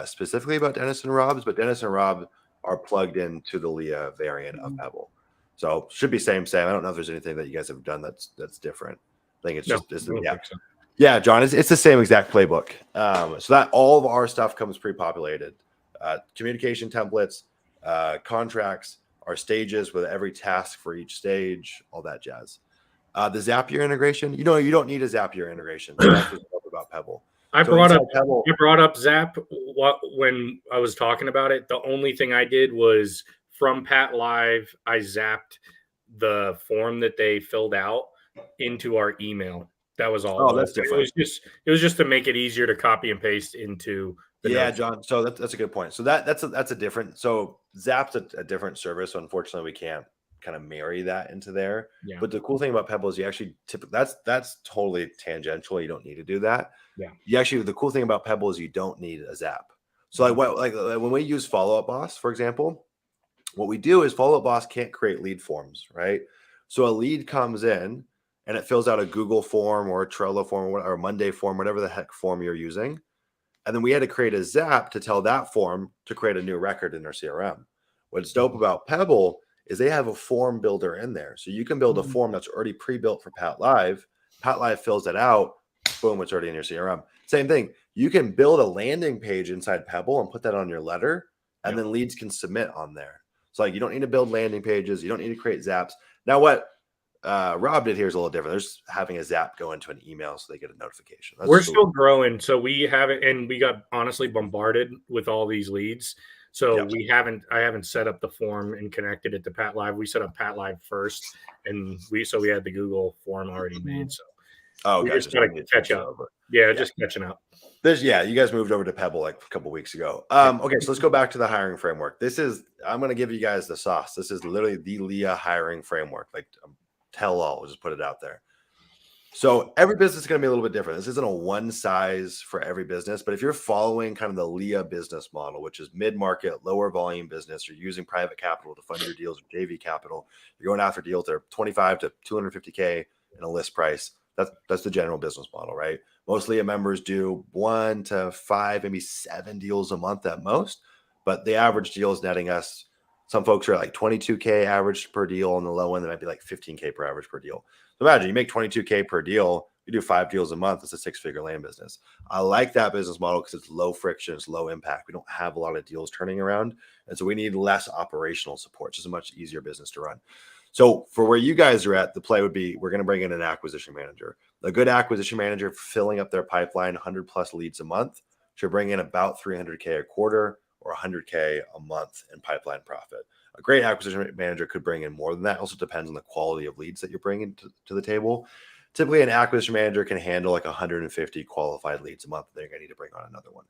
specifically about Dennis and Rob's, but Dennis and Rob are plugged into the LIA variant of Pebble. So should be same. I don't know if there's anything that you guys have done that's different. I think it's yeah, John, it's the same exact playbook. So that all of our stuff comes pre-populated. Communication templates, contracts, our stages with every task for each stage, all that jazz. The Zapier integration, you don't need a Zapier integration. So that's what's about Pebble. I brought up Zap when I was talking about it. The only thing I did was from Pat Live, I zapped the form that they filled out into our email. That was all. Oh, that's different. It was just to make it easier to copy and paste into the notes. John. So that's a good point. So that's a different. So Zap's a different service. So unfortunately, we can't kind of marry that into there. Yeah. But the cool thing about Pebble is you actually that's totally tangential. You don't need to do that. Yeah. The cool thing about Pebble is you don't need a Zap. So like when we use Follow Up Boss, for example, what we do is Follow Up Boss can't create lead forms, right? So a lead comes in and it fills out a Google form or a Trello form or a Monday form, whatever the heck form you're using. And then we had to create a Zap to tell that form to create a new record in our CRM. What's dope about Pebble is they have a form builder in there. So you can build a form that's already pre-built for Pat Live. Pat Live fills it out. Boom, it's already in your CRM. Same thing. You can build a landing page inside Pebble and put that on your letter, and then leads can submit on there. So like you don't need to build landing pages. You don't need to create Zaps. Now what Rob did here is a little different. They're just having a Zap go into an email so they get a notification. We're still growing. So we haven't, and we got honestly bombarded with all these leads. So I haven't set up the form and connected it to Pat Live. We set up Pat Live first, and we had the Google form already made. So we just got to catch up. Just catching up. You guys moved over to Pebble like a couple weeks ago. Okay, so let's go back to the hiring framework. I'm going to give you guys the sauce. This is literally the LIA hiring framework. Like tell all, we'll just put it out there. So every business is going to be a little bit different. This isn't a one size for every business, but if you're following kind of the LIA business model, which is mid-market, lower volume business, you're using private capital to fund your deals or JV capital, you're going after deals that are 25 to 250K in a list price. That's the general business model, right? Most LIA members do 1 to 5, maybe 7 deals a month at most, but the average deal is netting us. Some folks are at like 22K average per deal. On the low end, they might be like 15K per average per deal. So imagine you make 22K per deal. You do 5 deals a month. It's a 6-figure land business. I like that business model because it's low friction, it's low impact. We don't have a lot of deals turning around. And so we need less operational support. It's just a much easier business to run. So for where you guys are at, the play would be, we're going to bring in an acquisition manager. A good acquisition manager filling up their pipeline, 100 plus leads a month, should bring in about 300K a quarter or 100K a month in pipeline profit. A great acquisition manager could bring in more than that. It also depends on the quality of leads that you're bringing to the table. Typically, an acquisition manager can handle like 150 qualified leads a month. They're going to need to bring on another one.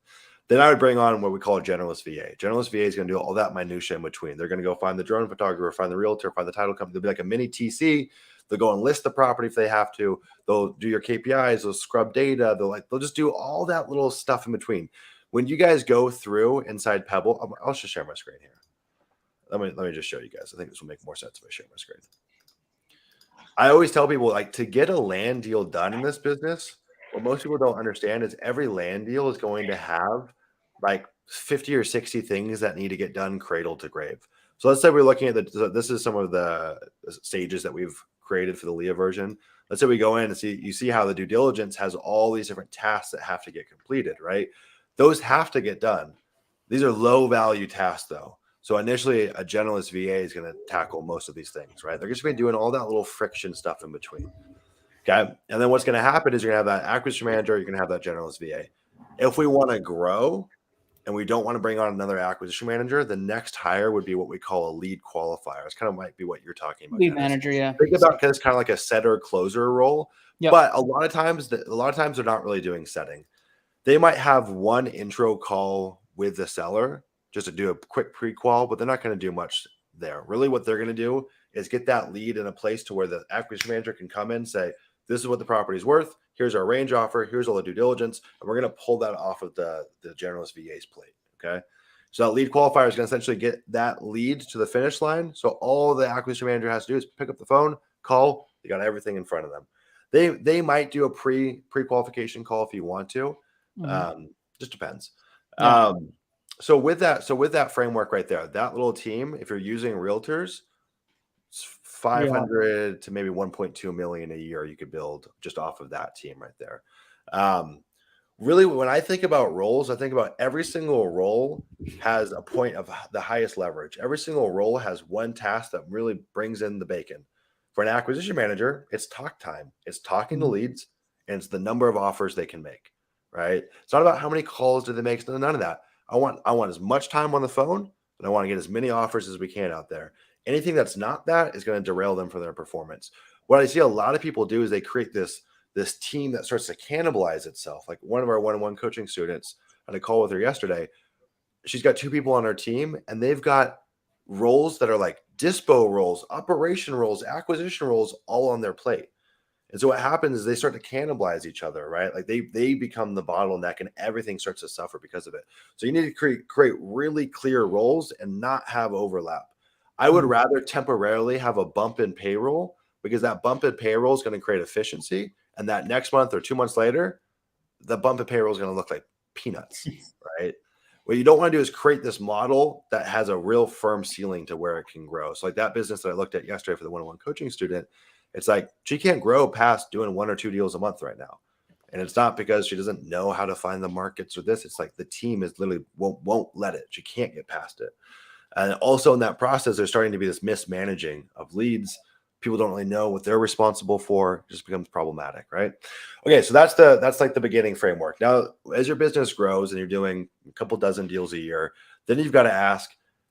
Then I would bring on what we call a generalist VA. Generalist VA is going to do all that minutia in between. They're going to go find the drone photographer, find the realtor, find the title company. They'll be like a mini TC. They'll go and list the property if they have to. They'll do your KPIs. They'll scrub data. They'll just do all that little stuff in between. When you guys go through inside Pebble, I'll just share my screen here. Let me just show you guys. I think this will make more sense if I share my screen. I always tell people, like, to get a land deal done in this business, what most people don't understand is every land deal is going to have like 50 or 60 things that need to get done cradle to grave. So let's say we're looking at this is some of the stages that we've created for the LIA version. Let's say we go in and you see how the due diligence has all these different tasks that have to get completed, right? Those have to get done. These are low value tasks though. So initially, a generalist VA is going to tackle most of these things, right? They're just going to be doing all that little friction stuff in between. Okay. And then what's going to happen is you're going to have that acquisition manager, you're going to have that generalist VA. If we want to grow and we don't want to bring on another acquisition manager, the next hire would be what we call a lead qualifier. It's kind of might be what you're talking about. Lead manager, yeah. Think about it's kind of like a setter closer role. Yep. But a lot of times they're not really doing setting. They might have one intro call with the seller just to do a quick pre-qual, but they're not going to do much there. Really what they're going to do is get that lead in a place to where the acquisition manager can come in and say, this is what the property is worth. Here's our range offer. Here's all the due diligence. And we're going to pull that off of the generalist VA's plate. Okay. So that lead qualifier is going to essentially get that lead to the finish line. So all the acquisition manager has to do is pick up the phone, call. You got everything in front of them. They might do a pre-qualification call if you want to. Just depends. Yeah. So with that framework right there, that little team, if you're using realtors, it's 500 to maybe 1.2 million a year you could build just off of that team right there. Really, when I think about roles, I think about every single role has a point of the highest leverage. Every single role has one task that really brings in the bacon. For an acquisition manager, it's talk time. It's talking to leads, and it's the number of offers they can make, right? It's not about how many calls do they make. None of that. I want as much time on the phone, and I want to get as many offers as we can out there. Anything that's not that is going to derail them from their performance. What I see a lot of people do is they create this team that starts to cannibalize itself. Like one of our one-on-one coaching students, I had a call with her yesterday. She's got 2 people on her team, and they've got roles that are like dispo roles, operation roles, acquisition roles, all on their plate. And so what happens is they start to cannibalize each other, right? Like they become the bottleneck and everything starts to suffer because of it. So you need to create really clear roles and not have overlap. I would rather temporarily have a bump in payroll because that bump in payroll is going to create efficiency. And that next month or 2 months later, the bump in payroll is going to look like peanuts, right? What you don't want to do is create this model that has a real firm ceiling to where it can grow. So like that business that I looked at yesterday for the one-on-one coaching student, it's like she can't grow past doing 1 or 2 deals a month right now. And it's not because she doesn't know how to find the markets or this. It's like the team is literally won't let it. She can't get past it. And also in that process, there's starting to be this mismanaging of leads. People don't really know what they're responsible for. It just becomes problematic, right? Okay, so that's like the beginning framework. Now, as your business grows and you're doing a couple dozen deals a year, then you've got to ask,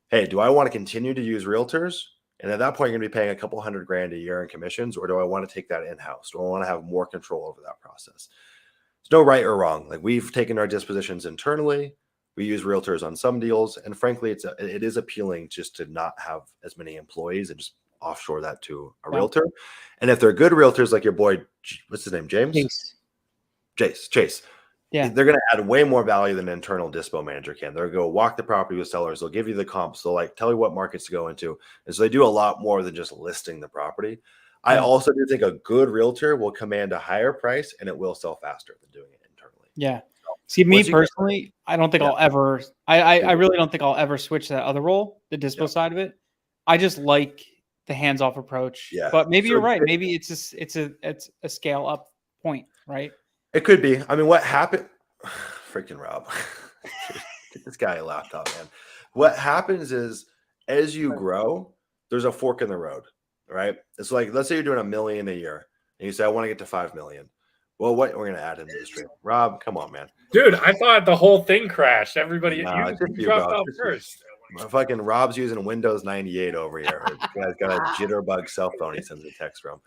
hey, do I want to continue to use realtors? And at that point, you're going to be paying a couple $100,000 a year in commissions, or do I want to take that in-house? Do I want to have more control over that process? There's no right or wrong. Like we've taken our dispositions internally. We use realtors on some deals, and frankly, it is appealing just to not have as many employees and just offshore that to a realtor. And if they're good realtors, like your boy, what's his name, James? Chase. Yeah, they're going to add way more value than an internal dispo manager can. They're going to go walk the property with sellers. They'll give you the comps. They'll like tell you what markets to go into. And so they do a lot more than just listing the property. I also do think a good realtor will command a higher price and it will sell faster than doing it internally. Yeah. See, me personally, I don't think I'll ever, I really don't think I'll ever switch to that other role, the dispo side of it. I just like the hands-off approach. Yeah. But maybe you're right. Maybe it's a scale up point, right? It could be. I mean, what happened? Freaking Rob. Get this guy a laptop, man. What happens is as you grow, there's a fork in the road, right? It's like, let's say you're doing $1 million a year and you say, I want to get to 5 million. Well, what we're going to add into the stream. Rob, come on, man. Dude, I thought the whole thing crashed. Everybody, you dropped out first. fucking Rob's using Windows 98 over here. The guy's got a jitterbug cell phone he sends a text from.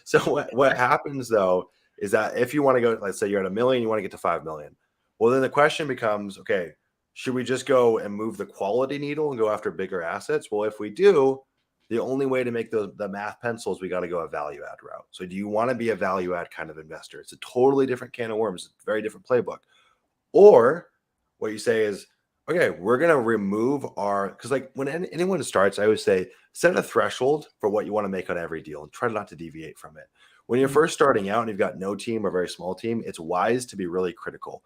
So what happens though is that if you want to go, let's say you're at $1 million, you want to get to 5 million. Well, then the question becomes, okay, should we just go and move the quality needle and go after bigger assets? Well, if we do, the only way to make the math pencils, we got to go a value add route. So do you want to be a value add kind of investor? It's a totally different can of worms. It's a very different playbook. Or what you say is, okay, we're going to remove because like when anyone starts, I always say, set a threshold for what you want to make on every deal and try not to deviate from it. When you're first starting out and you've got no team or very small team, it's wise to be really critical.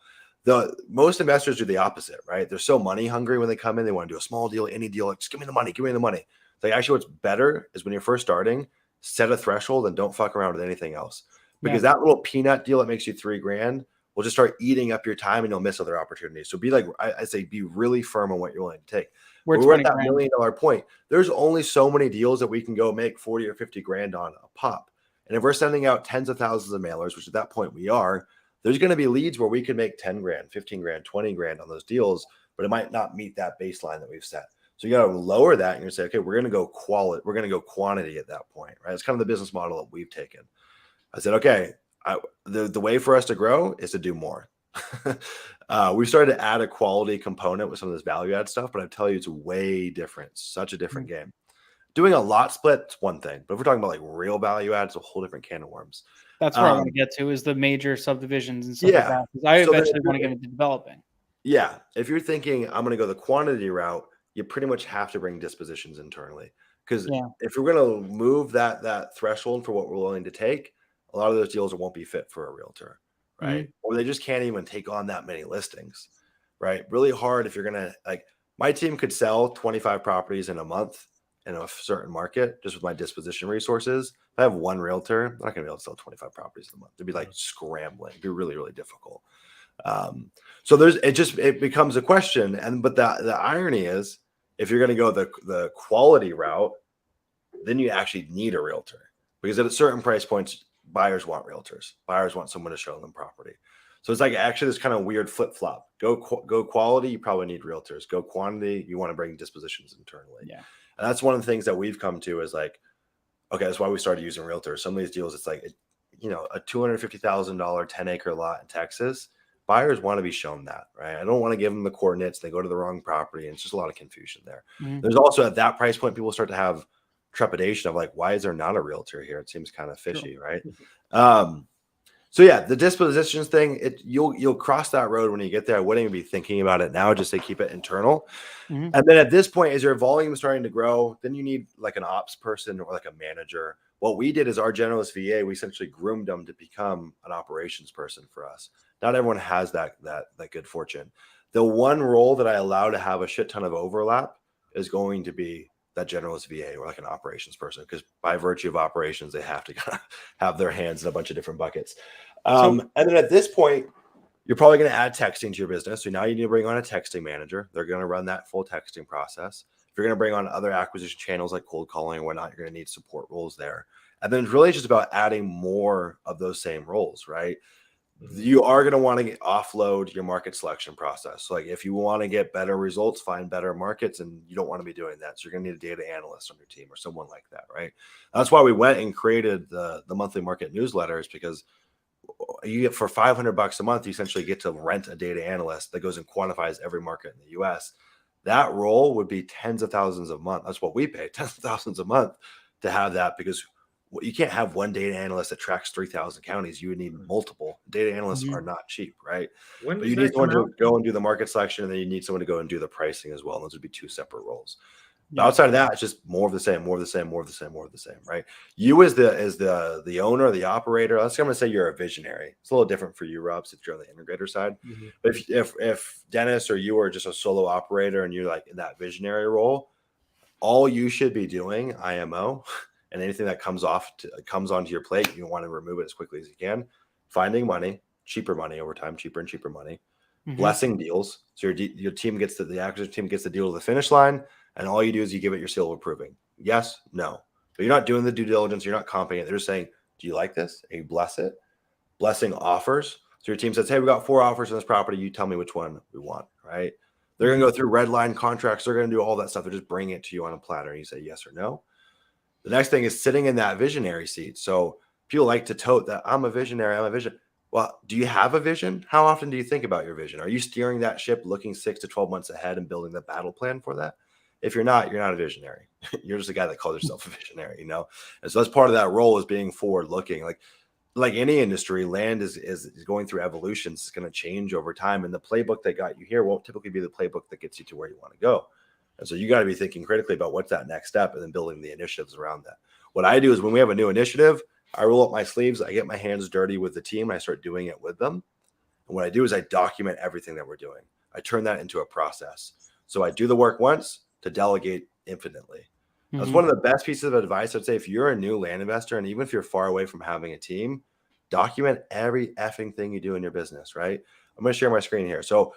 Most investors do the opposite, right? They're so money hungry when they come in. They want to do a small deal, any deal, like, just give me the money, give me the money. It's like, actually what's better is when you're first starting, set a threshold and don't fuck around with anything else. Because that little peanut deal that makes you $3,000 will just start eating up your time and you'll miss other opportunities. So be like, I say, be really firm on what you're willing to take. We're at that $1 million point. There's only so many deals that we can go make 40 or 50 grand on a pop. And if we're sending out tens of thousands of mailers, which at that point we are, there's going to be leads where we could make 10 grand, 15 grand, 20 grand on those deals, but it might not meet that baseline that we've set. So you got to lower that and you're say, okay, we're going to go quality. We're going to go quantity at that point, right? It's kind of the business model that we've taken. I said, okay, the way for us to grow is to do more. We started to add a quality component with some of this value add stuff, but I tell you, it's way different. Such a different game. Doing a lot split is one thing, but if we're talking about like real value add, it's a whole different can of worms. That's where I want to get to is the major subdivisions and stuff like that. I eventually want to get into developing. Yeah. If you're thinking I'm going to go the quantity route, you pretty much have to bring dispositions internally. Because if you're going to move that threshold for what we're willing to take, a lot of those deals won't be fit for a realtor, right? Or they just can't even take on that many listings, right? Really hard if you're going to, like, my team could sell 25 properties in a month in a certain market just with my disposition resources. If I have one realtor, I'm not going to be able to sell 25 properties in a month. It'd be like scrambling. It'd be really, really difficult. So it becomes a question. But the irony is, if you're going to go the quality route, then you actually need a realtor, because at a certain price points, buyers want realtors. Buyers want someone to show them property. So it's like actually this kind of weird flip flop. Go quality, you probably need realtors. Go quantity, you want to bring dispositions internally. Yeah, and that's one of the things that we've come to is like, okay, that's why we started using realtors. Some of these deals, it's like, a $250,000 10-acre lot in Texas. Buyers want to be shown that, right? I don't want to give them the coordinates. They go to the wrong property, and it's just a lot of confusion there. There's also at that price point, people start to have trepidation of like, why is there not a realtor here? It seems kind of fishy, right? So yeah, the dispositions thing, you'll cross that road when you get there. I wouldn't even be thinking about it now, just to keep it internal. And then at this point, as your volume is starting to grow, then you need like an ops person or like a manager. What we did is our generalist VA, we essentially groomed them to become an operations person for us. Not everyone has that good fortune. The one role that I allow to have a shit ton of overlap is going to be that generalist VA or like an operations person, because by virtue of operations, they have to kind of have their hands in a bunch of different buckets. And then at this point, you're probably going to add texting to your business. So now you need to bring on a texting manager. They're going to run that full texting process. If you're going to bring on other acquisition channels like cold calling or whatnot, you're going to need support roles there. And then it's really just about adding more of those same roles, right? You are going to want to offload your market selection process. So like if you want to get better results, find better markets, and you don't want to be doing that. So you're going to need a data analyst on your team or someone like that, right? That's why we went and created the monthly market newsletters, because you get for $500 a month, you essentially get to rent a data analyst that goes and quantifies every market in the US. That role would be tens of thousands a month. That's what we pay, tens of thousands a month to have that, because you can't have one data analyst that tracks 3,000 counties. You would need multiple. Data analysts are not cheap, right? But you need someone to go and do the market selection, and then you need someone to go and do the pricing as well. Those would be two separate roles. But outside of that, it's just more of the same, more of the same, more of the same, more of the same, right? You as the owner, the operator, I'm going to say you're a visionary. It's a little different for you, Rob, since you're on the integrator side. But if Dennis or you are just a solo operator and you're like in that visionary role, all you should be doing, IMO, and anything that comes onto your plate, you want to remove it as quickly as you can. Finding money, cheaper money over time, cheaper and cheaper money. Blessing deals. So your team gets the acquisition team gets the deal to the finish line, and all you do is you give it your seal of approving. Yes, no. But you're not doing the due diligence. You're not comping it. They're just saying, do you like this? And you bless it. Blessing offers. So your team says, hey, we got 4 offers on this property. You tell me which one we want, right? They're going to go through red line contracts. They're going to do all that stuff. They're just bringing it to you on a platter. And you say yes or no. The next thing is sitting in that visionary seat. So people like to tote that I'm a visionary. I'm a vision. Well, do you have a vision? How often do you think about your vision? Are you steering that ship looking 6 to 12 months ahead and building the battle plan for that? If you're not a visionary. You're just a guy that calls yourself a visionary, you know? And so that's part of that role, is being forward looking. Like any industry, land is going through evolutions. It's going to change over time. And the playbook that got you here won't typically be the playbook that gets you to where you want to go. And so you got to be thinking critically about what's that next step and then building the initiatives around that. What I do is when we have a new initiative, I roll up my sleeves, I get my hands dirty with the team, and I start doing it with them. And what I do is I document everything that we're doing. I turn that into a process. So I do the work once to delegate infinitely. That's one of the best pieces of advice I'd say. If you're a new land investor, and even if you're far away from having a team, document every effing thing you do in your business, right? I'm going to share my screen here. So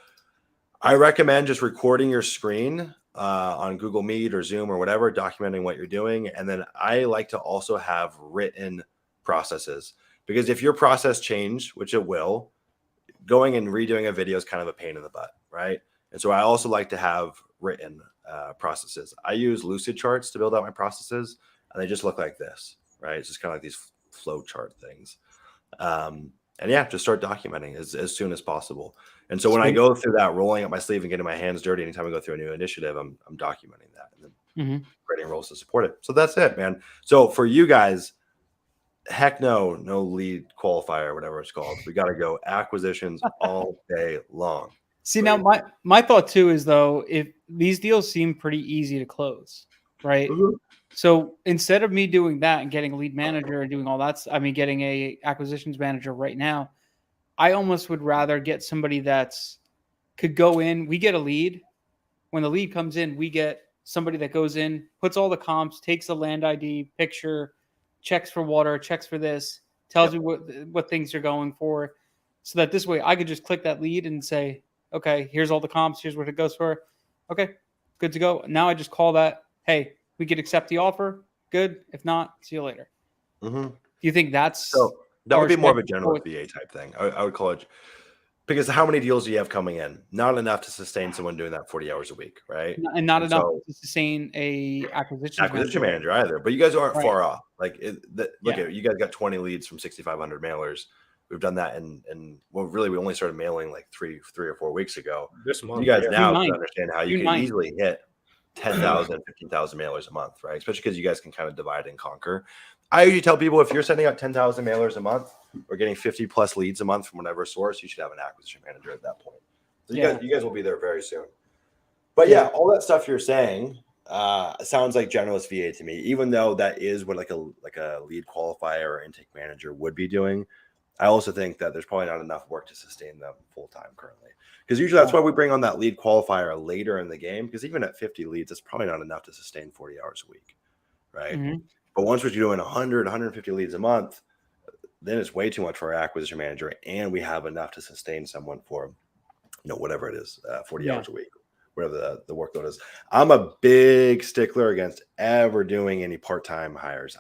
I recommend just recording your screen on Google Meet or Zoom or whatever, documenting what you're doing. And then I like to also have written processes, because if your process change, which it will, going and redoing a video is kind of a pain in the butt, right? And so I also like to have written processes. I use Lucid charts to build out my processes, and they just look like this, right? It's just kind of like these flow chart things. And yeah, just start documenting as soon as possible. And so when I go through that, rolling up my sleeve and getting my hands dirty, anytime I go through a new initiative, I'm documenting that and then creating roles to support it. So that's it, man. So for you guys, heck no lead qualifier, whatever it's called. We got to go acquisitions all day long. See, now my thought too is, though, if these deals seem pretty easy to close, right? So instead of me doing that and getting a lead manager and doing all that, getting a acquisitions manager right now, I almost would rather get somebody could go in. We get a lead. When the lead comes in, we get somebody that goes in, puts all the comps, takes the land ID picture, checks for water, checks for this, tells you what things you're going for, so that this way I could just click that lead and say, okay, here's all the comps, here's what it goes for. Okay, good to go. Now I just call that, hey, we could accept the offer. Good. If not, see you later. Do you think that's that would be more of a general VA type thing? I would call it, because how many deals do you have coming in? Not enough to sustain someone doing that 40 hours a week, right? And not enough to sustain a acquisition manager either. But you guys aren't far off. Look at you guys got 20 leads from 6,500 mailers. We've done that we only started mailing like three or 4 weeks ago. This month, you guys now can understand how you can easily hit 10,000, 15,000 mailers a month, right? Especially because you guys can kind of divide and conquer. I usually tell people, if you're sending out 10,000 mailers a month or getting 50 plus leads a month from whatever source, you should have an acquisition manager at that point. So you guys will be there very soon. But yeah, all that stuff you're saying sounds like generalist VA to me, even though that is what like a lead qualifier or intake manager would be doing. I also think that there's probably not enough work to sustain them full time currently, because usually that's why we bring on that lead qualifier later in the game, because even at 50 leads, it's probably not enough to sustain 40 hours a week, right? But once we're doing 100, 150 leads a month, then it's way too much for our acquisition manager, and we have enough to sustain someone for, whatever it is, 40 hours a week, whatever the workload is. I'm a big stickler against ever doing any part-time hires.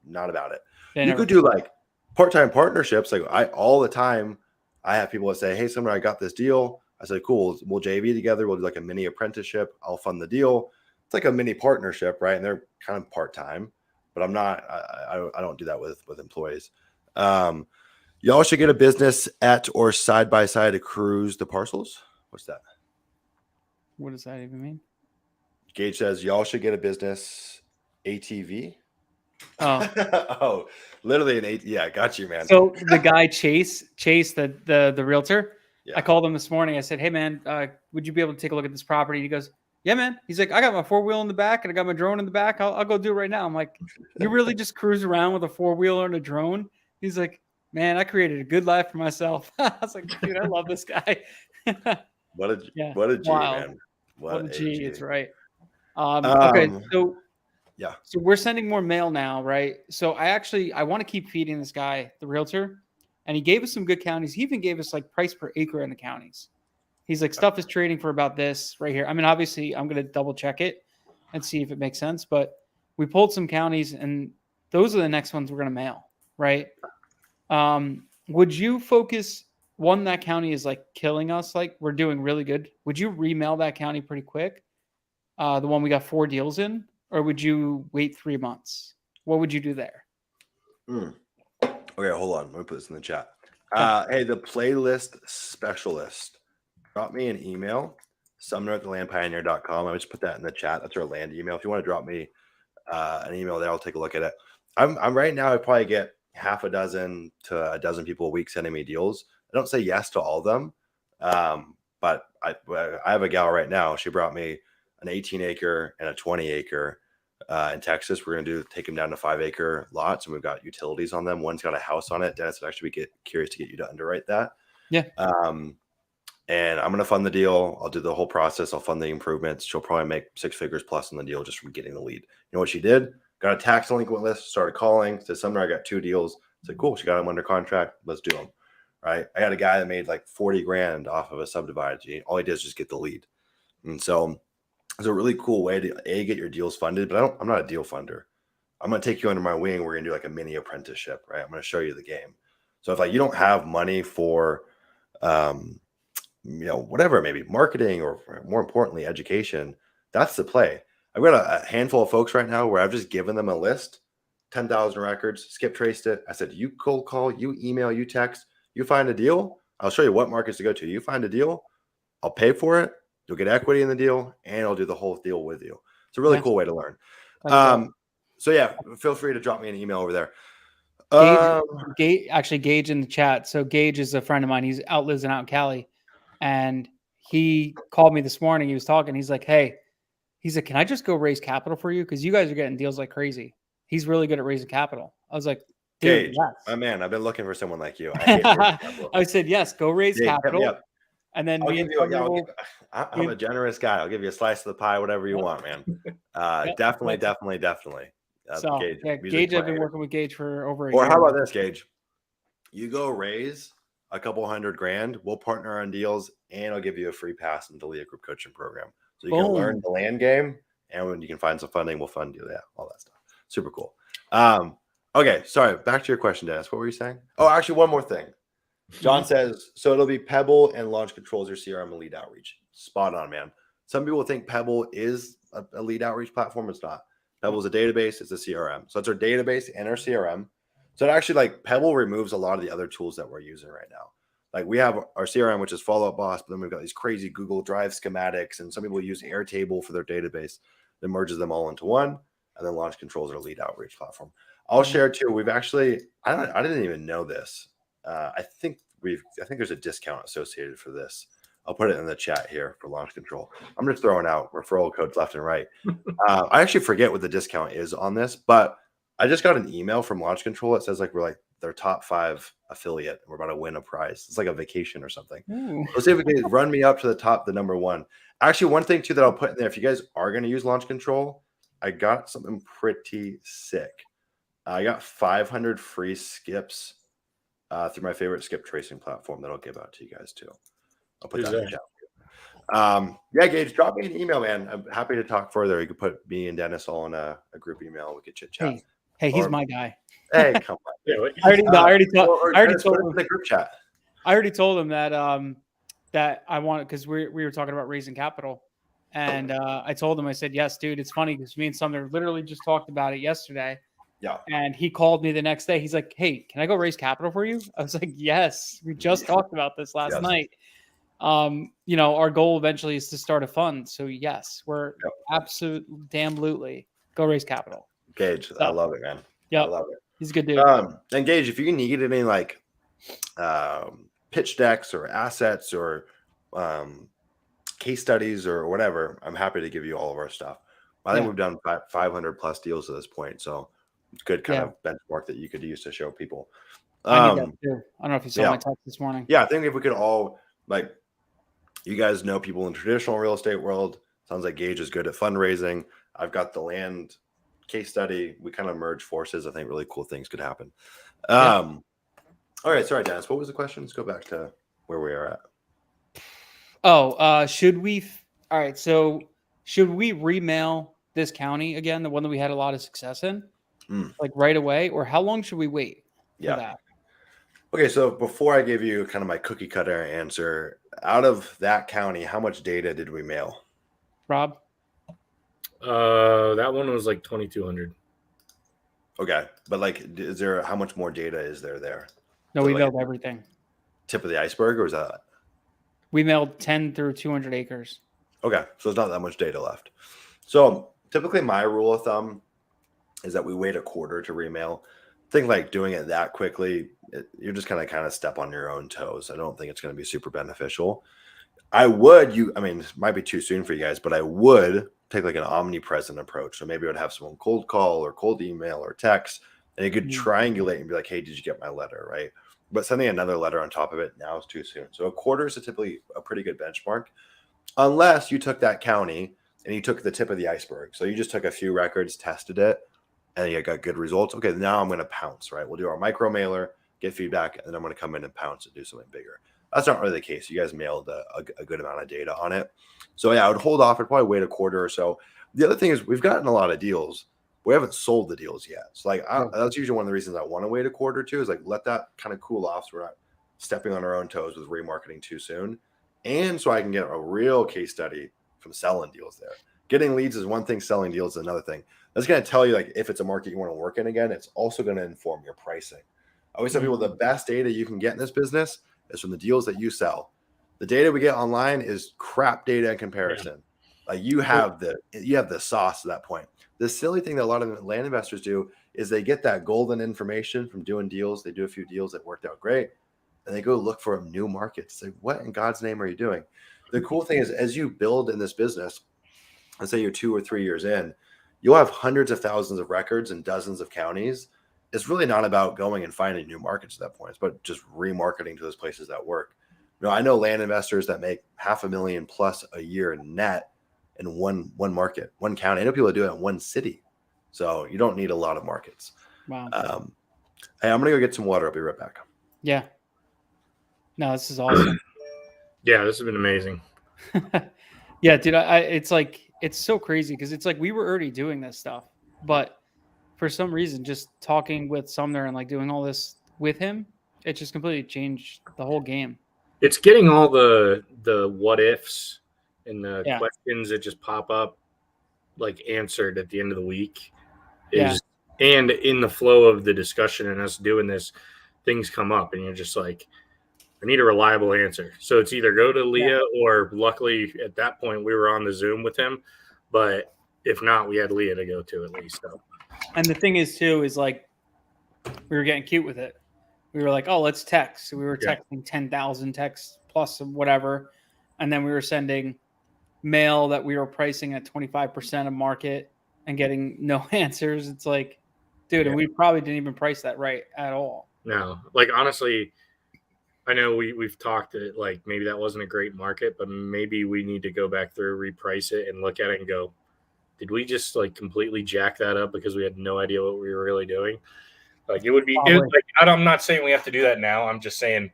Not about it. You could do like part-time partnerships. Like all the time, I have people that say, hey, Sumner, I got this deal. I said, cool, we'll JV together. We'll do like a mini apprenticeship. I'll fund the deal. It's like a mini partnership, right? And they're kind of part-time, but I don't do that with employees. Y'all should get a business at or side by side to cruise the parcels. What's that? What does that even mean? Gage says y'all should get a business ATV. Oh, Literally an ATV. Yeah, got you, man. So the guy Chase, the realtor. Yeah. I called him this morning. I said, hey man, would you be able to take a look at this property? He goes, yeah, man. He's like, I got my 4-wheel in the back and I got my drone in the back. I'll go do it right now. I'm like, you really just cruise around with a 4-wheeler and a drone? He's like, man, I created a good life for myself. I was like, dude, I love this guy. What a G, man. What a G. It's right. Okay, so yeah. So we're sending more mail now, right? So I want to keep feeding this guy, the realtor, and he gave us some good counties. He even gave us like price per acre in the counties. He's like, stuff is trading for about this right here. I mean, obviously, I'm going to double check it and see if it makes sense. But we pulled some counties, and those are the next ones we're going to mail, right? Would you focus one, that county is like killing us. Like we're doing really good. Would you remail that county pretty quick? The one we got 4 deals in, or would you wait 3 months? What would you do there? Okay, hold on. Let me put this in the chat. Okay. Hey, the playlist specialist, drop me an email, sumner@thelandpioneer.com. I just put that in the chat. That's our land email. If you want to drop me an email there, I'll take a look at it. I'm right now, I probably get half a dozen to a dozen people a week sending me deals. I don't say yes to all of them. But I have a gal right now. She brought me an 18 acre and a 20 acre in Texas. We're going to take them down to 5 acre lots, and we've got utilities on them. One's got a house on it. Dennis would actually be curious to get you to underwrite that. Yeah. And I'm going to fund the deal. I'll do the whole process. I'll fund the improvements. She'll probably make 6 figures plus on the deal just from getting the lead. You know what she did? Got a tax delinquent list, started calling, said, Sumner, I got 2 deals. I said, cool. She got them under contract. Let's do them. Right. I got a guy that made like 40 grand off of a subdivided. All he did is just get the lead. And so it's a really cool way to get your deals funded, but I'm not a deal funder. I'm going to take you under my wing. We're going to do like a mini apprenticeship, right? I'm going to show you the game. So if like you don't have money for, whatever, maybe marketing or more importantly, education, that's the play. I've got a handful of folks right now where I've just given them a list, 10,000 records, skip traced it. I said, you cold call, you email, you text, you find a deal. I'll show you what markets to go to. You find a deal, I'll pay for it. You'll get equity in the deal, and I'll do the whole deal with you. It's a really cool way to learn. So yeah, feel free to drop me an email over there. Gage in the chat. So Gage is a friend of mine. He's lives out in Cali, and he called me this morning. He was talking. He's like, "Hey," he's like, "Can I just go raise capital for you? Because you guys are getting deals like crazy." He's really good at raising capital. I was like, "Dude, Gage, yes." my man, I've been looking for someone like you. I said, "Yes, go raise capital." And then I'm a generous guy. I'll give you a slice of the pie, whatever you want, man. Definitely. Gage, I've been working with Gage for over a year. Or how about this, Gage? You go raise a couple $100,000. We'll partner on deals, and I'll give you a free pass into the LIA Group Coaching Program. So you can learn the land game, and when you can find some funding, we'll fund you. Yeah, all that stuff. Super cool. Okay, sorry. Back to your question, Dennis. What were you saying? Oh, actually, one more thing. John says, so it'll be Pebble and Launch Controls, your CRM and lead outreach. Spot on, man. Some people think Pebble is a lead outreach platform. It's not. Pebble's a database. It's a CRM. So it's our database and our CRM. So it actually, like, Pebble removes a lot of the other tools that we're using right now. Like, we have our CRM, which is Follow Up Boss, but then we've got these crazy Google Drive schematics, and some people use Airtable for their database that merges them all into one, and then Launch Controls our lead outreach platform. I'll share too. We've actually, I didn't even know this. I think there's a discount associated for this. I'll put it in the chat here for Launch Control. I'm just throwing out referral codes left and right. I actually forget what the discount is on this, but I just got an email from Launch Control. It says like we're like their top 5 affiliate. We're about to win a prize. It's like a vacation or something. Let's see if we can run me up to the number 1. Actually, one thing too that I'll put in there, if you guys are going to use Launch Control, I got something pretty sick. I got 500 free skips through my favorite skip tracing platform that I'll give out to you guys too. I'll put that in the chat. Yeah, Gage, drop me an email, man. I'm happy to talk further. You could put me and Dennis all in a group email. We could chit chat. Hey, he's my guy. Hey, come on. I already told him the group chat. I already told him that I wanted, because we were talking about raising capital, and I told him, I said, yes, dude. It's funny because me and Sumner literally just talked about it yesterday. Yeah. And he called me the next day. He's like, hey, can I go raise capital for you? I was like, yes, we just talked about this last night. Our goal eventually is to start a fund. So yes, we're absolutely go raise capital. Gage, I love it, man. Yeah. I love it. He's a good dude. And Gage, if you need any like pitch decks or assets or case studies or whatever, I'm happy to give you all of our stuff. I think we've done 500 plus deals at this point. So it's good kind of benchmark that you could use to show people. I need that too. I don't know if you saw my text this morning. Yeah, I think if we could all, like, you guys know people in the traditional real estate world. Sounds like Gage is good at fundraising. I've got the land case study. We kind of merge forces. I think really cool things could happen. All right. Sorry, Dennis. What was the question? Let's go back to where we are at. Should we? All right. So should we remail this county again, the one that we had a lot of success in, like right away, or how long should we wait for that? Okay, so before I give you kind of my cookie cutter answer, out of that county, how much data did we mail? Rob? That one was like 2,200. Okay, but like, is there how much more data is there? No, Is we it like mailed everything. tip of the iceberg, or is that We mailed 10 through 200 acres. okay? So there's not that much data left. So typically, my rule of thumb is that we wait a quarter to remail. Think like doing it that quickly, you're just kind of step on your own toes. I don't think it's going to be super beneficial. I mean, it might be too soon for you guys, but I would take like an omnipresent approach. So maybe I would have someone cold call or cold email or text, and you could triangulate and be like, hey, did you get my letter? Right. But sending another letter on top of it now is too soon. So a quarter is typically a pretty good benchmark, unless you took that county and you took the tip of the iceberg. So you just took a few records, tested it, and you got good results. Okay, now I'm going to pounce, right? We'll do our micro mailer, get feedback, and then I'm going to come in and pounce and do something bigger. That's not really the case. You guys mailed a good amount of data on it. So yeah, I would hold off. I'd probably wait a quarter or so. The other thing is we've gotten a lot of deals. We haven't sold the deals yet. So like that's usually one of the reasons I want to wait a quarter or two is like let that kind of cool off so we're not stepping on our own toes with remarketing too soon. And so I can get a real case study from selling deals there. Getting leads is one thing, selling deals is another thing. That's going to tell you like if it's a market you want to work in again. It's also going to inform your pricing. I always tell people the best data you can get in this business is from the deals that you sell. The data we get online is crap data in comparison. Like you have the sauce to that point. The silly thing that a lot of land investors do is they get that golden information from doing deals. They do a few deals that worked out great, and they go look for new markets. Like, what in God's name are you doing? The cool thing is, as you build in this business, let's say you're 2 or 3 years in, you'll have hundreds of thousands of records in dozens of counties. It's really not about going and finding new markets at that point. It's about just remarketing to those places that work. I know land investors that make $500,000 plus a year net in one market, one county. I know people that do it in one city. So you don't need a lot of markets. Wow. Hey, I'm going to go get some water. I'll be right back. Yeah. No, this is awesome. Yeah, this has been amazing. Yeah, dude, it's like, it's so crazy because it's like we were already doing this stuff, but for some reason, just talking with Sumner and like doing all this with him, it just completely changed the whole game. It's getting all the what ifs and the questions that just pop up like answered at the end of the week. And in the flow of the discussion and us doing this, things come up and you're just like, I need a reliable answer. So it's either go to LIA or luckily at that point we were on the Zoom with him. But if not, we had LIA to go to at least. So. And the thing is too, is like we were getting cute with it. We were like, oh, let's text. So we were texting 10,000 texts plus whatever. And then we were sending mail that we were pricing at 25% of market and getting no answers. It's like, dude, and we probably didn't even price that right at all. No, like honestly, I know we've talked that like maybe that wasn't a great market, but maybe we need to go back through, reprice it, and look at it and go, did we just like completely jack that up because we had no idea what we were really doing? Like it would be. I'm not saying we have to do that now. I'm just saying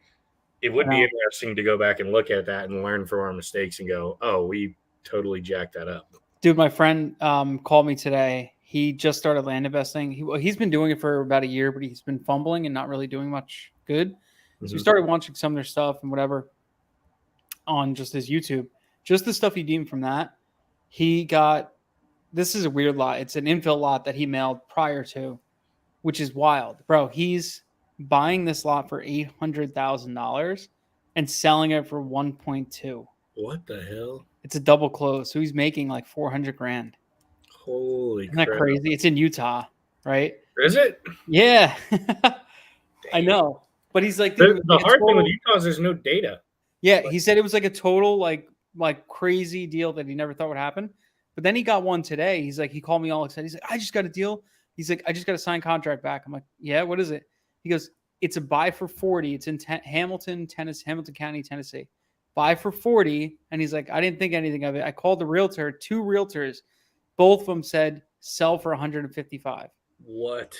it would be interesting to go back and look at that and learn from our mistakes and go, oh, we totally jacked that up. Dude, my friend called me today. He just started land investing. He's been doing it for about a year, but he's been fumbling and not really doing much good. So we started watching some of their stuff and whatever on just his YouTube. Just the stuff he deemed from that. He got, this is a weird lot. It's an infill lot that he mailed prior to, which is wild. Bro, he's buying this lot for $800,000 and selling it for 1.2. What the hell? It's a double close. So he's making like 400 grand. Holy Isn't that crazy? It's in Utah, right? Is it? Yeah. I know. But he's like, the hard thing with Utah is there's no data. Yeah, he said it was like a total like crazy deal that he never thought would happen. But then he got one today. He's like, he called me all excited. He's like, I just got a deal. He's like, I just got a signed contract back. I'm like, yeah, what is it? He goes, it's a buy for 40. It's in Hamilton County, Tennessee. Buy for 40. And he's like, I didn't think anything of it. I called the realtor, 2 realtors. Both of them said sell for 155. What?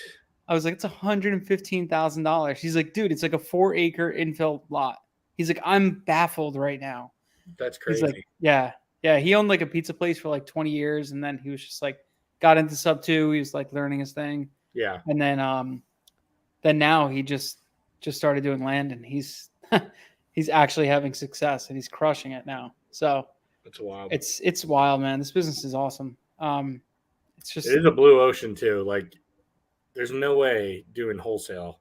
I was like, it's $115,000. He's like, dude, it's like a 4-acre infill lot. He's like, I'm baffled right now. That's crazy. He's like, yeah. He owned like a pizza place for like 20 years. And then he was just like, got into sub 2. He was like learning his thing. Yeah. And then now he just just started doing land, and he's he's actually having success, and he's crushing it now. So It's wild. it's wild, man. This business is awesome. It's just It is a blue ocean too. Like, there's no way doing wholesale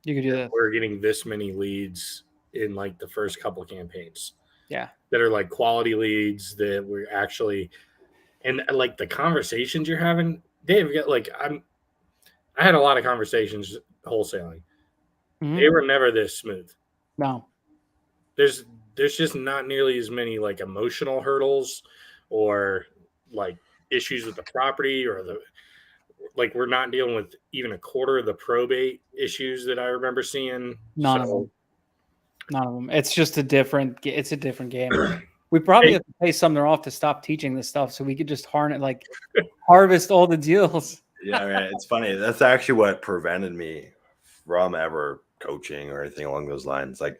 you could do that. we're getting this many leads in like the first couple of campaigns. Yeah. That are like quality leads that we're actually, and like the conversations you're having, Dave, like I had a lot of conversations wholesaling. Mhm. They were never this smooth. No. There's just not nearly as many like emotional hurdles or like issues with the property or the, like we're not dealing with even a quarter of the probate issues that I remember seeing. None of them. None of them. It's just a different game. We probably have to pay Sumner off to stop teaching this stuff so we could just harvest all the deals. Yeah, right. It's funny. That's actually what prevented me from ever coaching or anything along those lines. Like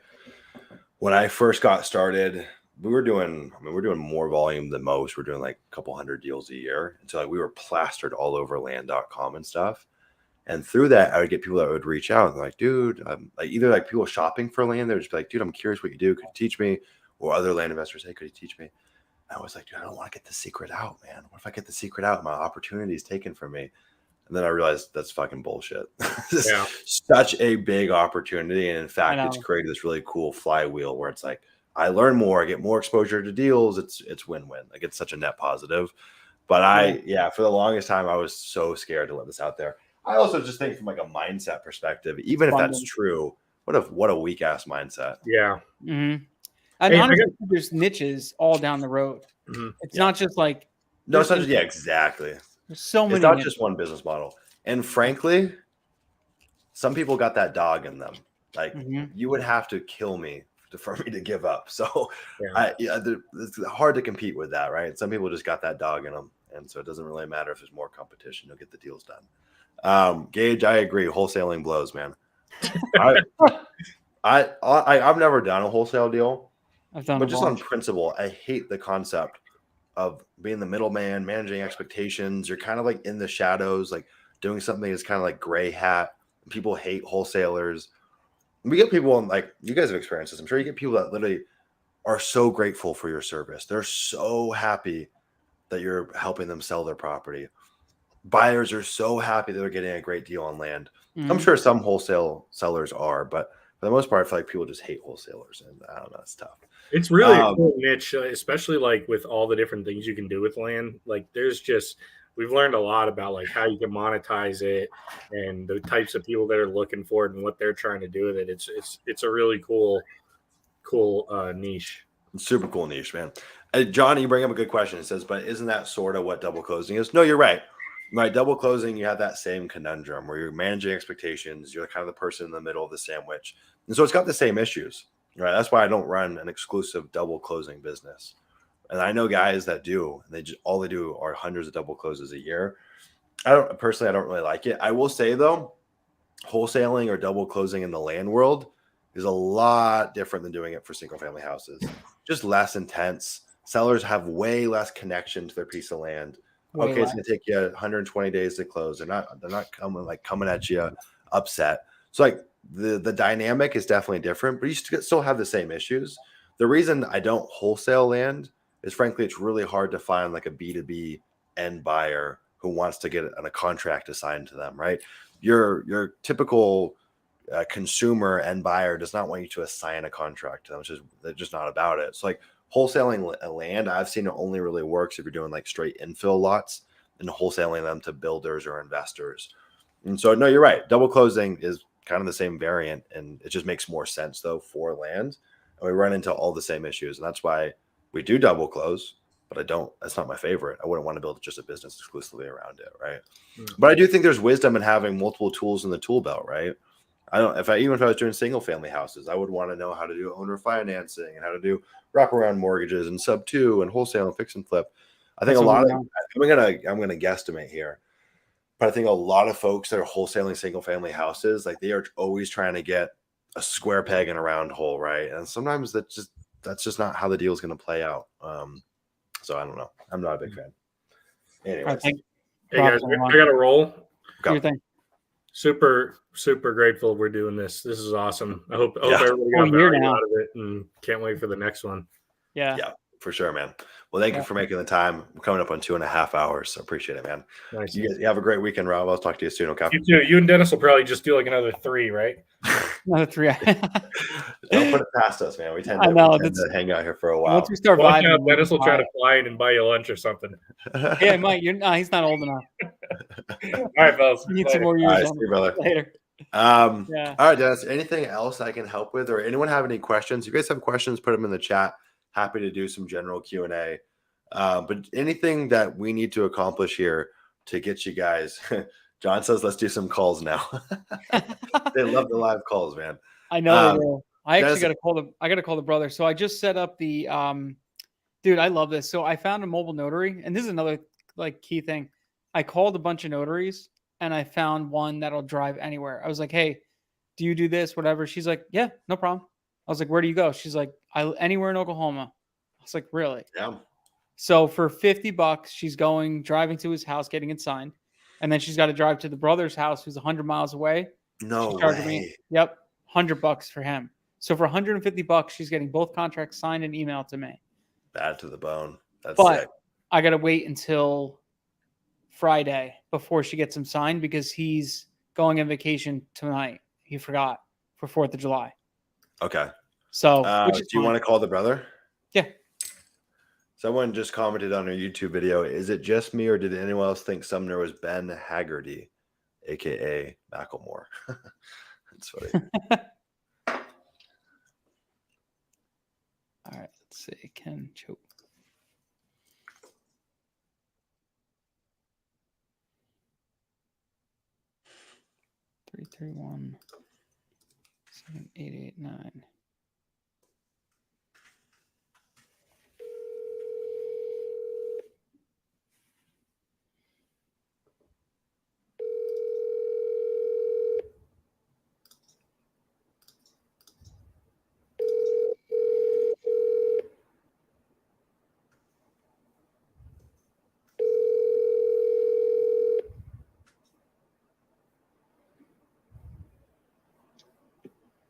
when I first got started, we're doing more volume than most. We're doing like a couple hundred deals a year. And so like we were plastered all over land.com and stuff. And through that, I would get people that would reach out and like, dude, like either like people shopping for land, they would just be like, dude, I'm curious what you do. Could you teach me? Or other land investors say, could you teach me? I was like, dude, I don't want to get the secret out, man. What if I get the secret out and my opportunity is taken from me? And then I realized that's fucking bullshit. Yeah. Such a big opportunity. And in fact, it's created this really cool flywheel where it's like, I learn more, I get more exposure to deals. It's win-win. Like it's such a net positive. But for the longest time, I was so scared to let this out there. I also just think from like a mindset perspective, even if that's true, what a weak ass mindset. Yeah. Mm-hmm. And honestly, there's niches all down the road. Mm-hmm. It's not just like it's not just exactly. There's so many. It's not just one business model. And frankly, some people got that dog in them. Like you would have to kill me for me to give up. So it's hard to compete with that, right? Some people just got that dog in them. And so it doesn't really matter if there's more competition, you'll get the deals done. Gage, I agree. Wholesaling blows, man. I've never done a wholesale deal, but just on principle, I hate the concept of being the middleman, managing expectations. You're kind of like in the shadows, like doing something that's kind of like gray hat. People hate wholesalers. We get people like you guys have experienced this. I'm sure you get people that literally are so grateful for your service. They're so happy that you're helping them sell their property. Buyers are so happy that they're getting a great deal on land. I'm sure some wholesale sellers are, but for the most part, I feel like people just hate wholesalers, and I don't know, it's tough. It's really a cool niche, especially like with all the different things you can do with land. Like we've learned a lot about like how you can monetize it and the types of people that are looking for it and what they're trying to do with it. It's a really cool niche. Super cool niche, man. John, you bring up a good question. It says, but isn't that sort of what double closing is? No, you're right. Right, double closing, you have that same conundrum where you're managing expectations. You're kind of the person in the middle of the sandwich. And so it's got the same issues, right? That's why I don't run an exclusive double closing business. And I know guys that do, and all they do are hundreds of double closes a year. I don't really like it. I will say though, wholesaling or double closing in the land world is a lot different than doing it for single family houses. Just less intense. Sellers have way less connection to their piece of land. Okay, it's gonna take you 120 days to close. They're not coming at you upset. So like the dynamic is definitely different, but you still have the same issues. The reason I don't wholesale land is frankly it's really hard to find like a B2B end buyer who wants to get a contract assigned to them, right? Your typical consumer end buyer does not want you to assign a contract to them. They're just not about it. So like wholesaling land, I've seen it only really works if you're doing like straight infill lots and wholesaling them to builders or investors. And so, no, you're right. Double closing is kind of the same variant, and it just makes more sense though for land. And we run into all the same issues, and that's why we do double close. But that's not my favorite. I wouldn't want to build just a business exclusively around it, right? But I do think there's wisdom in having multiple tools in the tool belt, right? Even if I was doing single family houses, I would want to know how to do owner financing and how to do wraparound mortgages and sub 2 and wholesale and fix and flip. I think I'm gonna guesstimate here, but I think a lot of folks that are wholesaling single family houses, like they are always trying to get a square peg in a round hole, right? And sometimes that's just not how the deal is going to play out. So I don't know. I'm not a big fan. Anyways, hey guys, I got to roll. Your thing. super grateful we're doing this. This is awesome. I hope Yeah. everybody Whole got year value now. out of it, and can't wait for the next one. Yeah. Yeah, for sure, man. Well, thank Yeah. you for making the time. We're coming up on 2.5 hours. So appreciate it, man. Nice. You guys have a great weekend, Rob. I'll talk to you soon. Okay. You too. You and Dennis will probably just do like another 3, right? Another 3. Don't put it past us, man. We tend I to, know, we tend that's- to hang out here for a while. Once we start Watch vibing, out, we Dennis can will try vibe. to fly in and buy you lunch or something. Yeah, Mike, he's not old enough. All right, fellas. You need Later. some more All years right, on see you, brother. later. Yeah. All right, Dennis. Anything else I can help with, or anyone have any questions? If you guys have questions, put them in the chat. Happy to do some general Q&A. But anything that we need to accomplish here to get you guys, John says, let's do some calls now. They love the live calls, man. I know they do. I actually Dennis- got to call the brother. So I just set up the dude, I love this. So I found a mobile notary, and this is another like key thing. I called a bunch of notaries and I found one that'll drive anywhere. I was like, "Hey, do you do this? Whatever." She's like, "Yeah, no problem." I was like, "Where do you go?" She's like, "Anywhere in Oklahoma." I was like, "Really?" Yeah. So for $50, she's driving to his house, getting it signed, and then she's got to drive to the brother's house, who's 100 miles away. No She's charging way. me, yep, $100 for him. So for $150, she's getting both contracts signed and emailed to me. Bad to the bone. That's But sick. I got to wait until Friday before she gets him signed because he's going on vacation tonight. He forgot for 4th of July. Okay. So, Do which is you fine. want to call the brother? Yeah. Someone just commented on our YouTube video. Is it just me, or did anyone else think Sumner was Ben Haggerty, aka Macklemore? That's funny. All right, let's see. Ken Choke. Three, 3, 1, 7, 8, 8, 9.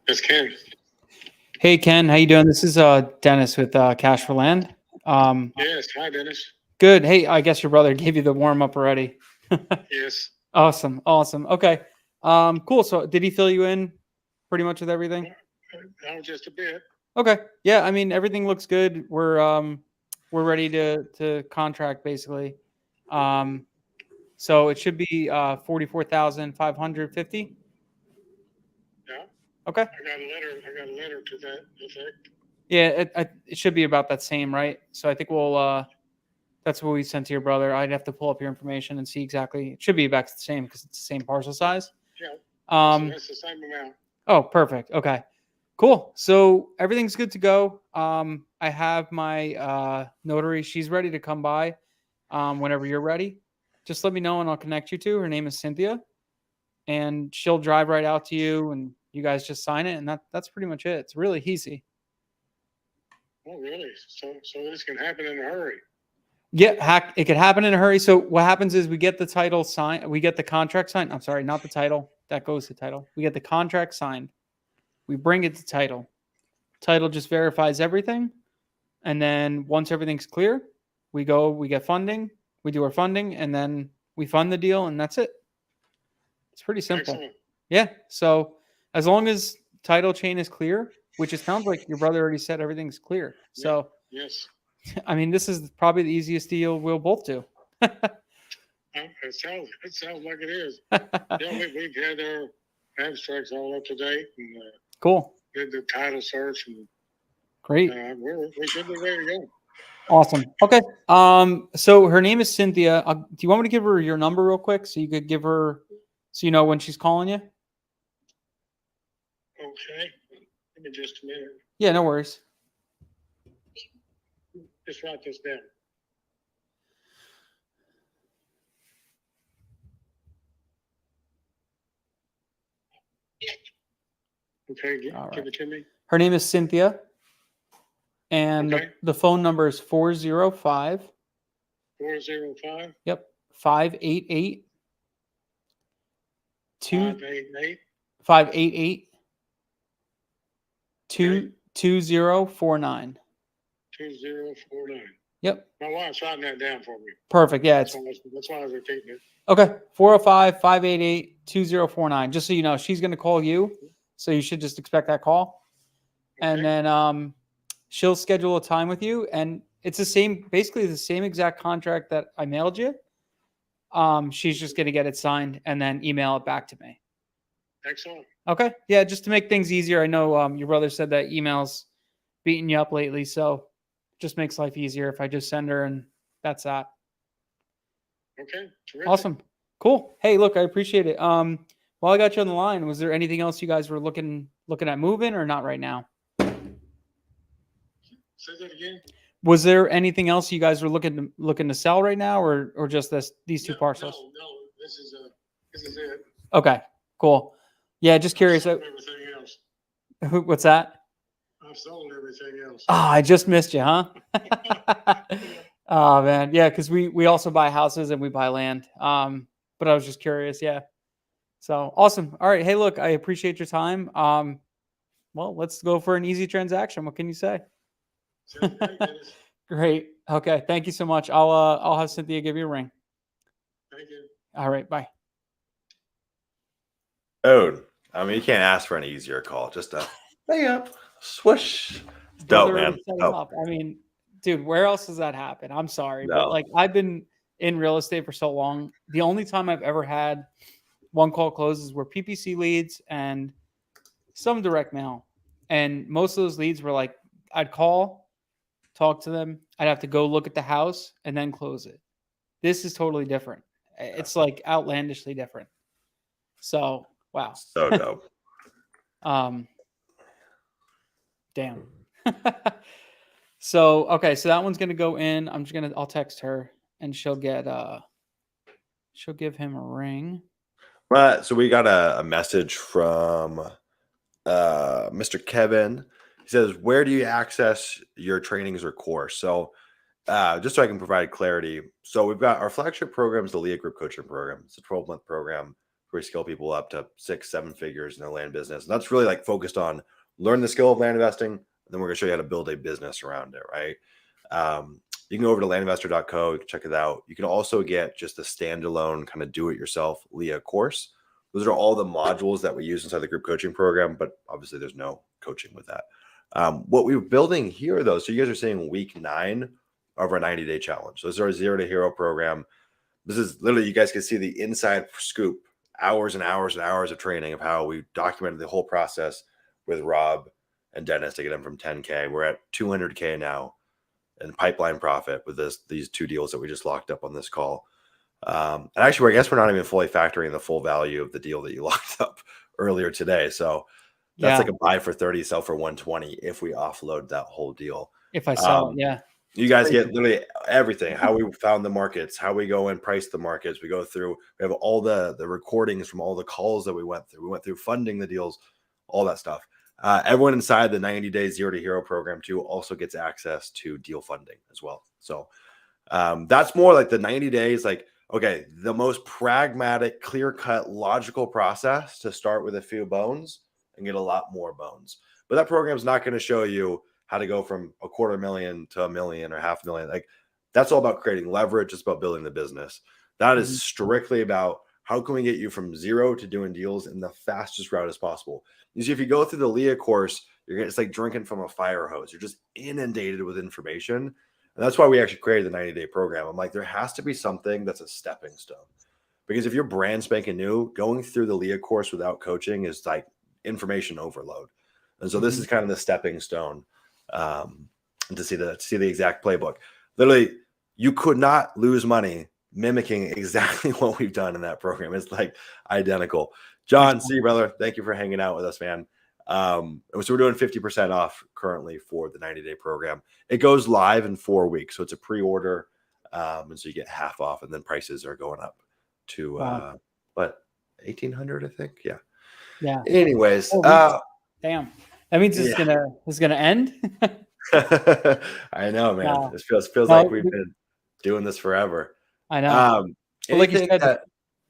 It's Ken. Hey Ken, how you doing? This is Dennis with Cash for Land. Yes. Hi, Dennis. Good. Hey, I guess your brother gave you the warm up already. Yes. Awesome. Okay. Cool. So did he fill you in pretty much with everything? Oh, just a bit. Okay. Yeah. I mean, everything looks good. We're ready to contract basically. So it should be 44,550. Yeah. Okay. I got a letter to that effect. Yeah, it should be about that same, right? So I think that's what we sent to your brother. I'd have to pull up your information and see exactly. It should be about the same because it's the same parcel size. Yeah. Um. That's the same amount. Oh, perfect. Okay. Cool. So everything's good to go. I have my notary. She's ready to come by whenever you're ready. Just let me know and I'll connect you to. Her name is Cynthia. And she'll drive right out to you and you guys just sign it. And that's pretty much it. It's really easy. Oh, really? So this can happen in a hurry. Yeah, it could happen in a hurry. So what happens is we get the title signed. We get the contract signed. I'm sorry, not the title. That goes to title. We get the contract signed. We bring it to title. Title just verifies everything. And then once everything's clear, we get funding. We do our funding, and then we fund the deal, and that's it. It's pretty simple. Excellent. Yeah. So as long as title chain is clear, which it sounds like your brother already said everything's clear. So, Yes. I mean, this is probably the easiest deal we'll both do. It sounds like it is. Yeah, we've had our abstracts all up to date and Cool. did the title search, and Great. we should be ready to go. Awesome. Okay. So her name is Cynthia. Do you want me to give her your number real quick so you could give her, so you know when she's calling you? Okay. Give me just a minute. Yeah, no worries. Just write this down. Okay, All give right. it to me. Her name is Cynthia. And Okay. the phone number is 405. 405. Yep. 588 588 588 2049. 2049. Yep. My wife's writing that down for me. Perfect. Yeah. That's why I was repeating it. Okay. 405-588-2049. Just so you know, she's going to call you. So you should just expect that call. And Okay. then she'll schedule a time with you. And it's basically the same exact contract that I mailed you. She's just going to get it signed and then email it back to me. Excellent. Okay. Yeah. Just to make things easier. I know your brother said that email's beating you up lately. So just makes life easier if I just send her and that's that. Okay. Terrific. Awesome. Cool. Hey, look, I appreciate it. While I got you on the line, was there anything else you guys were looking at moving or not right now? Say that again. Was there anything else you guys were looking to sell right now or just these two parcels? No. This is it. Okay, cool. Yeah, just curious. I've sold everything else. What's that? I've sold everything else. Oh, I just missed you, huh? Oh man, yeah, because we also buy houses and we buy land. But I was just curious, yeah. So awesome. All right, hey, look, I appreciate your time. Well, let's go for an easy transaction. What can you say? Sounds great, Dennis. Great. Okay, thank you so much. I'll have Cynthia give you a ring. Thank you. All right, bye. Dude, I mean, you can't ask for an easier call. Just a hang up, swoosh. Dope, Brother man. already set him Dope. up. I mean, dude, where else does that happen? I'm sorry, but No. like I've been in real estate for so long. The only time I've ever had one call closes were PPC leads and some direct mail. And most of those leads were like, I'd call, talk to them. I'd have to go look at the house and then close it. This is totally different. It's like outlandishly different. So, wow. So dope. Damn. So, okay. So that one's going to go in. I'll text her and she'll give him a ring. So we got a message from Mr. Kevin. He says, where do you access your trainings or course? So just so I can provide clarity. So we've got our flagship program is the LIA Group Coaching Program. It's a 12-month program where we skill people up to 6-7 figures in their land business. And that's really like focused on learn the skill of land investing. And then we're going to show you how to build a business around it, right? You can go over to landinvestor.co, you can check it out. You can also get just a standalone kind of do-it-yourself LIA course. Those are all the modules that we use inside the group coaching program, but obviously there's no coaching with that. What we're building here, though, so you guys are seeing week 9 of our 90-day challenge. So this is our Zero to Hero program. This is literally, you guys can see the inside scoop, hours and hours and hours of training of how we documented the whole process with Rob and Dennis to get them from 10K. We're at 200K now in pipeline profit with these 2 deals that we just locked up on this call. And actually, I guess we're not even fully factoring the full value of the deal that you locked up earlier today. So that's like a buy for 30, sell for 120 if we offload that whole deal. If I sell it, yeah. You guys get literally everything, how we found the markets, how we go and price the markets. We go through, we have all the recordings from all the calls that we went through. We went through funding the deals, all that stuff. Everyone inside the 90-day Zero to Hero program too also gets access to deal funding as well. So that's more like the 90 days, like, okay, the most pragmatic, clear-cut, logical process to start with a few bones and get a lot more bones. But that program is not going to show you how to go from $250,000 to $1 million or $500,000. Like, that's all about creating leverage. It's about building the business. That is strictly about how can we get you from zero to doing deals in the fastest route as possible. You see, if you go through the LIA course, it's like drinking from a fire hose. You're just inundated with information. And that's why we actually created the 90-day program. I'm like, there has to be something that's a stepping stone. Because if you're brand spanking new, going through the LIA course without coaching is like information overload. And so this is kind of the stepping stone to see the exact playbook. Literally, you could not lose money mimicking exactly what we've done in that program. It's like identical. John, see you, brother. Thank you for hanging out with us, man. So we're doing 50% off currently for the 90-day program. It goes live in 4 weeks. So it's a pre-order. And so you get half off, and then prices are going up to what, 1,800, I think. Yeah. Yeah. Anyways, damn. That means it's gonna end. I know, man. Wow. This feels like we've been doing this forever. I know. But like you said,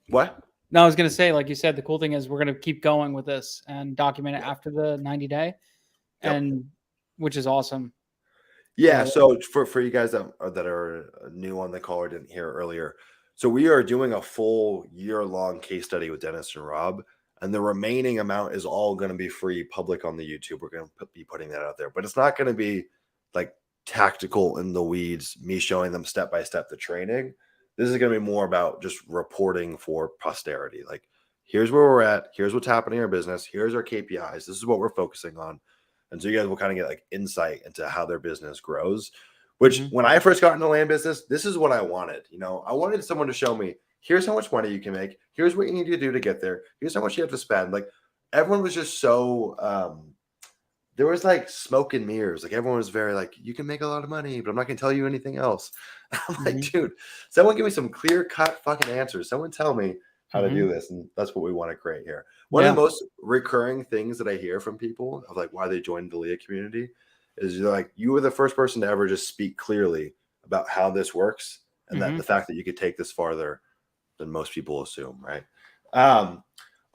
what? No, I was going to say, like you said, the cool thing is we're going to keep going with this and document it after the 90-day, and which is awesome. Yeah. So for you guys that are new on the call or didn't hear earlier, so we are doing a full year-long case study with Dennis and Rob, and the remaining amount is all going to be free, public on the YouTube. We're going to be putting that out there, but it's not going to be like tactical in the weeds, me showing them step by step the training. This is going to be more about just reporting for posterity. Like, here's where we're at. Here's what's happening in our business. Here's our KPIs. This is what we're focusing on. And so you guys will kind of get like insight into how their business grows, which when I first got into the land business, this is what I wanted. You know, I wanted someone to show me, here's how much money you can make. Here's what you need to do to get there. Here's how much you have to spend. Like, everyone was just so, there was like smoke and mirrors. Like, everyone was very like, you can make a lot of money, but I'm not going to tell you anything else. I'm like, dude, someone give me some clear cut fucking answers. Someone tell me how to do this. And that's what we want to create here. One of the most recurring things that I hear from people of like why they joined the LIA community is you're like, you were the first person to ever just speak clearly about how this works, and that the fact that you could take this farther than most people assume, right?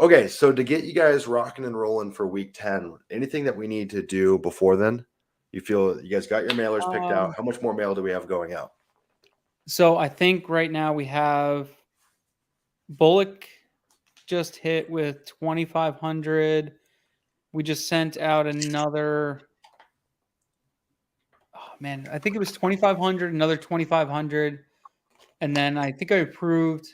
Okay, so to get you guys rocking and rolling for week 10, anything that we need to do before then? You feel you guys got your mailers picked out? How much more mail do we have going out? So I think right now we have Bullock just hit with 2,500. We just sent out another. Oh man, I think it was 2,500, another 2,500, and then I think I approved.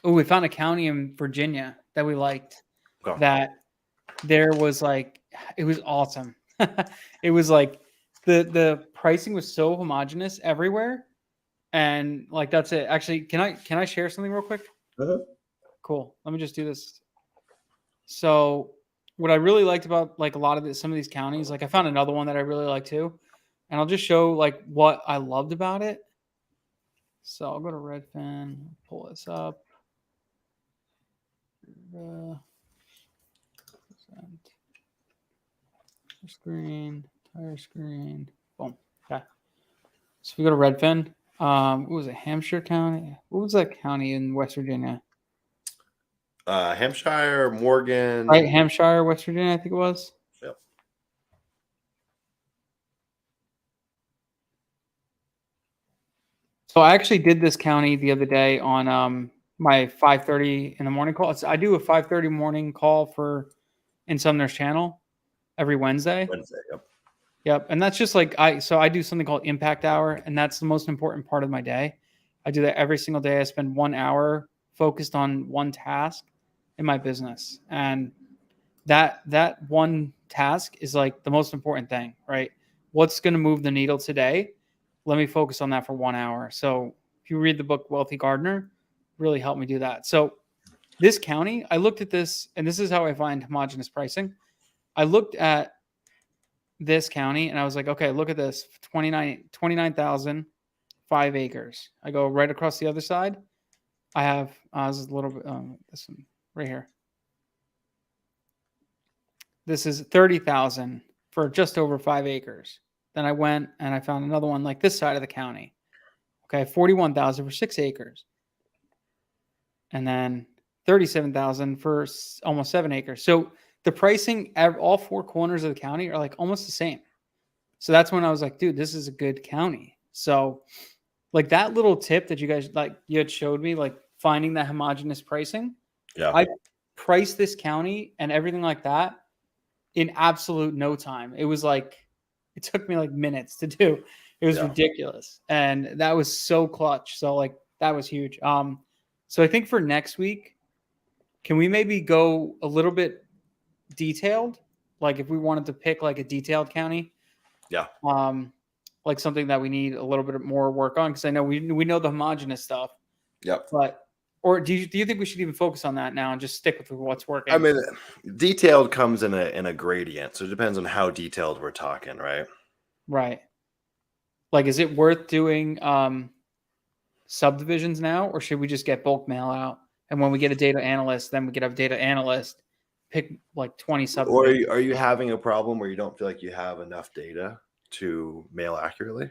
We found a county in Virginia that we liked. Okay. That there was like, it was awesome. It was like the pricing was so homogenous everywhere, and like that's it. Actually, can I share something real quick? Cool. Let me just do this. So what I really liked about like a lot of some of these counties, like I found another one that I really like too, and I'll just show like what I loved about it. So I'll go to Redfin, pull this up. Screen, entire screen. Boom. Okay. So we go to Redfin. What was it? Hampshire County? What was that county in West Virginia? Hampshire, Morgan. Right, Hampshire, West Virginia, I think it was. Yep. So I actually did this county the other day on my 5:30 in the morning call. I do a 5:30 morning call in Sumner's channel every Wednesday. Yep. And that's just like I do something called impact hour, and that's the most important part of my day. I do that every single day. I spend 1 hour focused on one task in my business. And that one task is like the most important thing, right? What's going to move the needle today? Let me focus on that for 1 hour. So if you read the book Wealthy Gardener, really helped me do that. So this county, I looked at this, and this is how I find homogenous pricing. I looked at this county and I was like, okay, look at this, 29,000, 5 acres. I go right across the other side. I have this is a little bit this one right here. This is 30,000 for just over 5 acres. Then I went and I found another one like this side of the county. Okay, 41,000 for 6 acres. And then 37,000 for almost 7 acres. So the pricing at all 4 corners of the county are like almost the same. So that's when I was like, dude, this is a good county. So like that little tip that you guys you had showed me, like finding that homogenous pricing. Yeah. I priced this county and everything like that in absolute no time. It was like, it took me like minutes to do. It was ridiculous. And that was so clutch. So like that was huge. So I think for next week, can we maybe go a little bit detailed? Like if we wanted to pick like a detailed county. Yeah. Like something that we need a little bit more work on, because I know we know the homogenous stuff. Yep. But or do you think we should even focus on that now and just stick with what's working? I mean, detailed comes in a gradient, so it depends on how detailed we're talking, right? Right. Like, is it worth doing subdivisions now, or should we just get bulk mail out? And when we get a data analyst, then we could have data analyst pick like 20 subdivisions. Or are you having a problem where you don't feel like you have enough data to mail accurately?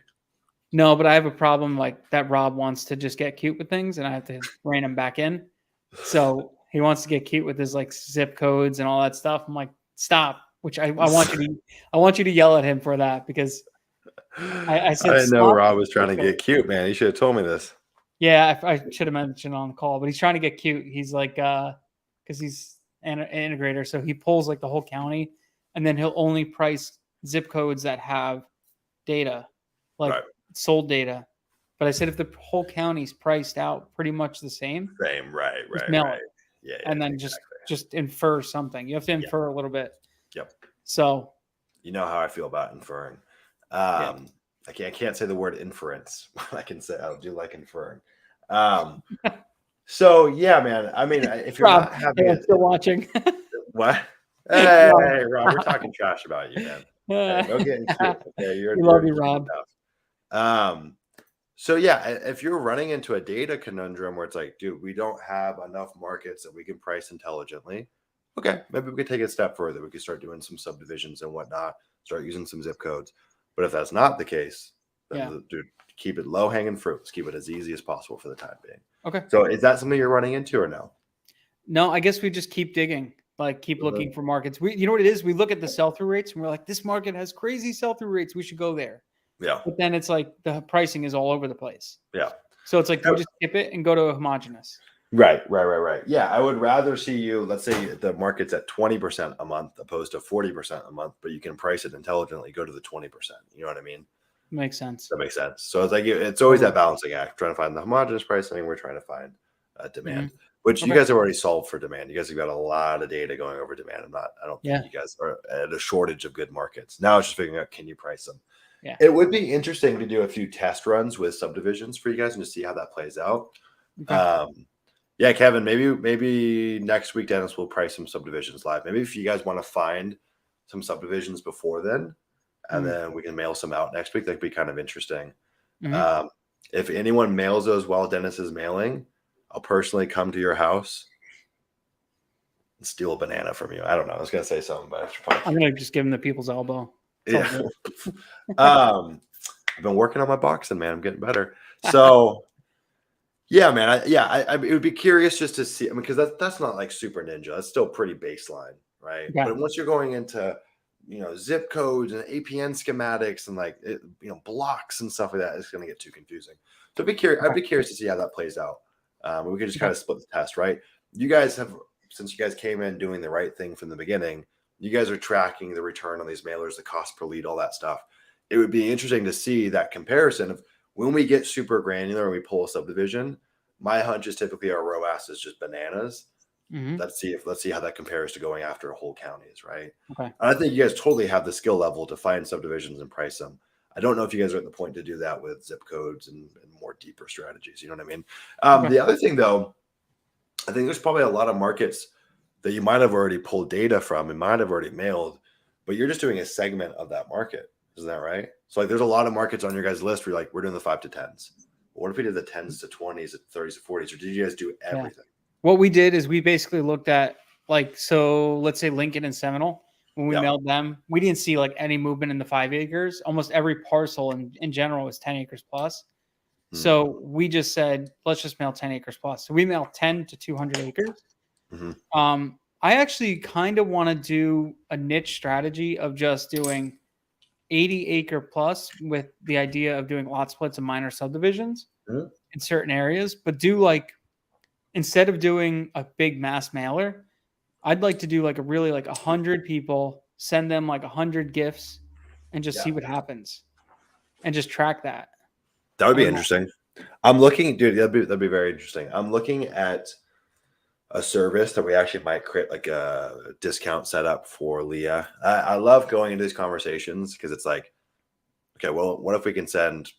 No, but I have a problem like that. Rob wants to just get cute with things, and I have to rein him back in. So he wants to get cute with his like zip codes and all that stuff. I'm like, stop. Which I want you to yell at him for that because I said didn't know stop. Rob was trying to get cute, man. He should have told me this. Yeah, I should have mentioned on the call, but he's trying to get cute. He's like, because he's an integrator, so he pulls like the whole county, and then he'll only price zip codes that have data, like Right. sold data. But I said if the whole county's priced out pretty much the same, Same, right. mail Right. it. Yeah, And then exactly. just infer something. You have to infer a little bit. Yep. So You know how I feel about inferring. Yeah. I can't say the word inference. I can say I do like inferring. So yeah, man. I mean, if you're Rob, not happy, I'm still watching. what? Hey, Rob, we're talking trash about you, man. Hey, no getting cute. Okay, We love you, Rob. So yeah, if you're running into a data conundrum where it's like, dude, we don't have enough markets that we can price intelligently. Okay, maybe we could take it a step further. We could start doing some subdivisions and whatnot, start using some zip codes. But if that's not the case, then dude, keep it low hanging fruit. Let's keep it as easy as possible for the time being. Okay. So is that something you're running into or no? No, I guess we just keep digging, like keep looking for markets. You know what it is? We look at the sell-through rates and we're like, this market has crazy sell-through rates. We should go there. Yeah. But then it's like the pricing is all over the place. Yeah. So it's like, do we just skip it and go to a homogenous? Right. Yeah, I would rather see you, let's say the market's at 20% a month opposed to 40% a month, but you can price it intelligently, go to the 20%. You know what I mean? Makes sense. That makes sense. So it's like, it's always that balancing act, trying to find the homogenous pricing. We're trying to find demand, which you guys have already solved for demand. You guys have got a lot of data going over demand. I don't think you guys are at a shortage of good markets. Now it's just figuring out, can you price them? Yeah. It would be interesting to do a few test runs with subdivisions for you guys and to see how that plays out. Okay. Yeah, Kevin, maybe next week, Dennis will price some subdivisions live. Maybe if you guys want to find some subdivisions before then, and then we can mail some out next week. That'd be kind of interesting. If anyone mails those while Dennis is mailing, I'll personally come to your house and steal a banana from you. I don't know. I was going to say something, but I'm going to just give him the people's elbow. Yeah. I've been working on my boxing, man. I'm getting better. So yeah, man. I it would be curious just to see. I mean, because that's not like super ninja. That's still pretty baseline, right? Yeah. But once you're going into zip codes and APN schematics and like blocks and stuff like that, it's going to get too confusing. So I'd be curious to see how that plays out. We could just kind of split the test, right? You guys have, since you guys came in doing the right thing from the beginning, you guys are tracking the return on these mailers, the cost per lead, all that stuff. It would be interesting to see that comparison of when we get super granular and we pull a subdivision. My hunch is typically our ROAS is just bananas. Let's see how that compares to going after whole counties, right? Okay. And I think you guys totally have the skill level to find subdivisions and price them. I don't know if you guys are at the point to do that with zip codes and more deeper strategies. You know what I mean? The other thing, though, I think there's probably a lot of markets that you might have already pulled data from and might have already mailed, but you're just doing a segment of that market. Isn't that right? So like there's a lot of markets on your guys' list where you're like, we're doing the 5 to 10s. What if we did the 10s to 20s, 30s to 40s, or did you guys do everything? Yeah. What we did is we basically looked at so let's say Lincoln and Seminole, when we mailed them, we didn't see like any movement in the 5 acres. Almost every parcel in general was 10 acres plus. So we just said, let's just mail 10 acres plus. So we mailed 10 to 200 acres. I actually kind of want to do a niche strategy of just doing 80 acre plus with the idea of doing lot splits and minor subdivisions in certain areas, but do like, instead of doing a big mass mailer, I'd like to do like a really like 100 people, send them like 100 gifts and just see what happens and just track that. That would be interesting. I'm looking, dude, that'd be very interesting. I'm looking at a service that we actually might create like a discount setup for LIA. I love going into these conversations because it's like, okay, well, what if we can send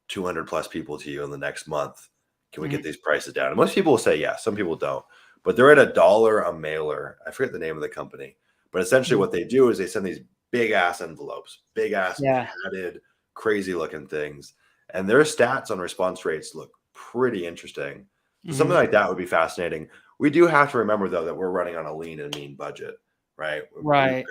200 plus people to you in the next month? Can we get these prices down? And most people will say yes. Some people don't, but they're at $1 a mailer. I forget the name of the company, but essentially what they do is they send these big ass envelopes, big ass padded, crazy looking things, and their stats on response rates look pretty interesting. So something like that would be fascinating. We do have to remember though that we're running on a lean and mean budget, right? Right.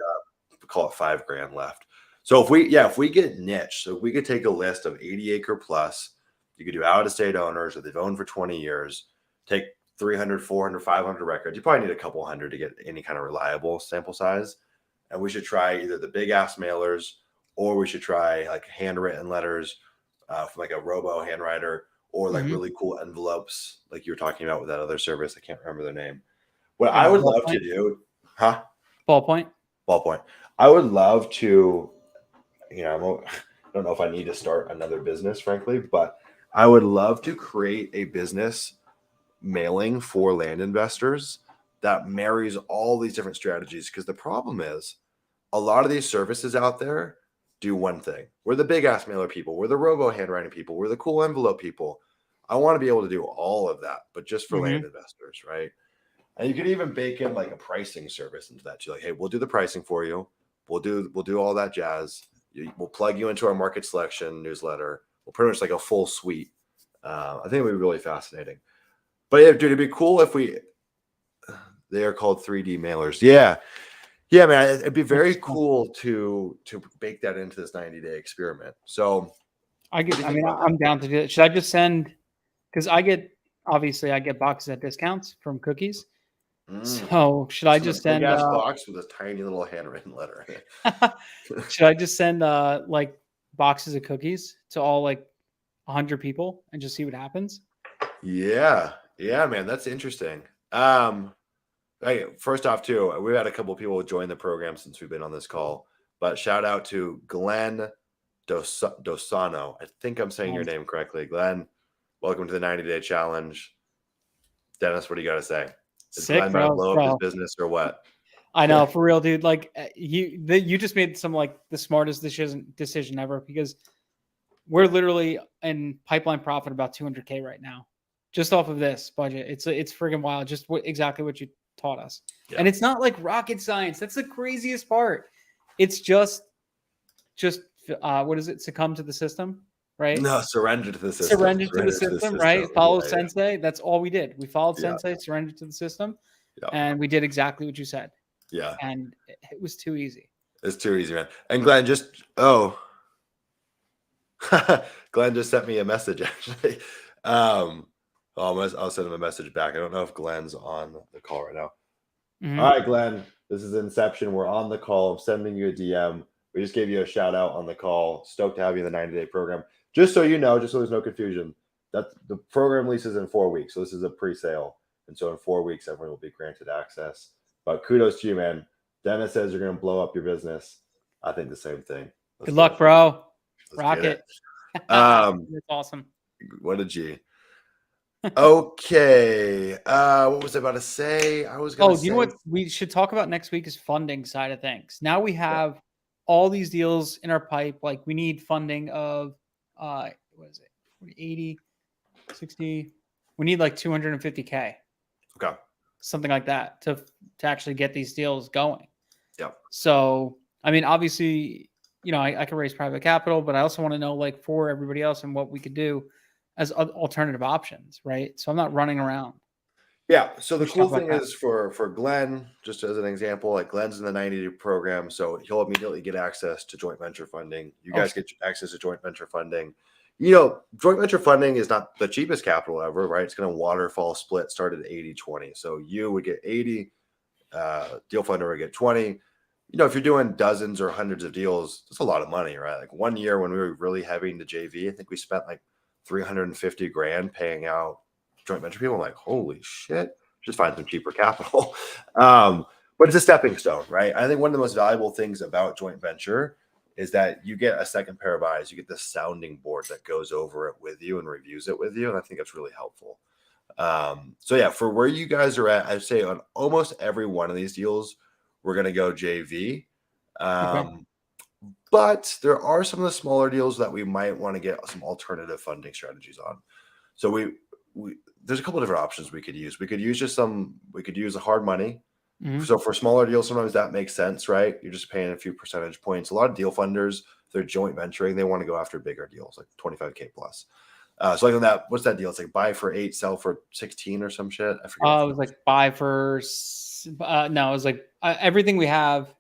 We've got, call it $5,000 left. So if we get niche, so if we could take a list of 80 acre plus, you could do out of state owners that they've owned for 20 years, take 300, 400, 500 records. You probably need a couple hundred to get any kind of reliable sample size. And we should try either the big ass mailers, or we should try like handwritten letters from like a robo handwriter, or like really cool envelopes like you were talking about with that other service. I can't remember their name. What I would love to do, Ballpoint. I would love to, I don't know if I need to start another business, frankly, but I would love to create a business mailing for land investors that marries all these different strategies. Because the problem is a lot of these services out there do one thing. We're the big ass mailer people. We're the robo handwriting people. We're the cool envelope people. I want to be able to do all of that, but just for land investors, right? And you could even bake in like a pricing service into that. You're like, hey, we'll do the pricing for you. We'll do all that jazz. We'll plug you into our market selection newsletter. We'll pretty much like a full suite. I think it would be really fascinating. But yeah, dude, it'd be cool if they are called 3D mailers. Yeah, man, it'd be very cool to bake that into this 90-day experiment. So I'm down to do it. Should I just send, because I get boxes at discounts from cookies. So should I just send a box with a tiny little handwritten letter? Should I just send like boxes of cookies to all like 100 people and just see what happens? Yeah, man, that's interesting. First off, too, we've had a couple of people join the program since we've been on this call. But shout out to Glenn Dosano. I think I'm saying your name correctly, Glenn. Welcome to the 90-day challenge. Dennis, what do you got to say? Is Glenn about to blow up his business or what? I know, for real, dude. Like you just made some like the smartest decision ever, because we're literally in pipeline profit about 200K right now, just off of this budget. It's freaking wild. Just exactly what you taught us, and it's not like rocket science. That's the craziest part. It's just what is it? Succumb to the system, right? No, surrender to the system. Surrender to the system, right? Follow Sensei. Yeah. That's all we did. We followed Sensei, surrendered to the system, and we did exactly what you said. Yeah. And it was too easy. It's too easy, man. And Glenn Glenn just sent me a message, actually. I'll send him a message back. I don't know if Glenn's on the call right now. All right, Glenn, this is Inception. We're on the call. I'm sending you a DM. We just gave you a shout out on the call. Stoked to have you in the 90-day program. Just so you know, just so there's no confusion, that the program leases in 4 weeks. So this is a pre-sale. And so in 4 weeks, everyone will be granted access. But kudos to you, man. Dennis says you're going to blow up your business. I think the same thing. Good luck, bro. Rock it. That's awesome. What a G. Okay. What was I about to say? You know what we should talk about next week is funding side of things. Now we have all these deals in our pipe. Like we need funding of what is it? 80, 60. We need like 250K. Okay. Something like that to actually get these deals going. Yeah. So, I mean, obviously, I can raise private capital, but I also want to know, like, for everybody else and what we could do as alternative options, right? So I'm not running around. Yeah. So the cool thing is for Glenn, just as an example, like Glenn's in the 90-day program, so he'll immediately get access to joint venture funding. You guys get access to joint venture funding. Joint venture funding is not the cheapest capital ever, right? It's going to waterfall split, start at 80-20. So you would get 80, deal funder would get 20. If you're doing dozens or hundreds of deals, that's a lot of money, right? Like 1 year when we were really heavy into JV, I think we spent like $350,000 paying out joint venture people. I'm like, holy shit, just find some cheaper capital. But it's a stepping stone, right? I think one of the most valuable things about joint venture is that you get a second pair of eyes. You get the sounding board that goes over it with you and reviews it with you. And I think that's really helpful. So yeah, for where you guys are at, I'd say on almost every one of these deals, we're going to go JV. But there are some of the smaller deals that we might want to get some alternative funding strategies on. So there's a couple of different options we could use. We could use a hard money. Mm-hmm. So for smaller deals, sometimes that makes sense, right? You're just paying a few percentage points. A lot of deal funders, they're joint venturing. They want to go after bigger deals, like 25K plus. So like on that, what's that deal? It's like buy for 8, sell for 16 or some shit. I forget. It was like buy for, no, it was like everything we have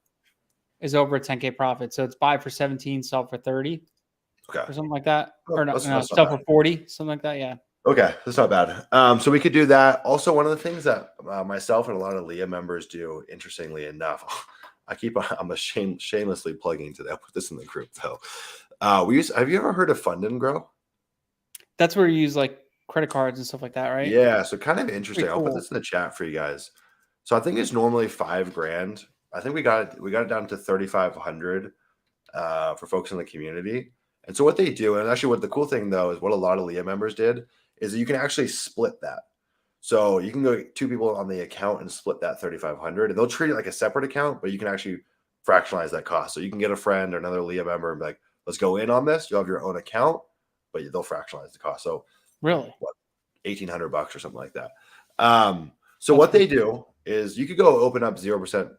is over a 10K profit. So it's buy for 17, sell for 30 Okay. or something like that. Oh, Or no, that's not sell bad. for 40, something like that. Yeah. Okay, that's not bad. So we could do that. Also, one of the things that myself and a lot of LIA members do, interestingly enough, I'm shamelessly plugging today. I'll put this in the group though. Have you ever heard of Fund and Grow? That's where you use like credit cards and stuff like that, right? Yeah, so kind of interesting. I'll put cool. this in the chat for you guys. So I think it's normally $5,000. I think we got it down to 3,500 for folks in the community. And so what they do, and actually what the cool thing though is what a lot of LIA members did, is that you can actually split that. So you can go two people on the account and split that 3,500, and they'll treat it like a separate account, but you can actually fractionalize that cost. So you can get a friend or another LIA member and be like, let's go in on this. You'll have your own account, but they'll fractionalize the cost. So really, what, $1,800 or something like that. So what they do is you could go open up 0%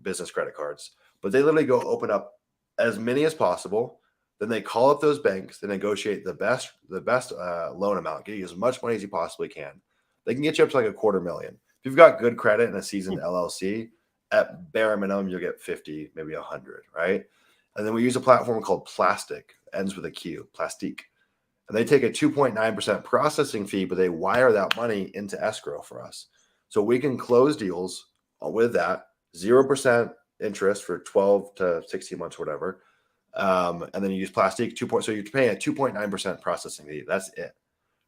business credit cards, but they literally go open up as many as possible. Then they call up those banks, they negotiate the best loan amount, get you as much money as you possibly can. They can get you up to like $250,000. If you've got good credit and a seasoned LLC, at bare minimum, you'll get 50, maybe 100, right? And then we use a platform called Plastic, ends with a Q, Plastique. And they take a 2.9% processing fee, but they wire that money into escrow for us. So we can close deals with that 0% interest for 12 to 16 months, whatever. And then you use Plastique so you're paying a 2.9% processing fee. That's it.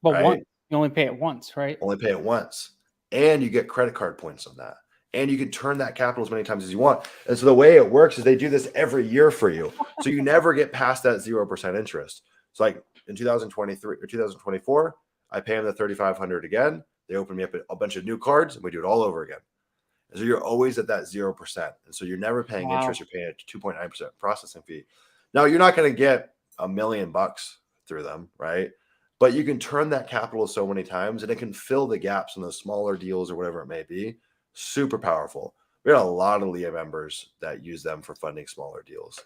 but right? once you only pay it once, right? Only pay it once. And you get credit card points on that. And you can turn that capital as many times as you want. And so the way it works is they do this every year for you. So you never get past that 0% interest. So like in 2023 or 2024, I pay them the 3,500 again. They open me up a bunch of new cards and we do it all over again. And so you're always at that 0%. And so you're never paying interest. You're paying a 2.9% processing fee. Now you're not going to get $1 million through them, right? But you can turn that capital so many times and it can fill the gaps in those smaller deals or whatever it may be. Super powerful. We got a lot of LIA members that use them for funding smaller deals.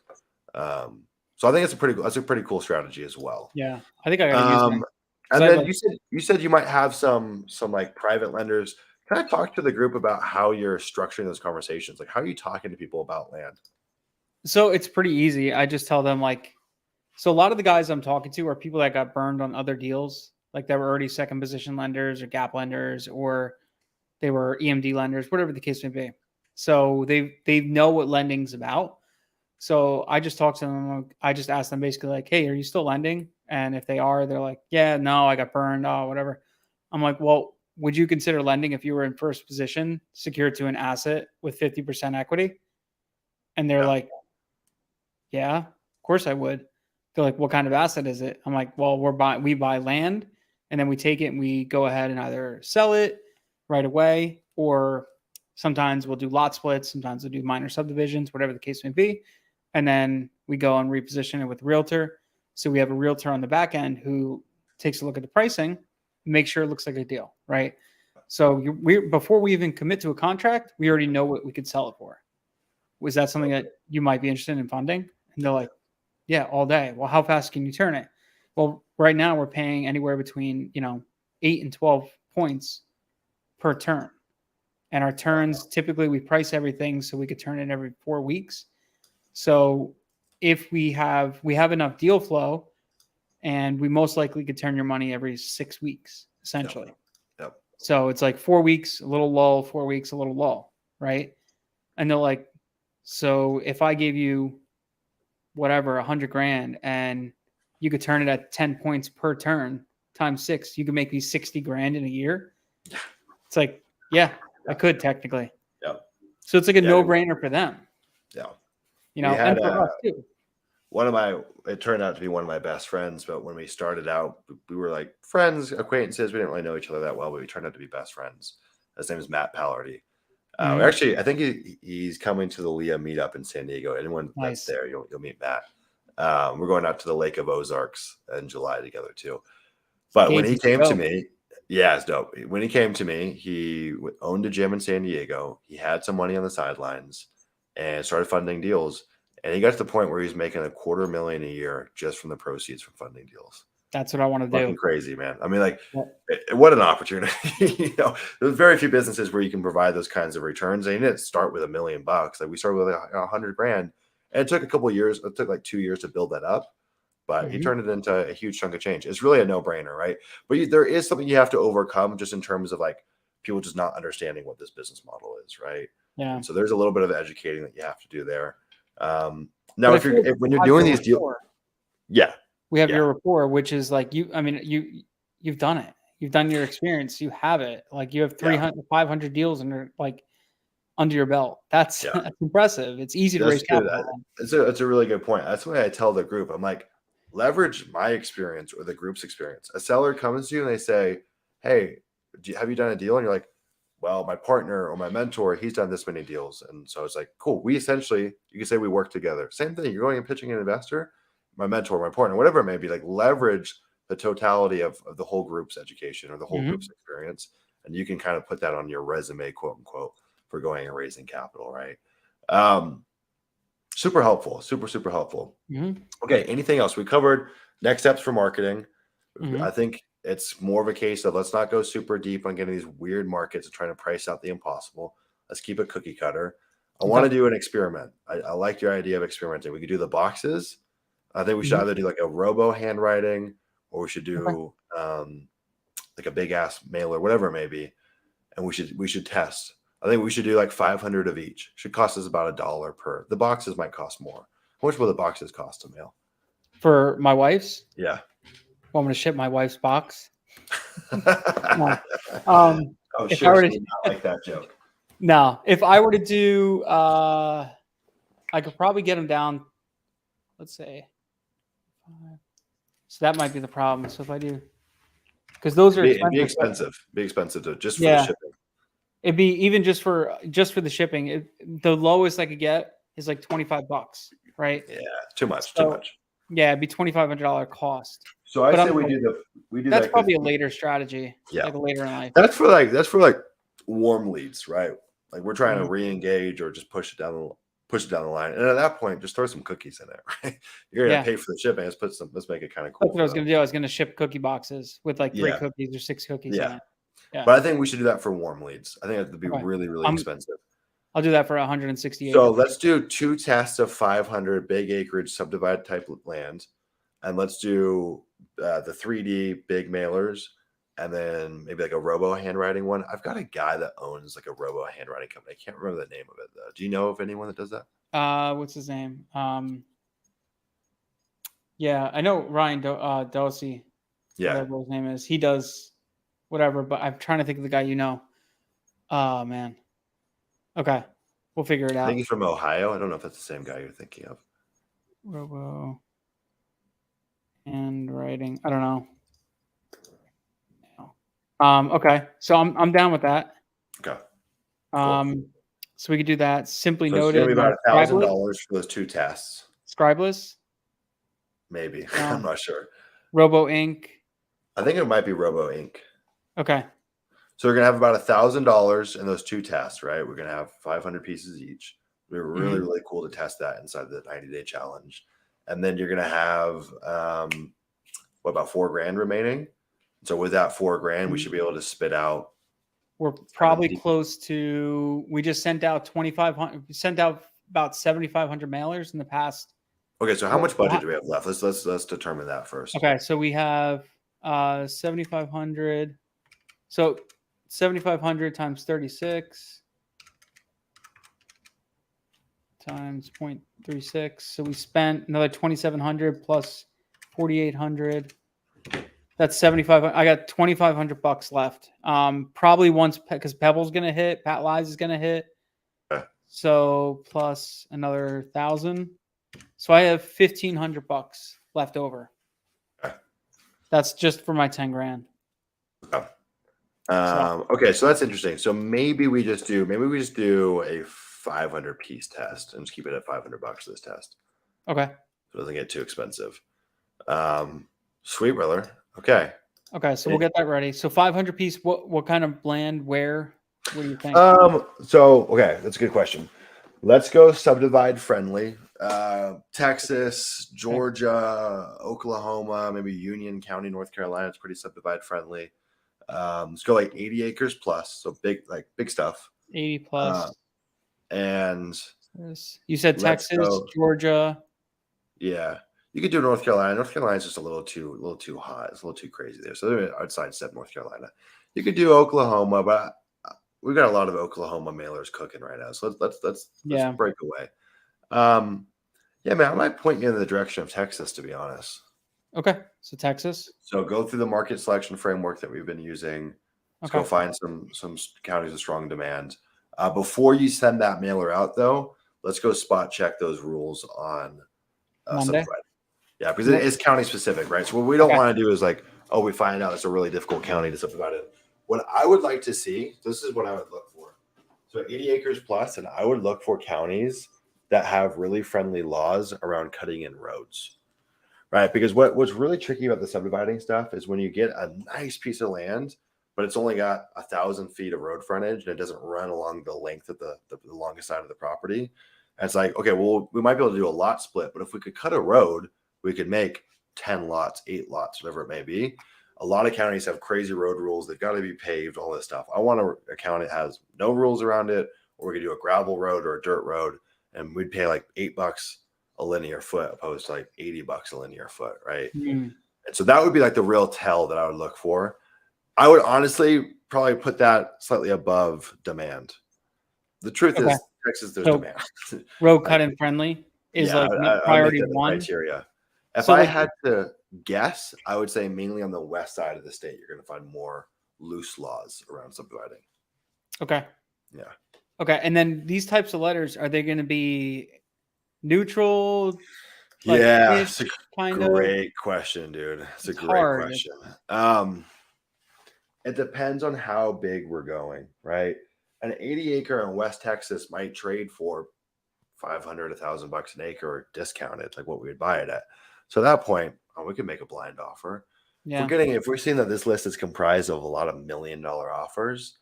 So I think that's a pretty cool strategy as well. Yeah, I think I gotta use it. And then you said you might have some like private lenders. Can I talk to the group about how you're structuring those conversations? Like how are you talking to people about land? So it's pretty easy. I just tell them like, so a lot of the guys I'm talking to are people that got burned on other deals, like they were already second position lenders or gap lenders, or they were EMD lenders, whatever the case may be. So they know what lending's about. So I just talk to them. I just ask them basically like, hey, are you still lending? And if they are, they're like, yeah, no, I got burned. Oh, whatever. I'm like, well, would you consider lending if you were in first position, secured to an asset with 50% equity? And they're like, yeah, of course I would. They're like, what kind of asset is it? I'm like, well, we buy land and then we take it and we go ahead and either sell it right away, or sometimes we'll do lot splits. Sometimes we'll do minor subdivisions, whatever the case may be. And then we go and reposition it with a realtor. So we have a realtor on the back end who takes a look at the pricing, make sure it looks like a deal, right? So before we even commit to a contract, we already know what we could sell it for. Was that something that you might be interested in funding? And they're like, yeah, all day. Well, how fast can you turn it? Well, right now we're paying anywhere between 8 and 12 points per turn. And our turns, typically we price everything so we could turn it every 4 weeks. So if we have enough deal flow, and we most likely could turn your money every 6 weeks, essentially. Yep. So it's like 4 weeks, a little lull, 4 weeks, a little lull, right? And they're like, so if I gave you whatever, $100,000 and you could turn it at 10 points per turn times 6, you could make me $60,000 in a year. It's like, yeah, I could technically. Yep. So it's like a no-brainer for them. Yeah. And for us too. It turned out to be one of my best friends, but when we started out, we were like friends, acquaintances. We didn't really know each other that well, but we turned out to be best friends. His name is Matt Pallardy. Actually, I think he's coming to the LIA meetup in San Diego. Anyone that's there, you'll meet Matt. We're going out to the Lake of Ozarks in July together too. But when he came to me, yeah, it's dope. When he came to me, he owned a gym in San Diego. He had some money on the sidelines and started funding deals. And he got to the point where he's making $250,000 a year just from the proceeds from funding deals. That's what I want to do. Fucking crazy, man. I mean, like, what an opportunity. There's very few businesses where you can provide those kinds of returns. And you didn't start with $1 million. Like, we started with $100,000, and And it took a couple of years. It took like 2 years to build that up, but he Mhm. turned it into a huge chunk of change. It's really a no-brainer, right? But there is something you have to overcome just in terms of like people just not understanding what this business model is, right? Yeah. And so there's a little bit of educating that you have to do there. Now, But I feel like when we you're have doing your these deals, rapport. yeah, We have Yeah. your rapport, which is like I mean, you've done it. You've done your experience. You have it. Like you have 300, 500 deals under your belt. That's Yeah. that's impressive. It's easy to That's raise good. capital. It's a really good point. That's why I tell the group, I'm like, leverage my experience or the group's experience. A seller comes to you and they say, "Hey, have you done a deal?" And you're like, "Well, my partner or my mentor, he's done this many deals." And so it's like, cool. We essentially, you can say we work together. Same thing. You're going and pitching an investor, my mentor, my partner, whatever it may be. Like leverage the totality of the whole group's education or the whole Mhm. group's experience, and you can kind of put that on your resume, quote unquote, for going and raising capital, right? Super helpful. Super helpful. Mhm. Okay. Anything else? We covered next steps for marketing. Mhm. I think it's more of a case of let's not go super deep on getting these weird markets and trying to price out the impossible. Let's keep it cookie cutter. I want to Okay. do an experiment. I like your idea of experimenting. We could do the boxes. I think we should Mhm. either do like a robo handwriting or we should Okay. do like a big ass mailer, whatever it may be. And we should test. I think we should do like 500 of each. Should cost us about $1 per. The boxes might cost more. How much will the boxes cost to mail? For my wife's, Yeah. want me to ship my wife's box? No. Oh, If I sure. were She to, did not like that joke. no, if I were to do, I could probably get them down. Let's say, so that might be the problem. So if I do, because those are It'd be expensive. expensive. Be expensive to just for the Yeah, shipping. it'd be even just for the shipping. The lowest I could get is like $25, right? Yeah, too much. So yeah, it'd be $2,500 cost. So I But say I'm like, we do that's like probably this. a later strategy, Yeah. like later in life. That's for like warm leads, right? Like we're trying to re-engage or just push it down the line. And at that point, just throw some cookies in it, right? You're gonna Yeah. pay for the shipping. Let's make it kind of cool. That's what I was going to do. I was going to ship cookie boxes with like 3 Yeah. cookies or 6 cookies in Yeah. it. Yeah. But I think we should do that for warm leads. I think that would be Okay. really, really expensive. I'll do that for 168. So let's do 2 tests of 500 big acreage subdivided type land. And let's do the 3D big mailers and then maybe like a robo handwriting one. I've got a guy that owns like a robo handwriting company. I can't remember the name of it though. Do you know of anyone that does that? What's his name? Yeah, I know Ryan Dosey, Yeah. whatever his name is. He does whatever, but I'm trying to think of the guy you know. Oh man. Okay. We'll figure it I out. think he's from Ohio. I don't know if that's the same guy you're thinking of. Robo handwriting. I don't know. Okay. So I'm down with that. Okay. So we could do that. Simply So it's noted. gonna be about Scribeless? $1,000 for those 2 tests. Scribeless? Maybe. No. I'm not sure. Robo Inc. I think it might be Robo Inc. Okay. So we're gonna have about $1,000 in those 2 tests, right? We're gonna have 500 pieces each. We're really, really cool to test that inside the 90-day challenge. And then you're gonna have what about $4,000 remaining? So with that $4,000, we should be able to spit out. We're probably close to. We just sent out 2,500. We sent out about 7,500 mailers in the past. Okay, so how much budget do we have left? Let's determine that first. Okay, so we have 7,500. So 7,500 times 36 times 0.36. So we spent another 2,700 plus 4,800. That's 7,500. I got 2,500 bucks left. Probably once because Pebble's gonna hit, Pat Lies is gonna hit. Okay. So plus another 1,000. So I have 1,500 bucks left over. Okay. That's just for my 10 grand. Okay. Okay, so that's interesting. So maybe we just do a 500 piece test and just keep it at $500 for this test. Okay. So it doesn't get too expensive. Sweet, brother. Okay. Okay, so we'll get that ready. So 500 piece. What kind of land? Where? What do you think? So okay, that's a good question. Let's go subdivide friendly. Texas, Georgia, Oklahoma, maybe Union County, North Carolina. It's pretty subdivide friendly. Let's go like 80 acres plus. So big stuff. 80 plus. And You said Let's Texas, go. Georgia. Yeah. You could do North Carolina. North Carolina's just a little too hot. It's a little too crazy there. So I'd sidestep North Carolina. You could do Oklahoma, but we've got a lot of Oklahoma mailers cooking right now. So let's break away. Yeah, man, I might point you in the direction of Texas, to be honest. Okay. So Texas. So go through the market selection framework that we've been using. Let's go find some counties with strong demand. Before you send that mailer out, though, let's go spot check those rules on Monday. Yeah, because it is county specific, right? So what we don't want to do is like, oh, we find out it's a really difficult county to subdivide it. What I would like to see, this is what I would look for. So 80 acres plus, and I would look for counties that have really friendly laws around cutting in roads, right? Because what's really tricky about the subdividing stuff is when you get a nice piece of land, but it's only got 1,000 feet of road frontage and it doesn't run along the length of the longest side of the property. And it's like, okay, well, we might be able to do a lot split, but if we could cut a road, we could make 10 lots, 8 lots, whatever it may be. A lot of counties have crazy road rules. They've got to be paved, all this stuff. I want a county that has no rules around it, or we could do a gravel road or a dirt road, and we'd pay like $8 a linear foot opposed to like $80 a linear foot, right? And so that would be like the real tell that I would look for. I would honestly probably put that slightly above demand. The truth is, Texas, there's demand. Road cut in friendly is priority one. Criteria. If I had to guess, I would say mainly on the west side of the state, you're going to find more loose laws around subdividing. Okay. Yeah. Okay. And then these types of letters, are they going to be neutral? Like yeah, it's a great question, dude. It's a great question. It depends on how big we're going, right? An 80 acre in West Texas might trade for $500, $1,000 an acre discounted, like what we would buy it at. So at that point, we could make a blind offer. Yeah. If we're seeing that this list is comprised of a lot of $1 million offers,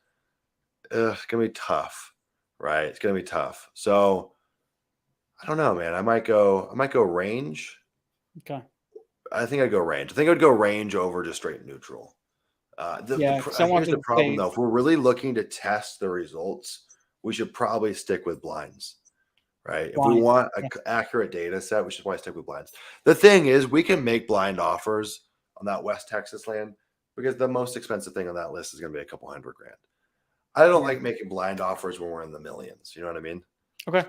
it's gonna be tough, right? It's gonna be tough. So I don't know, man. I might go range. Okay. I think I'd go range. I think I'd go range over just straight neutral. Here's the problem, though. If we're really looking to test the results, we should probably stick with blinds. Right. If we want an accurate data set, we should probably stick with blinds. The thing is, we can make blind offers on that West Texas land because the most expensive thing on that list is going to be a couple $100,000. I don't like making blind offers when we're in the millions. You know what I mean? Okay.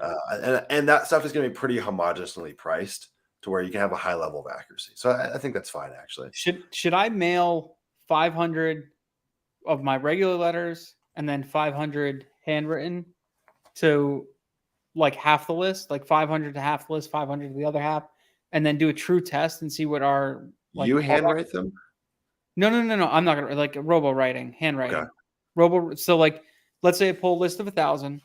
And that stuff is going to be pretty homogeneously priced to where you can have a high level of accuracy. So I think that's fine, actually. Should I mail 500 of my regular letters and then 500 handwritten to like half the list, like 500 to half the list, 500 to the other half, and then do a true test and see what our you handwrite them? No. I'm not gonna like robo writing, handwriting. Okay. So like, let's say I pull a list of 1,000,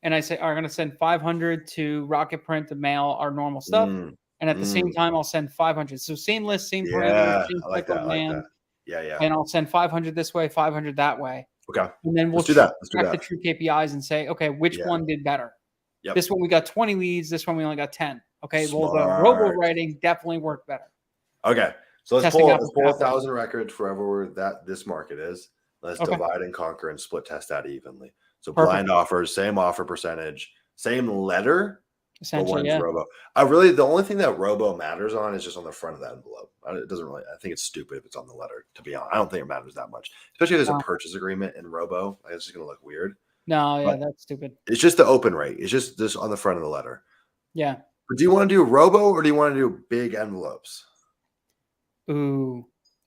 and I say I'm gonna send 500 to Rocket Print to mail our normal stuff, and at the same time I'll send 500. So same list, same parameters, same like that, land. Yeah. And I'll send 500 this way, 500 that way. Okay. And then we'll do that. track the true KPIs and say, okay, which one did better? Yep. This one we got 20 leads. This one we only got 10. Okay. Well, the robo writing definitely worked better. Okay. So let's pull 1,000 records forever this market is. Let's divide and conquer and split test that evenly. So blind offers, same offer percentage, same letter. Essentially, Robo. The only thing that Robo matters on is just on the front of the envelope. It doesn't really. I think it's stupid if it's on the letter. To be honest, I don't think it matters that much, especially if there's a purchase agreement in Robo. It's just going to look weird. No, that's stupid. It's just the open rate. It's just this on the front of the letter. Yeah. But do you want to do Robo or do you want to do big envelopes? Ooh,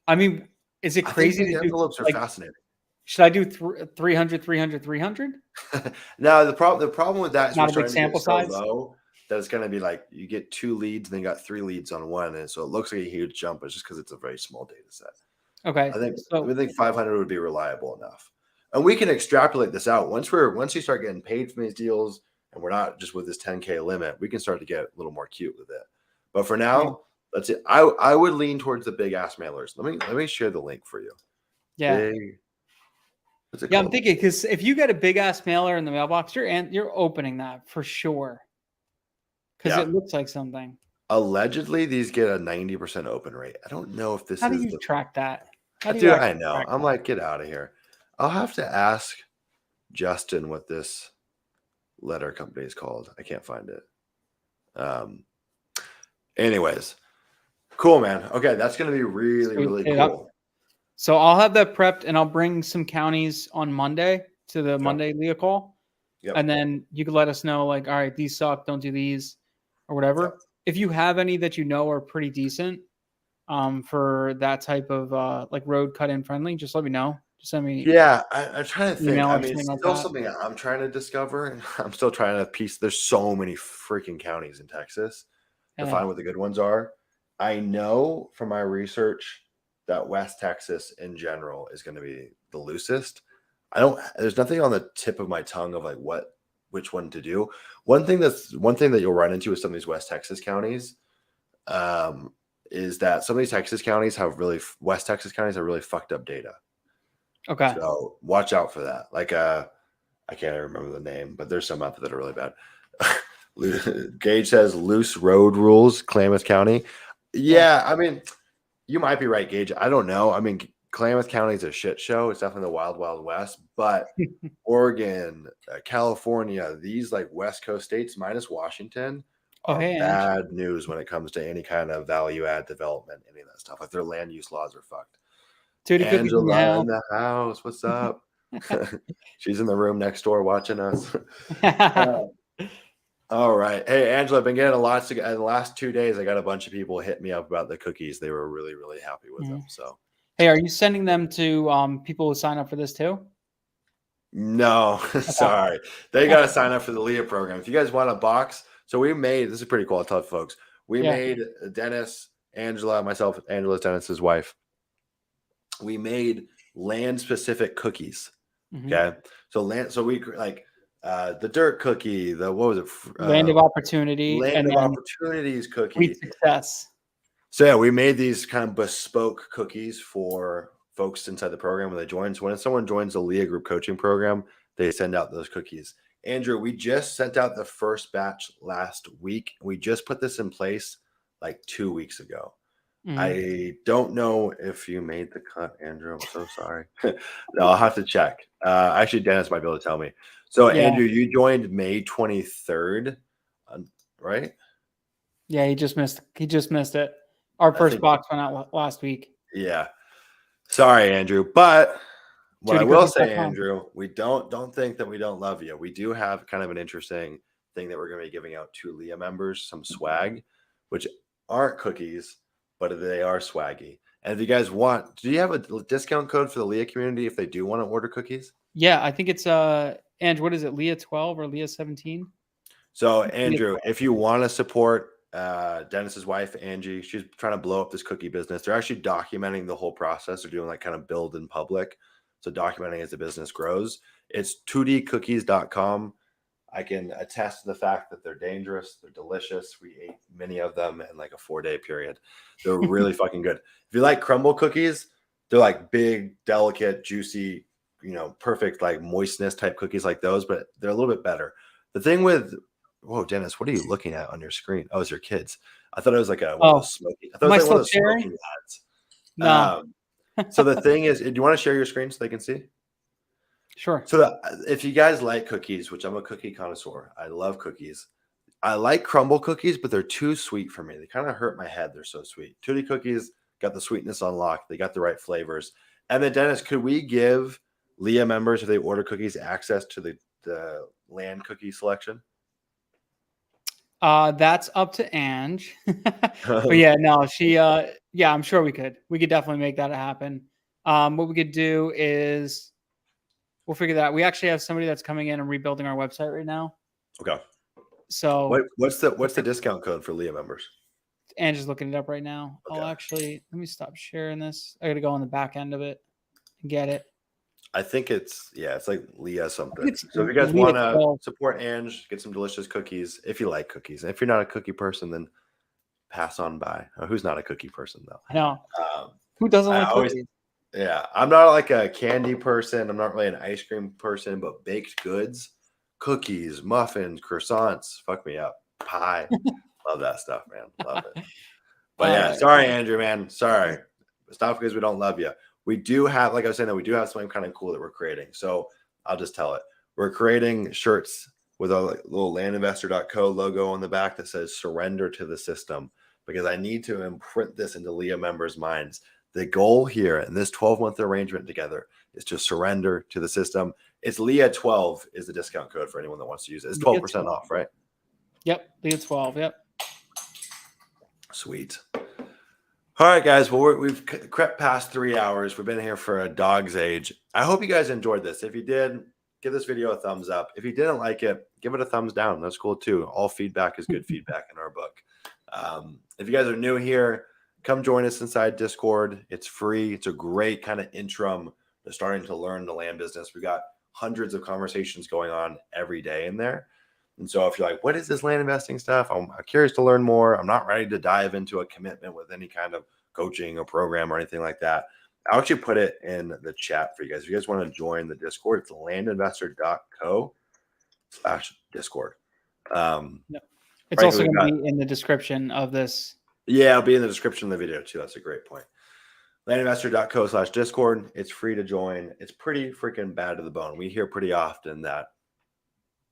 I mean, is it crazy to do? Envelopes are fascinating. Should I do 300, 300, 300? No, the problem with that is not a big sample size. Low that it's going to be like you get 2 leads and then you got 3 leads on one, and so it looks like a huge jump. It's just because it's a very small data set. Okay, I think 500 would be reliable enough, and we can extrapolate this out once you start getting paid from these deals, and we're not just with this 10K limit. We can start to get a little more cute with it. But for now, that's it. I would lean towards the big ass mailers. Let me share the link for you. Yeah. I'm thinking because if you get a big ass mailer in the mailbox, you're opening that for sure. Because it looks like something. Allegedly, these get a 90% open rate. I don't know if this How do you track that? Dude, I know. I'm like, get out of here. I'll have to ask Justin what this letter company is called. I can't find it. Anyways, cool, man. Okay, that's gonna be really, Sweet. really Yeah. cool. So I'll have that prepped, and I'll bring some counties on Monday to the Monday LIA call. Yep. And then you could let us know, like, all right, these suck, don't do these, or whatever. Yep. If you have any that you know are pretty decent, for that type of like road cut in friendly, just let me know. Just send me Yeah, I'm trying to think. email I or mean, it's something like still that. something I'm trying to discover, and I'm still trying to piece. There's so many freaking counties in Texas to Yeah. find what the good ones are. I know from my research that West Texas in general is going to be the loosest. There's nothing on the tip of my tongue of like which one to do. One thing that you'll run into with some of these West Texas counties, is that some of these West Texas counties have really fucked up data. Okay. So watch out for that. Like I can't even remember the name, but there's some out there that are really bad. Gage says loose road rules, Klamath County. Yeah, I mean, you might be right, Gage. I don't know. I mean, Klamath County is a shit show. It's definitely the wild, wild west. But Oregon, California, these like West Coast states minus Washington are hey, Ange. bad news when it comes to any kind of value add development, any of that stuff. Like their land use laws are fucked. Tutti cookies in the Angela house. in the house. What's up? She's in the room next door watching us. All right. Hey, Angela, I've been getting in the last 2 days. I got a bunch of people hit me up about the cookies. They were really, really happy with them. So, Hey, are you sending them to people who sign up for this too? no, sorry. They got to sign up for the LIA program. If you guys want a box, so this is pretty cool. I'll tell folks. We made Dennis, Angela, myself, Angela's Dennis's wife. We made land specific cookies. Okay. So we like the dirt cookie, what was it? Land of opportunity. Land of opportunities cookie. Sweet success. So yeah, we made these kind of bespoke cookies for folks inside the program when they join. So when someone joins the LIA Group Coaching Program, they send out those cookies. Andrew, we just sent out the first batch last week. We just put this in place like 2 weeks ago. I don't know if you made the cut, Andrew. I'm so sorry. No, I'll have to check. Actually, Dennis might be able to tell me. So, Andrew, you joined May 23rd, right? Yeah, he just missed it. Our first box went out last week. Yeah. Sorry, Andrew. But what I will say, Andrew, we don't think that we don't love you. We do have kind of an interesting thing that we're going to be giving out to LIA members, some swag, which aren't cookies, but they are swaggy. And if you guys want, do you have a discount code for the LIA community if they do want to order cookies? Yeah, I think it's Andrew, what is it, LIA 12 or LIA 17? So Andrew, if you want to support Dennis's wife, Angie, she's trying to blow up this cookie business. They're actually documenting the whole process. They're doing like kind of build in public. So documenting as the business grows. It's 2dcookies.com. I can attest to the fact that they're dangerous. They're delicious. We ate many of them in like a 4-day period. They're really fucking good. If you like crumble cookies, they're like big, delicate, juicy, perfect like moistness type cookies like those, but they're a little bit better. The thing with, whoa, Dennis, what are you looking at on your screen? Oh, it's your kids. I thought it was like one of those smoking. I thought it was like one of those smoking ads. No. So the thing is, do you want to share your screen so they can see? Sure. So if you guys like cookies, which I'm a cookie connoisseur, I love cookies. I like crumble cookies, but they're too sweet for me. They kind of hurt my head. They're so sweet. Tutti cookies got the sweetness unlocked. They got the right flavors. And then Dennis, could we give LIA members, if they order cookies, access to the land cookie selection? That's up to Ange. But yeah, no, I'm sure we could definitely make that happen. What we could do is we'll figure that out. We actually have somebody that's coming in and rebuilding our website right now. Okay. So what's the discount code for LIA members? Ange is looking it up right now. Okay. Let me stop sharing this. I got to go on the back end of it and get it. I think it's like LIA something. So if you guys want to support Ange, get some delicious cookies. If you like cookies, and if you're not a cookie person, then pass on by. Who's not a cookie person though? I know. Who doesn't like cookies? Yeah, I'm not like a candy person. I'm not really an ice cream person, but baked goods, cookies, muffins, croissants, fuck me up. Pie, love that stuff, man. Love it. But yeah, sorry, Andrew, man. Sorry. It's not because we don't love you. We do have, like I was saying, that we do have something kind of cool that we're creating. So I'll just tell it. We're creating shirts with a little landinvestor.co logo on the back that says surrender to the system, because I need to imprint this into LIA members' minds. The goal here in this 12-month arrangement together is to surrender to the system. It's LIA 12 is the discount code for anyone that wants to use it. It's 12% off, right? Yep. LIA 12. Yep. Sweet. All right, guys. Well, we've crept past 3 hours. We've been here for a dog's age. I hope you guys enjoyed this. If you did, give this video a thumbs up. If you didn't like it, give it a thumbs down. That's cool too. All feedback is good feedback in our book. If you guys are new here, come join us inside Discord. It's free. It's a great kind of interim to starting to learn the land business. We've got hundreds of conversations going on every day in there. And so if you're like, what is this land investing stuff? I'm curious to learn more. I'm not ready to dive into a commitment with any kind of coaching or program or anything like that. I'll actually put it in the chat for you guys. If you guys want to join the Discord, it's landinvestor.co/Discord. It's also going to be in the description of this. Yeah, it'll be in the description of the video too. That's a great point. Landinvestor.co/Discord. It's free to join. It's pretty freaking bad to the bone. We hear pretty often that,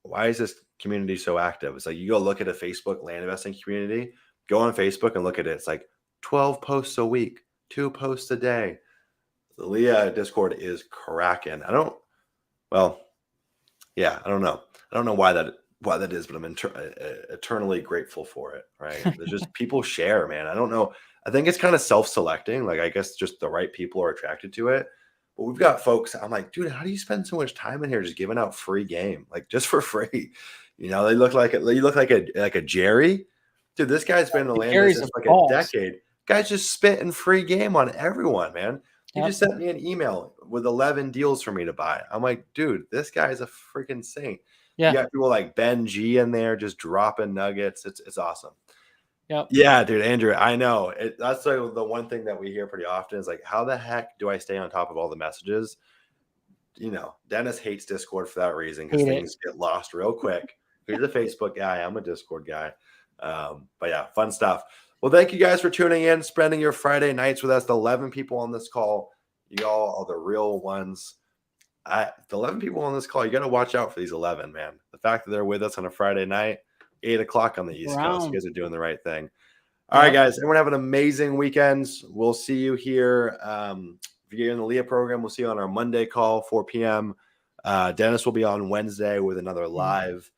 why is this community so active? It's like you go look at a Facebook land investing community, go on Facebook and look at it. It's like 12 posts a week, 2 posts a day. The LIA Discord is cracking. I don't know. I don't know why that is, but I'm eternally grateful for it. Right? There's just people share, man. I don't know. I think it's kind of self-selecting. Like, I guess just the right people are attracted to it. But we've got folks. I'm like, dude, how do you spend so much time in here just giving out free game, like just for free? You know, they look like a Jerry. Dude, this guy's been in the land business like a decade. Guy's just spitting free game on everyone, man. He just sent me an email with 11 deals for me to buy. I'm like, dude, this guy's a freaking saint. Yeah. You got people like Ben G in there just dropping nuggets. It's awesome. Yep. Yeah, dude, Andrew, I know. That's like the one thing that we hear pretty often is like, how the heck do I stay on top of all the messages? You know, Dennis hates Discord for that reason, because things get lost real quick. He's a Facebook guy. I'm a Discord guy. But yeah, fun stuff. Well, thank you guys for tuning in, spending your Friday nights with us. The 11 people on this call, you all are the real ones. The 11 people on this call, you got to watch out for these 11, man. The fact that they're with us on a Friday night, 8 o'clock on the East Coast, you guys are doing the right thing. All right, guys, everyone have an amazing weekend. We'll see you here. If you're in the LIA program, we'll see you on our Monday call, 4 p.m. Dennis will be on Wednesday with another live.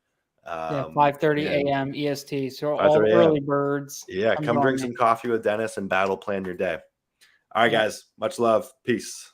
5:30 a.m. EST. So all early birds. Yeah, come drink some coffee with Dennis and battle plan your day. All right, guys, much love. Peace.